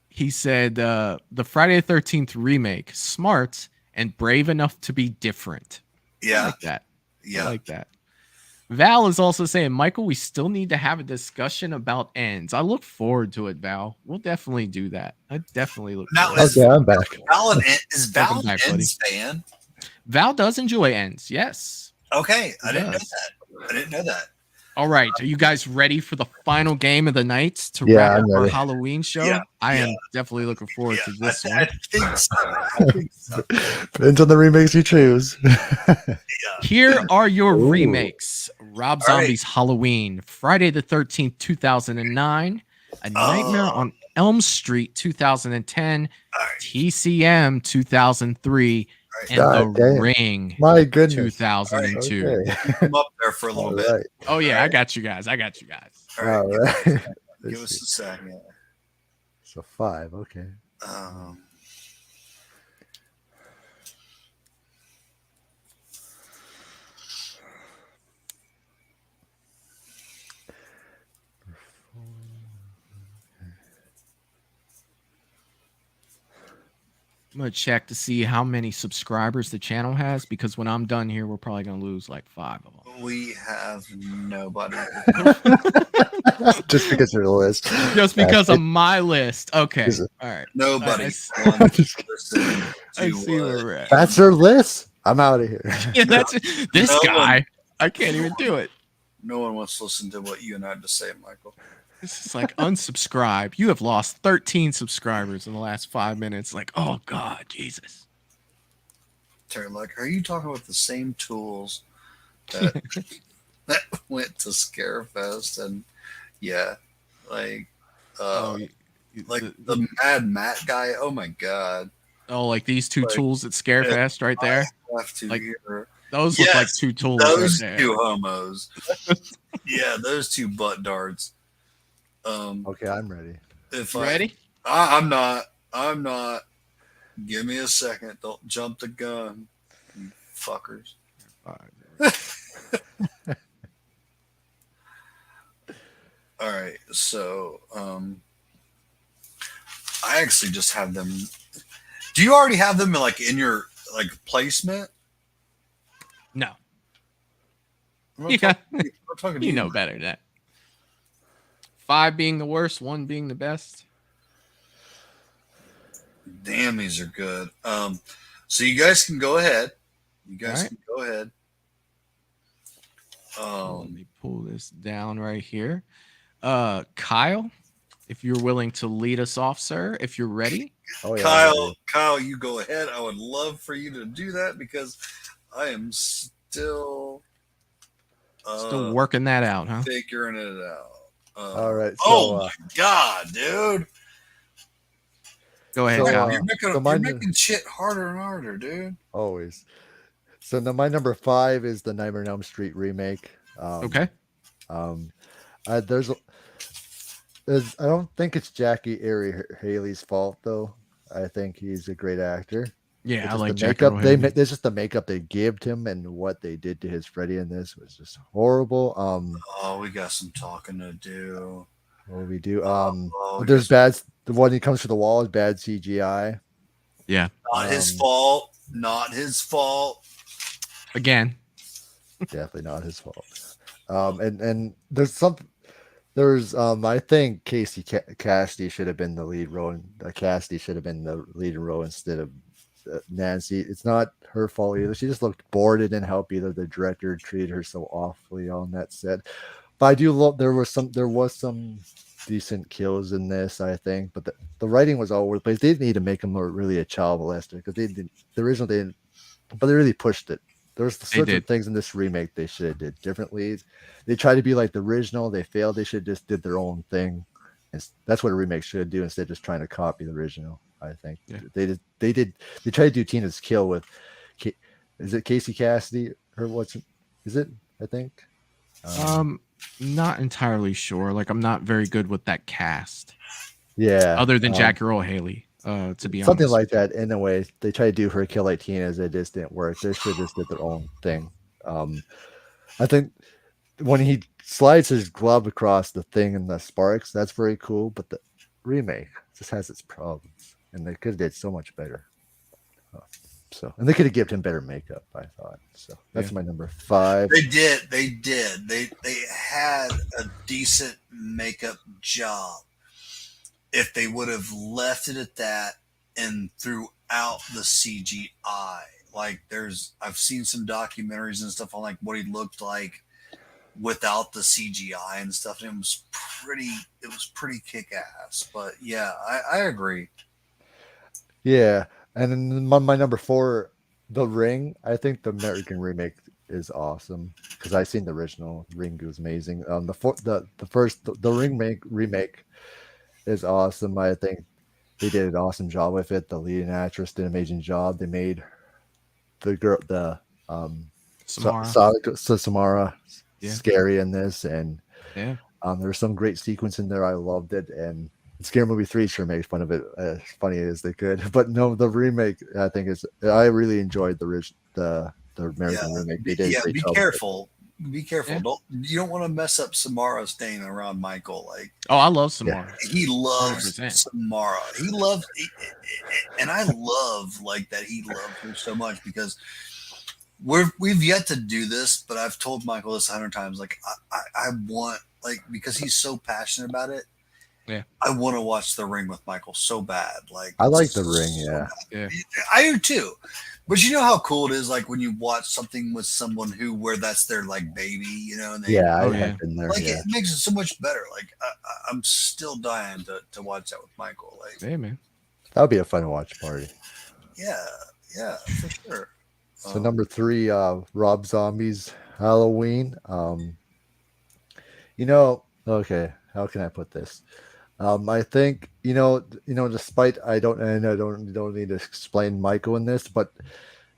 He said the Friday the 13th remake, smart and brave enough to be different. Yeah. I like that. Yeah. I like that. Val is also saying, Michael, we still need to have a discussion about ends. I look forward to it, Val. We'll definitely do that. I definitely look forward Is to it. I'm back. Is Val an Ends fan? Val does enjoy ends, yes. Okay, I didn't know does. that. I didn't know that. All right. Are you guys ready for the final game of the night to Yeah, wrap I'm up our ready. Halloween show? Yeah, I am yeah. definitely looking forward to this I one. think so. I think so. Depends on the remakes you choose. Here are your Ooh. remakes. Rob All right. Zombie's Halloween, Friday the 13th, 2009, A Nightmare on Elm Street, 2010, TCM, 2003, and God The damn. Ring, My goodness. 2002. Okay. I'm up there for a little All bit. right. Oh, yeah, I got you guys. I got you guys. All right. All right. Give us a second. So 5. Okay. I'm going to check to see how many subscribers the channel has, because when I'm done here, we're probably going to lose like 5 of them. We have nobody. Just because you're the list. Just because of my list. Okay. Is it- All right. Nobody All right, wants to listen I to see where we're at. That's their list. I'm out of here. Yeah, that's this No guy. one- I can't even do it. No one wants to listen to what you and I have to say, Michael. This is like unsubscribe. You have lost 13 subscribers in the last 5 minutes. Like, oh God, Jesus. Terry, like, are you talking about the same tools that that went to Scarefest? And yeah, like, like the Mad Matt guy. Oh my God. Oh, like these two Like, tools at Scarefest right there. I have to Like, hear. Those look like two tools. Those right there. two homos. Yeah, those two butt darts. Okay, I'm ready. If You I, ready? I'm not. I'm not. Give me a second. Don't jump the gun, you fuckers. All right. So, I actually just have them. Do you already have them in your like placement? No. I'm Yeah. talking, I'm talking to You know better than that. 5 being the worst, 1 being the best. Damn, these are good. So you guys can go ahead. You guys All right. can go ahead. Let me pull this down right here. Kyle, if you're willing to lead us off, sir, if you're ready. Oh, yeah, Kyle, you go ahead. I would love for you to do that because I am still Working that out, huh? figuring it out. All right. So, Oh my God, dude! Go ahead, So, Kyle. You're making so mine- you're making shit harder and harder, dude. always. So now my number 5 is the Nightmare on Elm Street remake. Okay. There's I don't think it's Jackie Ari Haley's fault though. I think he's a great actor. Yeah, It's I just like the Jack makeup. Earl They Haley. there's just the makeup they gave him and what they did to his Freddy in this was just horrible. Oh, we got some talking to do. What we do? Oh, There's bad. The one he comes to the wall is bad CGI. Yeah. Not his fault. Not his fault. Again. Definitely not his fault. And there's I think Casey Cassidy should have been the lead role, and Cassidy should have been the lead role instead of Nancy. It's not her fault either. She just looked bored. It didn't help either. The director treated her so awfully on that set. But I do love there was some decent kills in this, I think. But the writing was all over the place. They didn't need to make him really a child molester because they didn't. The original they didn't, but they really pushed it. There's certain things in this remake they should have did differently. They tried to be like the original. They failed. They should have just did their own thing. And that's what a remake should do instead of just trying to copy the original. I think they tried to do Tina's Kill with, is it Casey Cassidy or is it? I think. Not entirely sure. Like, I'm not very good with that cast. Yeah. Other than Jack Earl Haley, to be honest. Something like that. In a way, they tried to do her Kill like Tina's. It just didn't work. They should have just did their own thing. I think when he slides his glove across the thing and the sparks, that's very cool. But the remake just has its problems, and they could have did so much better. And they could have given him better makeup, I thought. So that's my number 5. They did. They had a decent makeup job. If they would have left it at that and throughout the CGI, like I've seen some documentaries and stuff on like what he looked like without the CGI and stuff, and it was pretty kick ass. But yeah, I agree. Yeah. And then my number 4, The Ring. I think the American remake is awesome because I've seen the original. Ring was amazing. The Ring remake is awesome. I think they did an awesome job with it. The leading actress did an amazing job. They made the girl, Samara, scary in this, and there's some great sequence in there. I loved it, and Scary Movie 3 sure makes fun of it as funny as they could. But no, the remake, I think I really enjoyed the American remake. They did be careful. Be careful. You don't want to mess up Samara staying around Michael. Like, oh, I love Samara. He loves 100%. Samara. And I love like that. He loved her so much because we've yet to do this, but I've told Michael this 100 times. Like, I want, like, because he's so passionate about it. Yeah, I want to watch The Ring with Michael so bad. Like, I like The Ring. Yeah, I do too. But you know how cool it is, like when you watch something with someone where that's their like baby, you know? And they, I've been there. Like it makes it so much better. Like I'm still dying to watch that with Michael. Like, hey man, that would be a fun watch party. Yeah, for sure. So number 3, Rob Zombie's Halloween. Okay, how can I put this? I think despite I don't need to explain Michael in this, but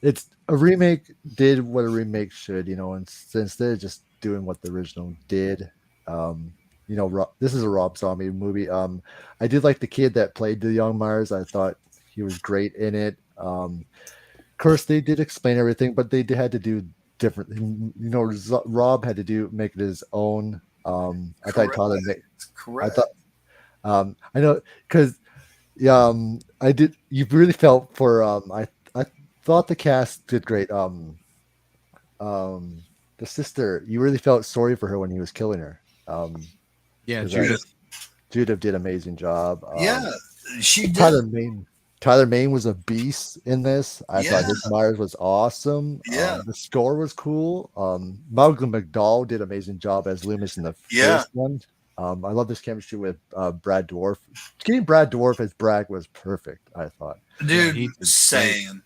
it's a remake did what a remake should, and instead of just doing what the original did, this is a Rob Zombie movie. I did like the kid that played the young Myers. I thought he was great in it. Of course, they did explain everything, but they had to do different. Rob had to make it his own. I thought Tyler made. Correct. I know because I did. You really felt for. I thought the cast did great. The sister, you really felt sorry for her when he was killing her. Judith. Judith did an amazing job. She did. Tyler Maine was a beast in this. I thought his Myers was awesome. The score was cool. Malcolm McDowell did an amazing job as Loomis in the first one. I love this chemistry with Brad Dwarf. Getting Brad Dwarf as Bragg was perfect, I thought. Dude, same.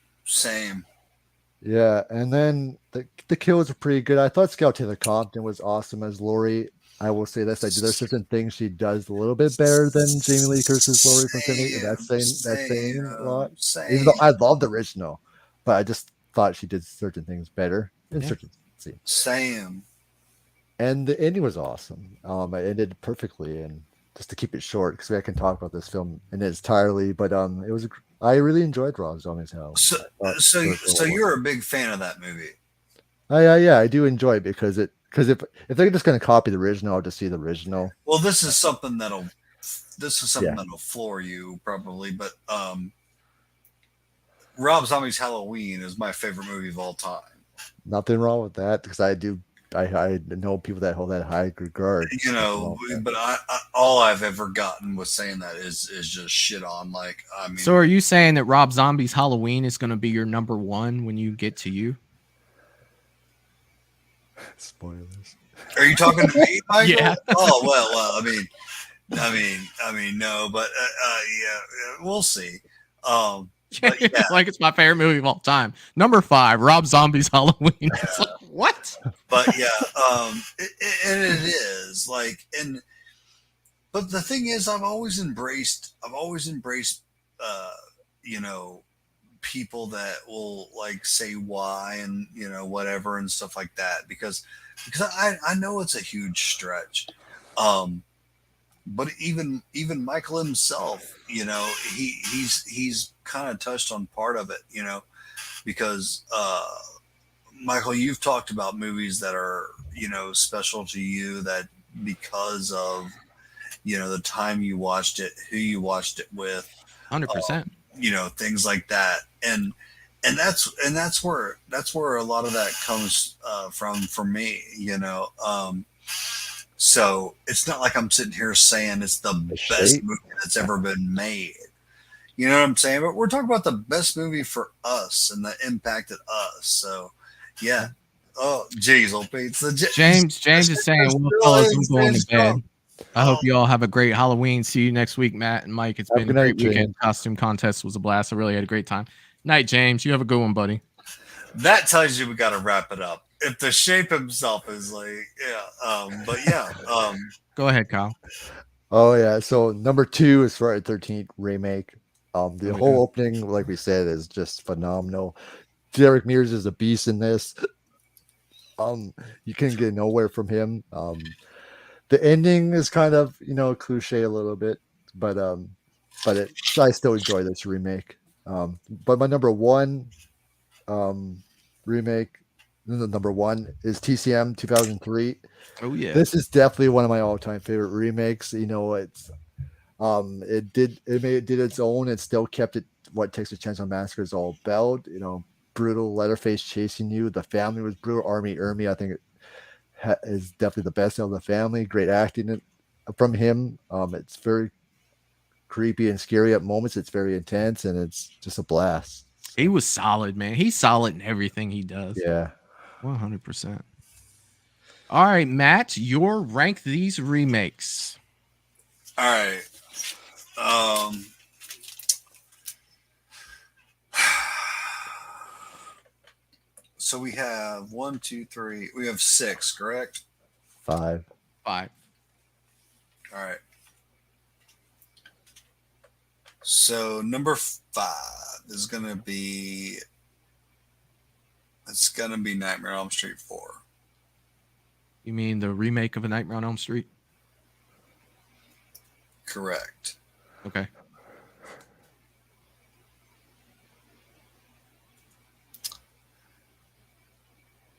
Yeah, and then the kills were pretty good. I thought Scout Taylor Compton was awesome as Laurie. I will say this: there's certain things she does a little bit better than Jamie Lee Curtis's Laurie from Cindy. That's saying a lot. Even though I love the original, but I just thought she did certain things better in certain scenes. Same. And the ending was awesome. It ended perfectly, and just to keep it short, because I can talk about this film in its entirely, but it was. I really enjoyed Rob Zombie's House. So you're a big fan of that movie? Yeah, I do enjoy it because if they're just going to copy the original, I'll just see the original. Well, this is something that'll floor you probably, but Rob Zombie's Halloween is my favorite movie of all time. Nothing wrong with that because I know people that hold that high regard. But all I've ever gotten with saying that is just shit on. Like, I mean, so are you saying that Rob Zombie's Halloween is going to be your number 1 when you get to you? Spoilers. Are you talking to me, Michael? Yeah. Oh well. I mean, no, but yeah, we'll see. Like it's my favorite movie of all time. Number 5, Rob Zombie's Halloween. It's like, what? But yeah, it is like, but the thing is, I've always embraced, people that will like say why and whatever and stuff like that because I know it's a huge stretch. But even Michael himself, he's kind of touched on part of it, because Michael, you've talked about movies that are, special to you that because of, the time you watched it, who you watched it with, 100%. Things like that. And that's where a lot of that comes from for me, so it's not like I'm sitting here saying it's the best movie that's ever been made. You know what I'm saying? But we're talking about the best movie for us and the impact at us. So, yeah. Oh, geez, old pizza. James is saying, well, fellas, I'm going to bed. I hope you all have a great Halloween. See you next week, Matt and Mike. It's been a great weekend. Costume contest was a blast. I really had a great time. Night, James. You have a good one, buddy. That tells you we got to wrap it up. If the shape himself is like, but yeah. Go ahead, Kyle. Oh yeah. So number 2 is Friday the 13th remake. The whole opening, like we said, is just phenomenal. Derek Mears is a beast in this. You can get nowhere from him. The ending is kind of, cliche a little bit, but I still enjoy this remake. But my number 1 remake, number 1 is TCM 2003. Oh yeah, this is definitely one of my all-time favorite remakes. It's it did its own. It still kept it what Texas Chainsaw Massacre is all about. Brutal Leatherface chasing you. The family was brutal. Army Ermy, I think, is definitely the best of the family. Great acting from him. It's very creepy and scary at moments. It's very intense, and it's just a blast. He was solid, man. He's solid in everything he does. Yeah, 100%. All right, Matt, your rank these remakes. All right. So we have 1, 2, 3. We have 6, correct? 5. All right. So number 5 is gonna be. It's gonna be Nightmare on Elm Street 4. You mean the remake of A Nightmare on Elm Street? Correct. Okay.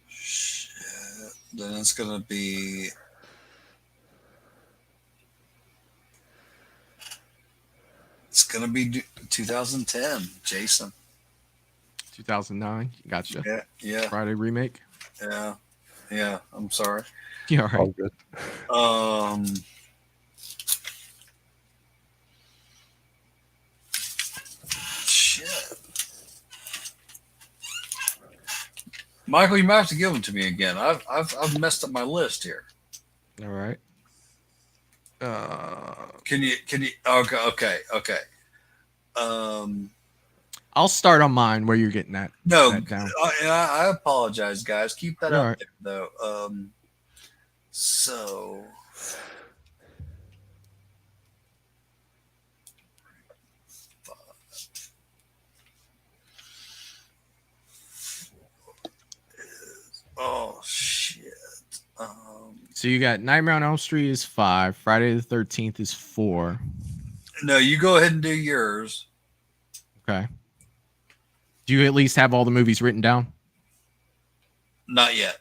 Shit. Then it's gonna be. It's gonna be 2010, Jason. 2009. Gotcha. Yeah. Friday remake. Yeah. I'm sorry. Yeah, all right. All good. Shit. Michael, you might have to give them to me again. I've messed up my list here. All right. Can you? Okay. I'll start on mine where you're getting that. No, that down. I apologize, guys. Keep that up right. there, though. So. Oh shit. So you got Nightmare on Elm Street is 5. Friday the 13th is 4. No, you go ahead and do yours. Okay. Do you at least have all the movies written down? Not yet.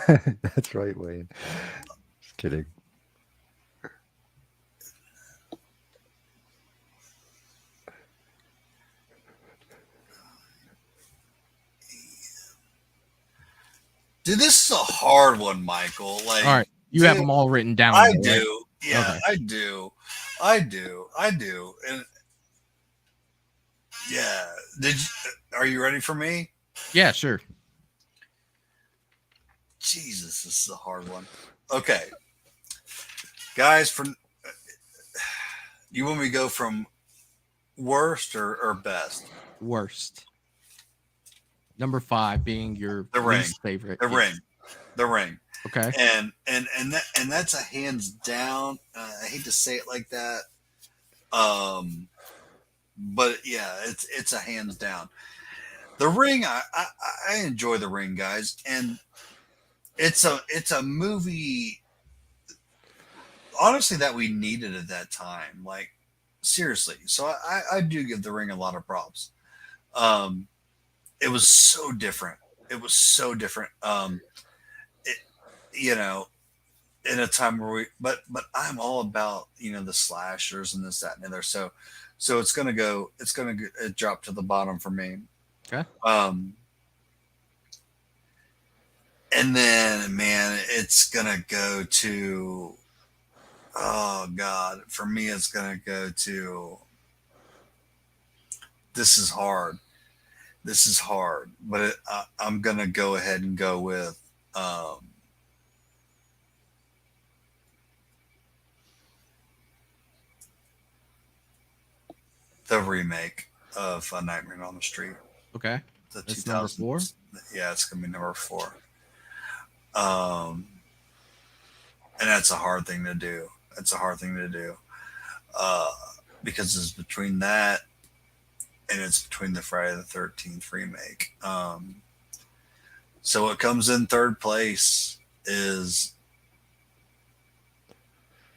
That's right, Wayne. Just kidding. Dude, this is a hard one, Michael. Like, all right, you have them all written down. I though, do. right? Yeah, Okay. I do. And yeah, are you ready for me? Yeah, sure. Jesus, this is a hard one. Okay, guys, you want me to go from worst or best? Worst. Number 5 being your The Ring. least favorite. The Ring. Okay. And that's a hands down. I hate to say it like that. But yeah, it's a hands down. The Ring, I enjoy The Ring, guys, and it's a movie. honestly that we needed at that time. Like seriously. So I do give The Ring a lot of props. It was so different. It was so different. You know, in a time where but I'm all about, you know, the slashers and this, that, and the other. So it's gonna drop to the bottom for me. Okay. And then, man, it's gonna go to, oh God, for me, it's gonna go to. This is hard. But I'm gonna go ahead and go with. The remake of Nightmare on Elm Street. Okay. The That's 2000s. number 4? Yeah, it's going to be number 4. And that's a hard thing to do. Because it's between that and it's between the Friday the 13th remake. So what comes in third place is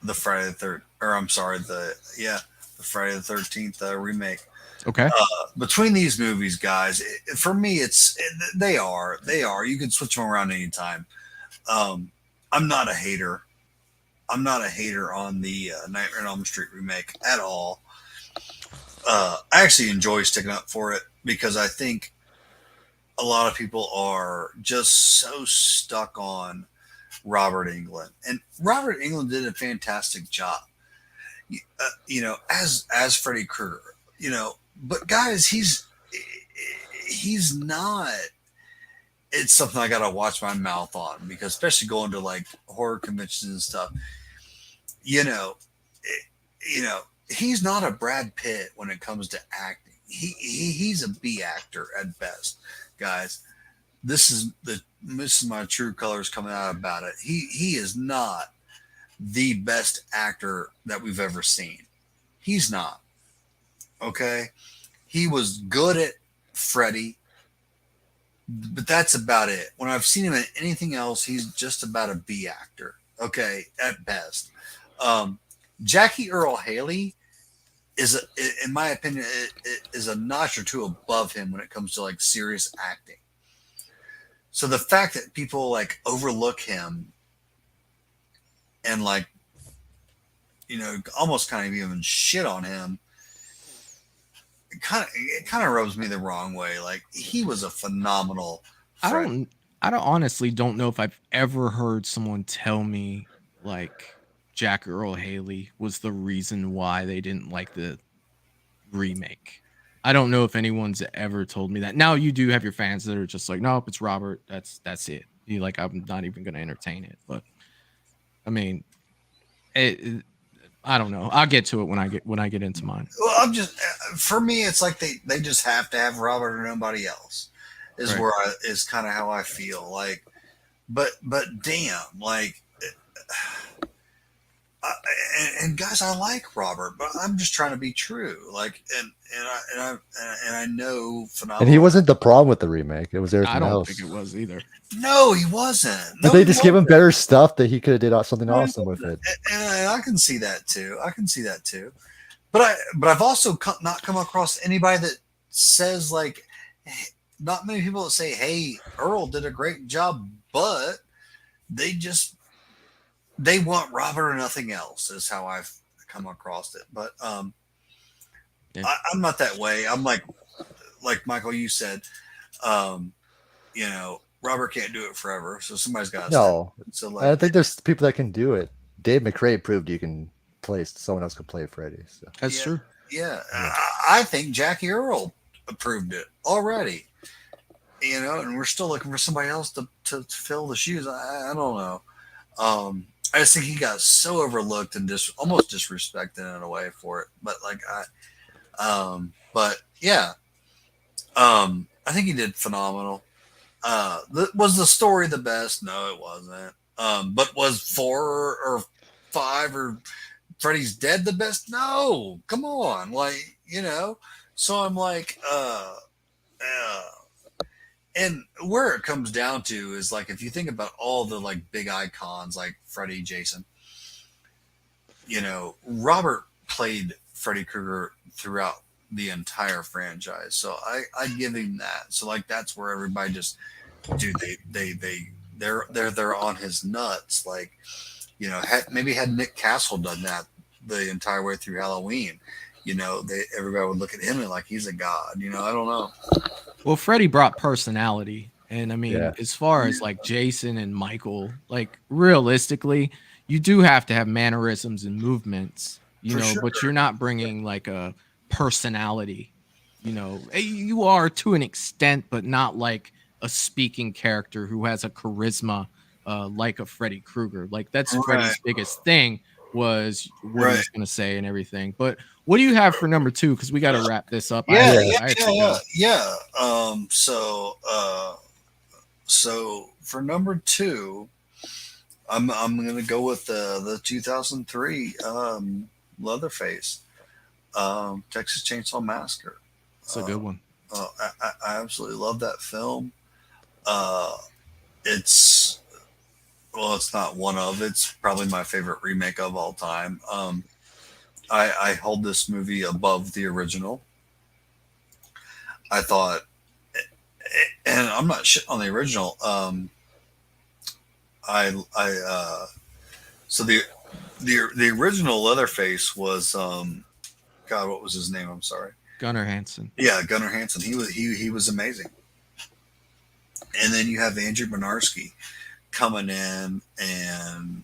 the Friday the 3rd, or I'm sorry, the Friday the 13th remake. Okay. Between these movies, guys, for me, they are. You can switch them around anytime. I'm not a hater. On the Nightmare on Elm Street remake at all. I actually enjoy sticking up for it because I think a lot of people are just so stuck on Robert Englund, and Robert Englund did a fantastic job. You know, as Freddy Krueger, you know, but guys, he's not. It's something I gotta watch my mouth on because, especially going to like horror conventions and stuff, you know, he's not a Brad Pitt when it comes to acting. He's a B actor at best, guys. This is my true colors coming out about it. He is not the best actor that we've ever seen. He's not. Okay? He was good at Freddy, but that's about it. When I've seen him in anything else, he's just about a B actor. Okay? At best. Jackie Earle Haley is, in my opinion, is a notch or two above him when it comes to like serious acting. So the fact that people like overlook him and like, you know, almost kind of even shit on him, it kind of rubs me the wrong way. Like he was a phenomenal. I don't honestly don't know if I've ever heard someone tell me like Jack Earl Haley was the reason why they didn't like the remake. I don't know if anyone's ever told me that. Now you do have your fans that are just like, nope, it's Robert. That's it. You like, I'm not even going to entertain it. But I mean, I don't know. I'll get to it when I get into mine. Well, I'm just, for me, it's like they just have to have Robert or nobody else is Right. is kind of how I feel. Like, but damn, like, and guys, I like Robert, but I'm just trying to be true. Like, and I know phenomenal. And he wasn't the problem with the remake. It was everything I don't else. think it was either. No, he wasn't. But No, they he just gave him wasn't. better stuff that he could have did something awesome with it. And I can see that too. But I've also not come across anybody that says like, not many people that say, "Hey, Earl did a great job," but they want Robert or nothing else. Is how I've come across it. But Yeah. I'm not that way. I'm like Michael, you said, you know, Robert can't do it forever, so somebody's got to. No, So I like, think there's people that can do it. Dave McRae proved you can play. Someone else can play Freddy. So. That's Yeah. true. yeah, I think Jackie Earle approved it already. You know, and we're still looking for somebody else to fill the shoes. I don't know. I just think he got so overlooked and almost disrespected in a way for it. But like but yeah, I think he did phenomenal. Was the story the best? No, it wasn't. But was 4 or 5 or Freddy's Dead the best? No, come on, like, you know. So I'm like, and where it comes down to is like, if you think about all the like big icons like Freddy, Jason, Robert played Freddy Krueger throughout the entire franchise, so I give him that. So like that's where everybody just, dude, they're on his nuts. Like, maybe had Nick Castle done that the entire way through Halloween, everybody would look at him and like he's a god. I don't know. Well, Freddy brought personality, and I mean, as far as like Jason and Michael, like realistically, you do have to have mannerisms and movements, but you're not bringing like a personality. You are to an extent, but not like a speaking character who has a charisma like a Freddy Krueger. Like that's Freddy's biggest thing was what he's going to say and everything. But what do you have for number 2? Because we got to wrap this up. So for number 2, I'm going to go with the 2003 Leatherface, Texas Chainsaw Massacre. It's a good one. I absolutely love that film. It's not one of, it's probably my favorite remake of all time. I hold this movie above the original. I thought, and I'm not shit on the original. So the original Leatherface was, God, what was his name? I'm sorry. Gunnar Hansen. Yeah, Gunnar Hansen. He was amazing. And then you have Andrew Bernarski coming in, and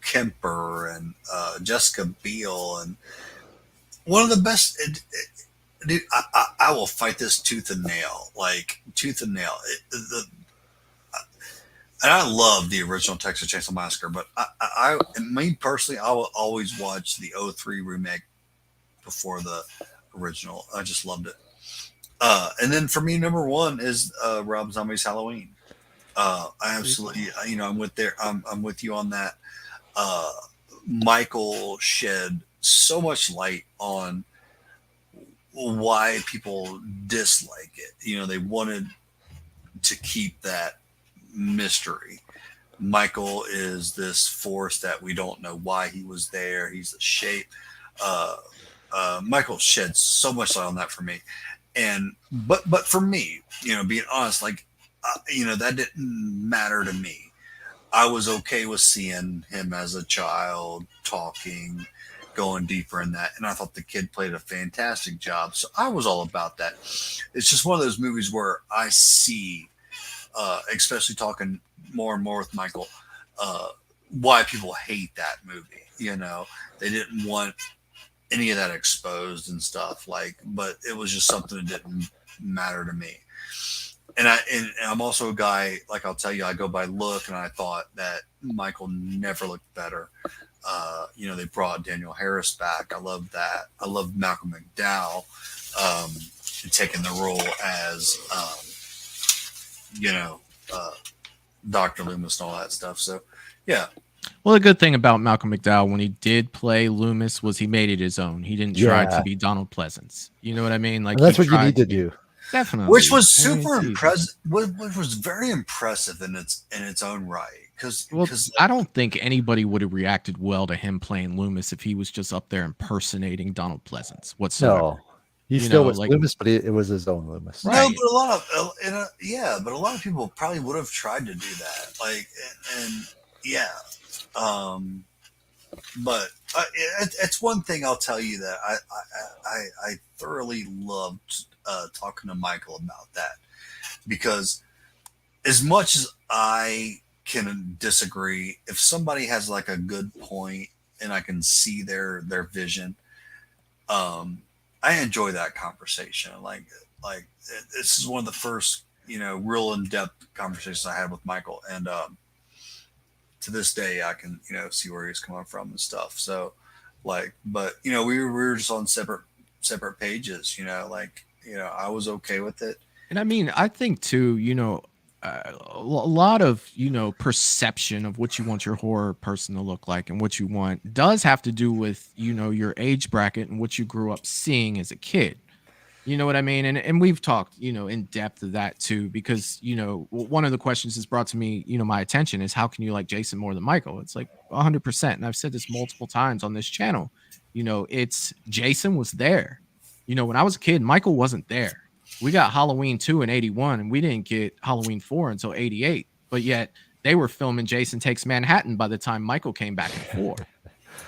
Kemper and Jessica Biel, and one of the best. Dude, I will fight this tooth and nail, and I love the original Texas Chainsaw Massacre, but me personally, I will always watch the 2003 remake before the original. I just loved it. And then for me, number 1 is Rob Zombie's Halloween. I absolutely, I'm with you on that. Michael shed so much light on why people dislike it. They wanted to keep that mystery. Michael is this force that we don't know why he was there. He's a shape. Michael shed so much light on that for me. But for me, being honest, like, that didn't matter to me. I was okay with seeing him as a child talking, going deeper in that. And I thought the kid played a fantastic job. So I was all about that. It's just one of those movies where I see, especially talking more and more with Michael, why people hate that movie. They didn't want any of that exposed and stuff, but it was just something that didn't matter to me. And I'm also a guy, like, I'll tell you, I go by look, and I thought that Michael never looked better. They brought Daniel Harris back. I love that. I love Malcolm McDowell taking the role as Dr. Loomis and all that stuff. So yeah. Well, the good thing about Malcolm McDowell when he did play Loomis was he made it his own. He didn't try to be Donald Pleasance. You know what I mean? Like, and that's what you need to do. Definitely. Which was super impressive. Which was very impressive in its own right. Because I don't think anybody would have reacted well to him playing Loomis if he was just up there impersonating Donald Pleasance whatsoever. No, he still was Loomis, but it was his own Loomis. Right. No, but a lot of people probably would have tried to do that. But it's one thing I'll tell you that I thoroughly loved talking to Michael about that, because as much as I can disagree, if somebody has like a good point and I can see their vision, I enjoy that conversation. Like this is one of the first real in-depth conversations I had with Michael, and to this day I can see where he's coming from and stuff. So but we were just on separate pages. I was okay with it. And I mean, I think too, a lot of perception of what you want your horror person to look like and what you want does have to do with your age bracket and what you grew up seeing as a kid. You know what I mean? And we've talked, in depth of that too, because, one of the questions that's brought to me, my attention is how can you like Jason more than Michael? It's like 100%. And I've said this multiple times on this channel, it's Jason was there. When I was a kid, Michael wasn't there. We got Halloween 2 in 81 and we didn't get Halloween 4 until 88. But yet they were filming Jason Takes Manhattan by the time Michael came back in 4.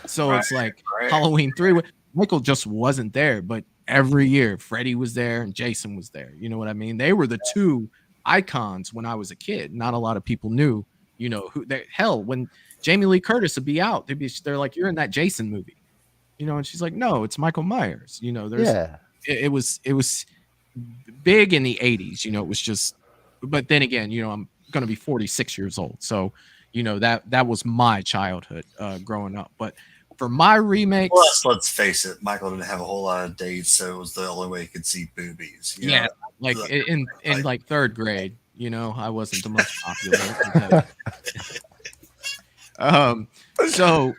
So it's like Halloween 3, Michael just wasn't there, but every year Freddy was there and Jason was there. You know what I mean? They were the two icons when I was a kid. Not a lot of people knew, who they, hell, when Jamie Lee Curtis would be out, they're like, you're in that Jason movie, and she's like, no, it's Michael Myers. It was big in the 80s, it was just, but then again, I'm going to be 46 years old. So, that was my childhood growing up. But for my remakes, plus, let's face it, Michael didn't have a whole lot of dates, so it was the only way he could see boobies. Yeah, like in like 3rd grade, I wasn't the most popular. So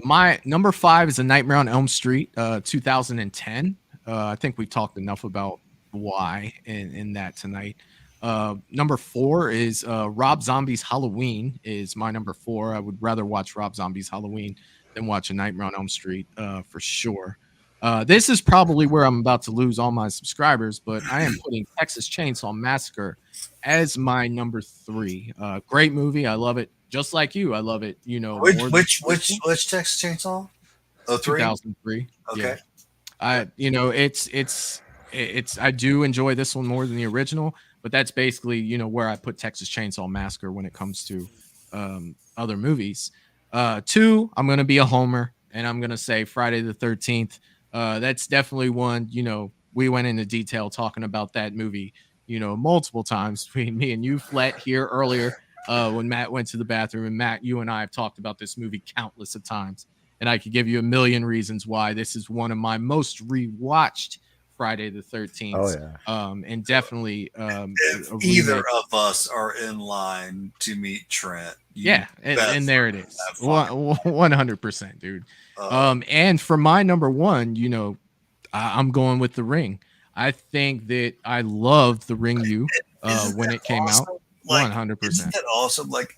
my number 5 is A Nightmare on Elm Street, 2010. I think we talked enough about why in that tonight. Number 4 is Rob Zombie's Halloween is my number 4. I would rather watch Rob Zombie's Halloween than watch A Nightmare on Elm Street for sure. This is probably where I'm about to lose all my subscribers, but I am putting Texas Chainsaw Massacre as my number 3. Great movie. I love it. Just like you, I love it. Which Texas Chainsaw? 2003. Okay. Yeah. It's I do enjoy this one more than the original, but that's basically, where I put Texas Chainsaw Massacre when it comes to other movies. 2, I'm going to be a homer, and I'm going to say Friday the 13th. That's definitely one, we went into detail talking about that movie, multiple times between me and you, Flet, here earlier when Matt went to the bathroom. And Matt, you and I have talked about this movie countless of times, and I could give you a million reasons why this is one of my most rewatched Friday the 13th. Oh yeah. And definitely either of us are in line to meet Trent. And there it is. 100%, dude. And for my number 1, I'm going with The Ring. I think that I loved The Ring when it came out. 100%. Isn't that awesome? Like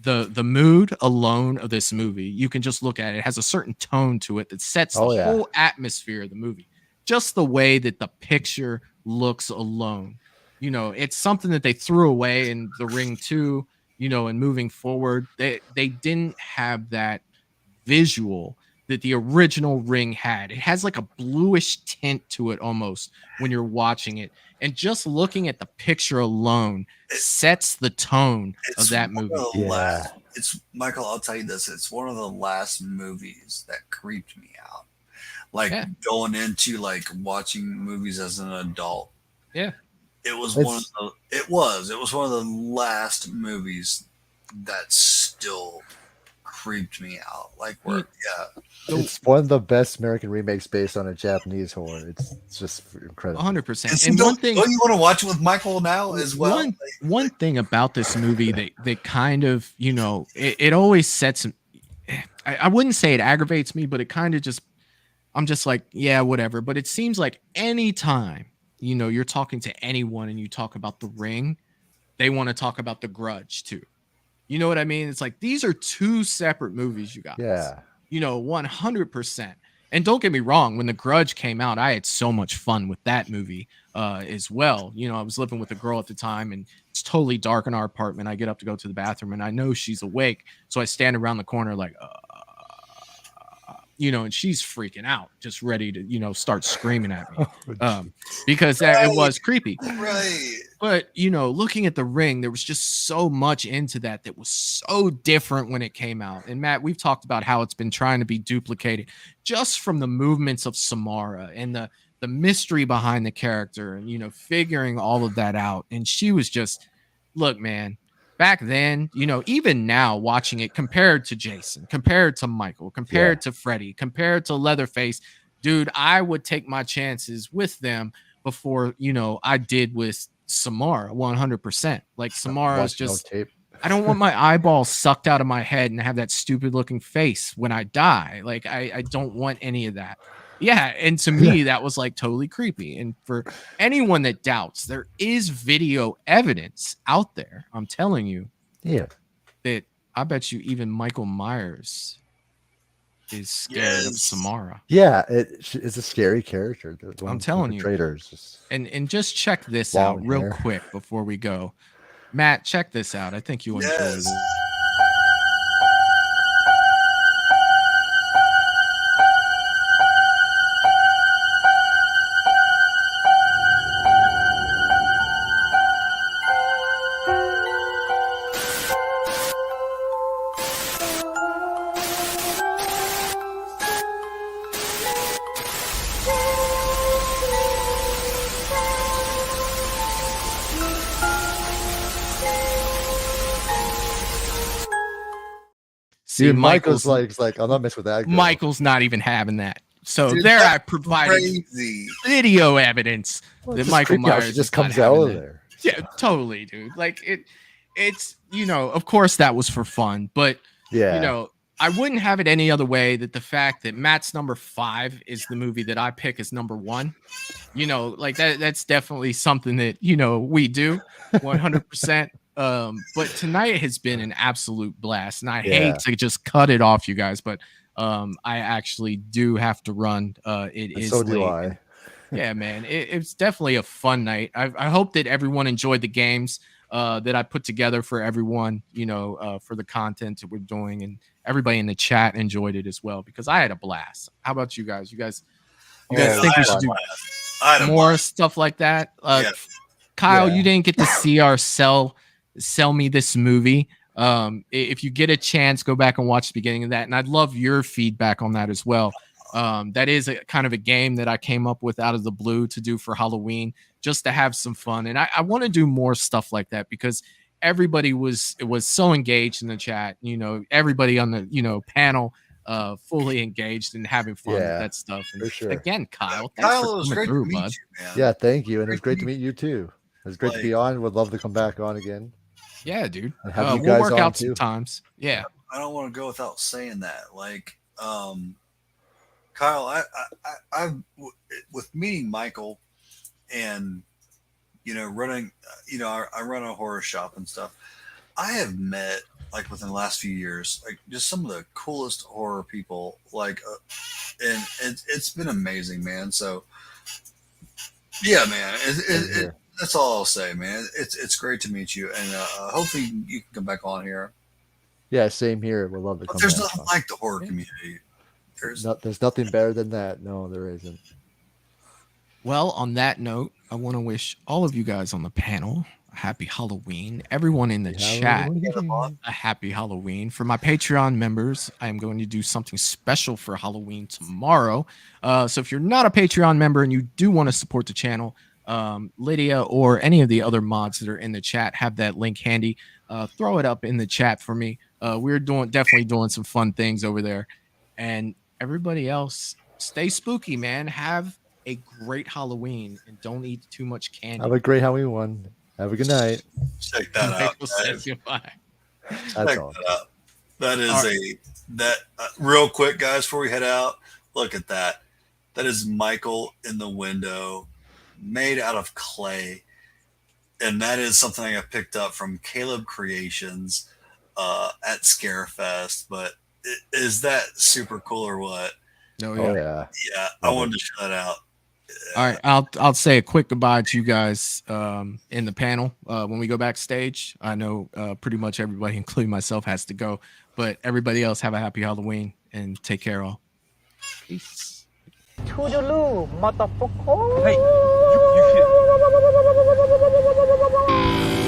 the mood alone of this movie, you can just look at it. It has a certain tone to it that sets the whole atmosphere of the movie. Just the way that the picture looks alone, it's something that they threw away in The Ring 2, and moving forward, they didn't have that visual that the original Ring had. It has like a bluish tint to it almost when you're watching it. And just looking at the picture alone sets the tone of that movie. It's Michael, I'll tell you this. It's one of the last movies that creeped me out. Going into watching movies as an adult. Yeah. It was one of the last movies that still creeped me out. It's one of the best American remakes based on a Japanese horror. It's just incredible. 100%. And one thing, don't you want to watch it with Michael now as well? One thing about this movie that kind of, it always sets. I wouldn't say it aggravates me, but it kind of just. I'm just like, yeah, whatever. But it seems like anytime, you're talking to anyone and you talk about The Ring, they want to talk about The Grudge too. You know what I mean? It's like, these are 2 separate movies, you guys. Yeah. 100%. And don't get me wrong, when The Grudge came out, I had so much fun with that movie as well. I was living with a girl at the time, and it's totally dark in our apartment. I get up to go to the bathroom, and I know she's awake. So I stand around the corner like, and she's freaking out, just ready to, start screaming at me because it was creepy. Right. But, looking at The Ring, there was just so much into that was so different when it came out. And Matt, we've talked about how it's been trying to be duplicated just from the movements of Samara and the mystery behind the character and, figuring all of that out. And she was just, look, man, back then, even now watching it compared to Jason, compared to Michael, compared to Freddy, compared to Leatherface, dude, I would take my chances with them before, I did with Samara 100%. Like Samara is just, I don't want my eyeballs sucked out of my head and have that stupid looking face when I die. Like I don't want any of that. Yeah, and to me, that was like totally creepy. And for anyone that doubts, there is video evidence out there. I'm telling you. Yeah. That I bet you even Michael Myers is scared of Samara. Yeah, it's a scary character. I'm telling you. Traitors. And just check this out real quick before we go. Matt, check this out. I think you enjoy this. See, Dude, Michael's like, I'm not messing with that girl. Michael's not even having that. So Dude, there, I that's provided crazy. video evidence that Michael Myers just is not comes out having of that. there. Yeah, totally, dude. Like it's of course that was for fun, but Yeah. I wouldn't have it any other way. That the fact that Matt's number 5 is the movie that I pick as number 1, like that's definitely something that we do 100%. But tonight has been an absolute blast, and I hate to just cut it off, you guys, but I actually do have to run. It is So late. do I. Yeah, man, it's definitely a fun night. I hope that everyone enjoyed the games that I put together for everyone, for the content that we're doing, and everybody in the chat enjoyed it as well, because I had a blast. How about you guys? You guys think we should do more stuff like that? Kyle, you didn't get to see our sell me this movie. If you get a chance, go back and watch the beginning of that, and I'd love your feedback on that as well. That is a kind of a game that I came up with out of the blue to do for Halloween, just to have some fun. And I want to do more stuff like that, because everybody was so engaged in the chat. Everybody on the panel fully engaged and having fun with that stuff. And for sure. Again, Kyle, thanks Kyle, for it was coming great through, to meet bud. you, man. Yeah, thank you. And it's great to meet you too. It's great to be on. Would love to come back on again. Yeah, dude. And have you We'll guys work on out too. some times. Yeah. I don't want to go without saying that. Like, Kyle, I with meeting Michael and running, I run a horror shop and stuff. I have met, like, within the last few years, like, just some of the coolest horror people, like, and it's been amazing, man. So yeah, man, that's all I'll say, man. It's great to meet you, and hopefully you can come back on here. Yeah, same here. We'd love to come There's back nothing on. like the horror community. There's nothing better than that. No, there isn't. Well, on that note, I want to wish all of you guys on the panel a happy Halloween. Everyone in the chat, a happy Halloween. For my Patreon members, I am going to do something special for Halloween tomorrow. So if you're not a Patreon member and you do want to support the channel, Lydia or any of the other mods that are in the chat have that link handy. Throw it up in the chat for me. We're definitely doing some fun things over there. And everybody else, stay spooky, man. Have a great Halloween and don't eat too much candy. Have a great Halloween one. Have a good night. Check that out. We'll say goodbye. That's all. That out. That is real quick, guys, before we head out. Look at that. That is Michael in the window, made out of clay, and that is something I picked up from Caleb Creations at Scarefest. But is that super cool or what? Oh yeah. Yeah, I wanted to show that out. All right, I'll say a quick goodbye to you guys in the panel when we go backstage. I know pretty much everybody, including myself, has to go, but everybody else have a happy Halloween and take care all. Peace. Toodaloo, motherfucker. Hey, you